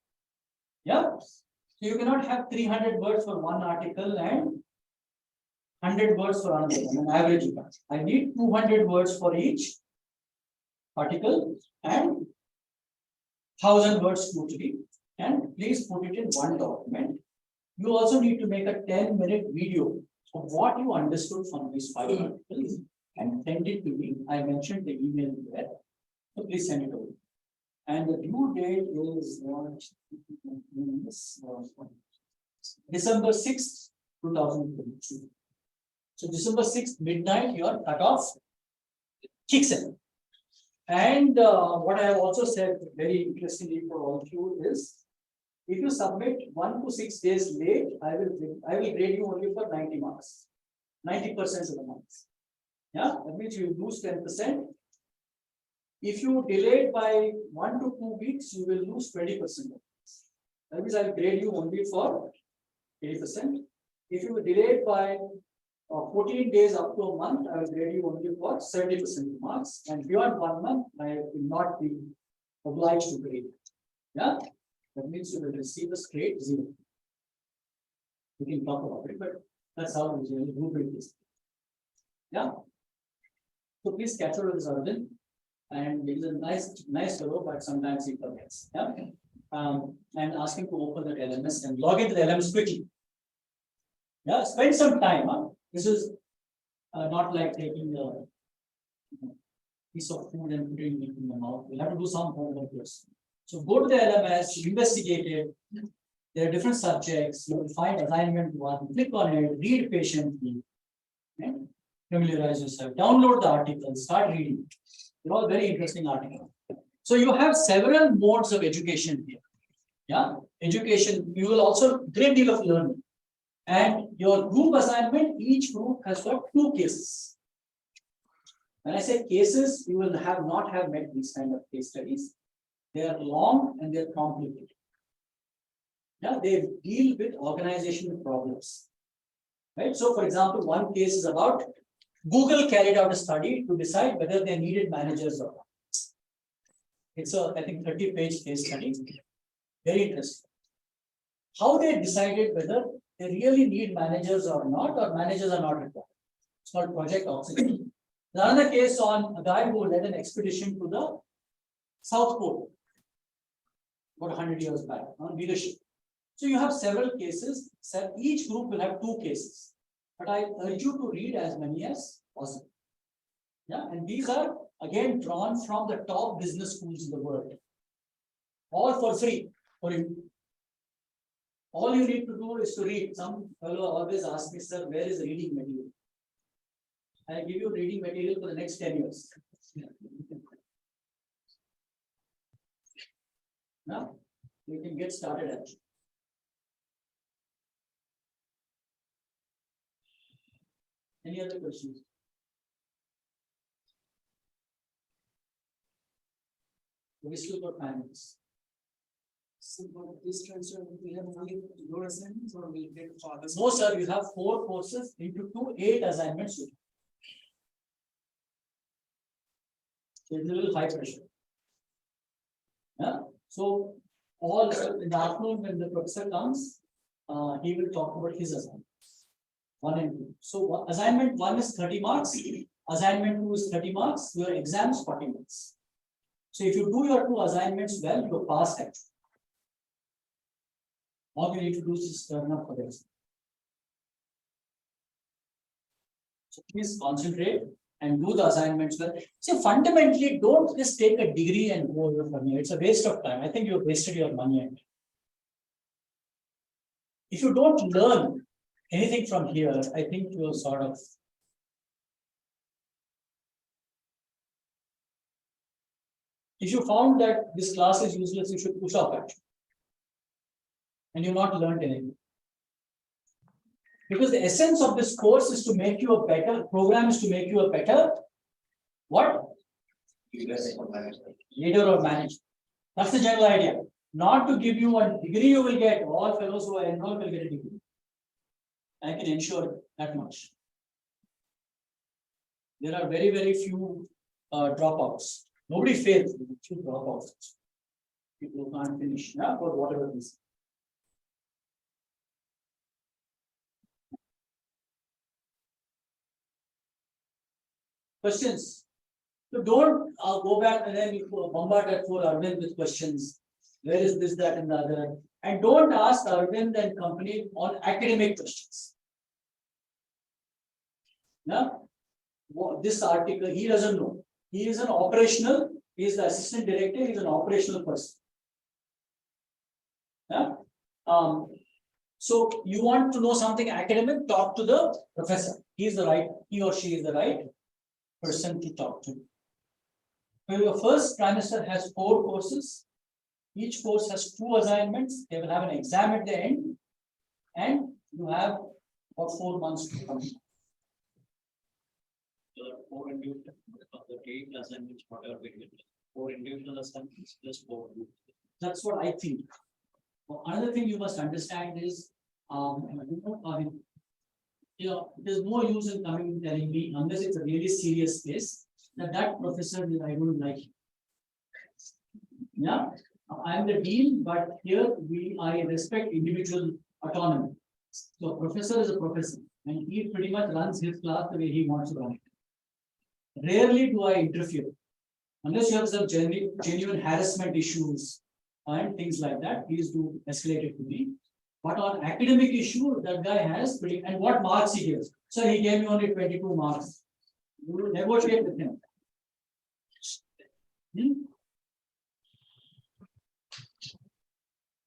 Yeah. So you cannot have 300 words for one article and 100 words for another one, an average. I need 200 words for each article and 1,000 words totally. And please put it in one document. You also need to make a 10-minute video of what you understood from these 5 articles and send it to me. I mentioned the email there. So please send it over. And the due date is December 6th, 2022. So December 6th, midnight, your cutoff kicks in. And what I have also said very interestingly for all of you is, if you submit 1 to 6 days late, I will grade you only for 90 marks, 90% of the marks. Yeah, that means you lose 10%. If you delay it by 1 to 2 weeks, you will lose 20%. That means I will grade you only for 80%. If you delay it by 14 days up to a month, I will grade you only for 70% marks. And beyond 1 month, I will not be obliged to grade. Yeah, that means you will receive a straight 0. We can talk about it, but that's how we usually group it is. Yeah. So please catch up with this Arjun. And he's a nice fellow, but sometimes he forgets. Yeah. And ask him to open the LMS and log into the LMS quickly. Yeah, spend some time. Huh? This is not like taking a piece of food and putting it in the mouth. We'll have to do some homework first. So go to the LMS, investigate it, There are different subjects. You will find assignment one, click on it, read patiently, right? Familiarize yourself, download the articles, start reading. They're all very interesting articles. So you have several modes of education here. Yeah, education, you will also great deal of learning. And your group assignment, each group has got 2 cases. When I say cases, you will not have met these kind of case studies. They are long and they're complicated. Yeah, they deal with organizational problems. Right. So, for example, one case is about Google carried out a study to decide whether they needed managers or not. It's a, I think, 30-page case study. Very interesting. How they decided whether they really need managers or not, or managers are not required. It's called Project Oxygen. There's another case on a guy who led an expedition to the South Pole about 100 years back on leadership. So you have several cases. So each group will have 2 cases. But I urge you to read as many as possible. Yeah, and these are again drawn from the top business schools in the world. All for free for you. All you need to do is to read. Some fellow always asks me, sir, where is reading material? I give you reading material for the next 10 years. Now, you can get started actually. Any other questions? We still got 5 minutes. So for this transfer, we have only lower assignments or we get fathers? No, sir, you have 4 courses into 2, 8 assignments. It's a little high pressure. Yeah. So all in the afternoon when the professor comes, he will talk about his assignments. 1 and 2. So assignment 1 is 30 marks, assignment 2 is 30 marks, your exams 40 marks. So if you do your 2 assignments well, you pass actually. All you need to do is just turn up for this. So please concentrate and do the assignments well. So fundamentally, don't just take a degree and go away from here. It's a waste of time. I think you've wasted your money. If you don't learn anything from here, I think you're sort of. If you found that this class is useless, you should push off actually. And you've not learned anything. Because the essence of this course is to make you a better, program is to make you a better, what? Leader or manager. That's the general idea. Not to give you a degree you will get, all fellows who are enrolled will get a degree. I can ensure that much. There are very, very few dropouts. Nobody fails, few dropouts. People can't finish, yeah, for whatever reason. Questions? So don't go back and then you bombard that for Arvind with questions. Where is this, that, and the other? And don't ask Arvind and company on academic questions. Now, this article, he doesn't know. He is an operational, he is the assistant director, he is an operational person. Yeah? So you want to know something academic, talk to the professor. He or she is the right person to talk to. So your first trimester has 4 courses. Each course has 2 assignments. They will have an exam at the end, and you have about 4 months to complete. 4 individual, the 8 assignments, whatever we get. 4 individual assignments, just 4 groups. That's what I think. Well, another thing you must understand is, there's no use in coming and telling me, unless it's a really serious case, that professor, I don't like him. Yeah, I am the dean, but here I respect individual autonomy. So professor is a professor, and he pretty much runs his class the way he wants to run it. Rarely do I interfere, unless you have some genuine harassment issues and things like that. Please do escalate it to me. But on academic issue, that guy has pretty, and what marks he gives. So he gave me only 22 marks. You will negotiate with him.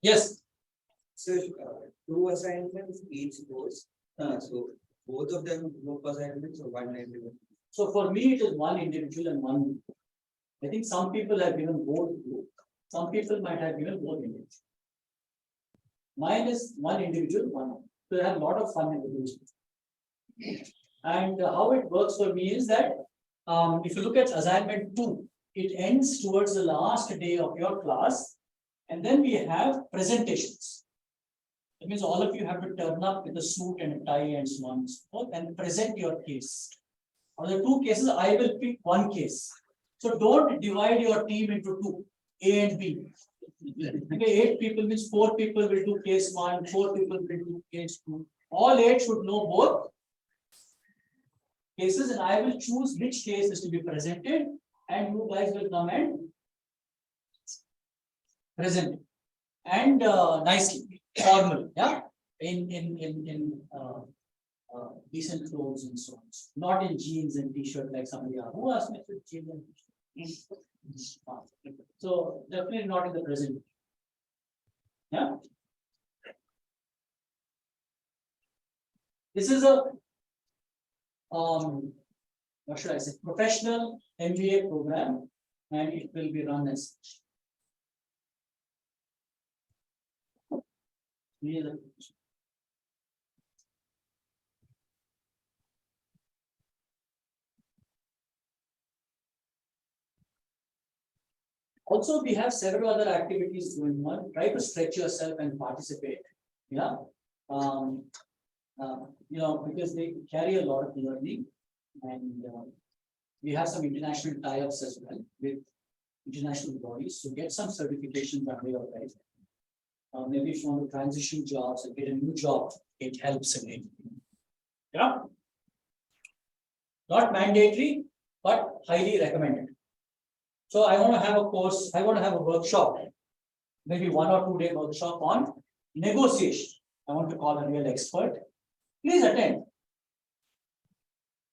Yes. So, two assignments each goes, so both of them group assignments or one individual? So for me, it is one individual and one group. I think some people have given both group. Some people might have given both individual. Mine is one individual, one. So I have a lot of fun in the And how it works for me is that if you look at assignment 2, it ends towards the last day of your class, and then we have presentations. That means all of you have to turn up with a suit and a tie and so on and so forth and present your case. Of the 2 cases, I will pick one case. So don't divide your team into 2, A and B. Okay, 8 people means 4 people will do case 1, 4 people will do case 2. All 8 should know both cases, and I will choose which case is to be presented, and you guys will come and present it. And nicely, formal, yeah, in decent clothes and so on. Not in jeans and t-shirt like somebody else. Who asked me to jeans and t-shirt? So definitely not in the present. Yeah. This is a what should I say, professional MBA program, and it will be run as such. Also, we have several other activities going on. Try to stretch yourself and participate. Yeah. Because they carry a lot of learning, and we have some international tie-ups as well with international bodies. So get some certifications under your belt. Maybe if you want to transition jobs and get a new job, it helps again. Yeah. Not mandatory, but highly recommended. So I want to have a course, I want to have a workshop, maybe 1 or 2 day workshop on negotiation. I want to call a real expert. Please attend.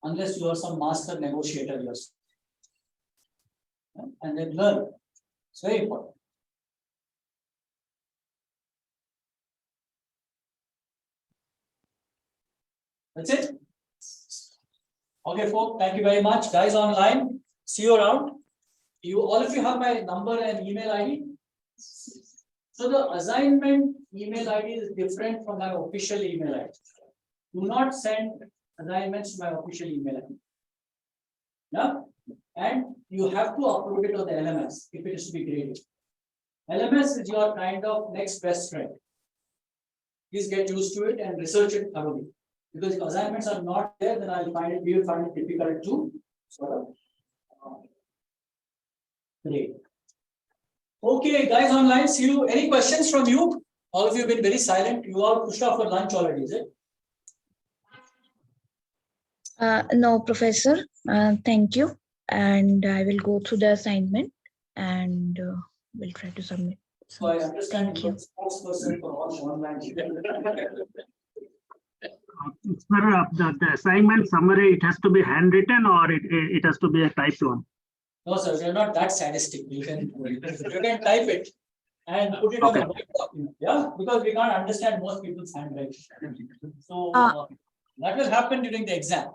Unless you are some master negotiator yourself. And then learn. It's very important. That's it. Okay, folks, thank you very much. Guys online, see you around. All of you have my number and email ID. So the assignment email ID is different from my official email ID. Do not send assignments to my official email ID. Yeah? And you have to upload it on the LMS if it is to be graded. LMS is your kind of next best friend. Please get used to it and research it thoroughly. Because if assignments are not there, then we will find it difficult to sort of grade. Okay, guys online, see you. Any questions from you? All of you have been very silent. You all pushed off for lunch already, is it? No, Professor. Thank you. And I will go through the assignment and we'll try to submit. So I understand you are spokesperson for all online. Sir, the assignment summary, it has to be handwritten or it has to be a typed one? No, sir, we are not that sadistic. You can type it and put it on the document. Yeah, because we can't understand most people's handwriting. So that will happen during the exam.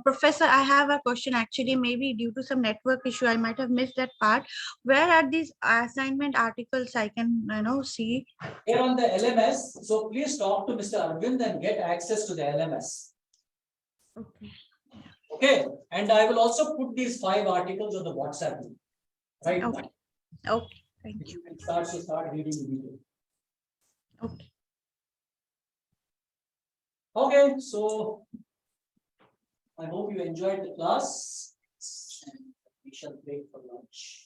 Professor, I have a question. Actually, maybe due to some network issue, I might have missed that part. Where are these assignment articles I can see? Here on the LMS. So please talk to Mr. Arvind and get access to the LMS. Okay. Okay. And I will also put these 5 articles on the WhatsApp group. Right. Okay. Okay. Thank you. Start reading immediately. Okay. Okay. So I hope you enjoyed the class. And we shall break for lunch.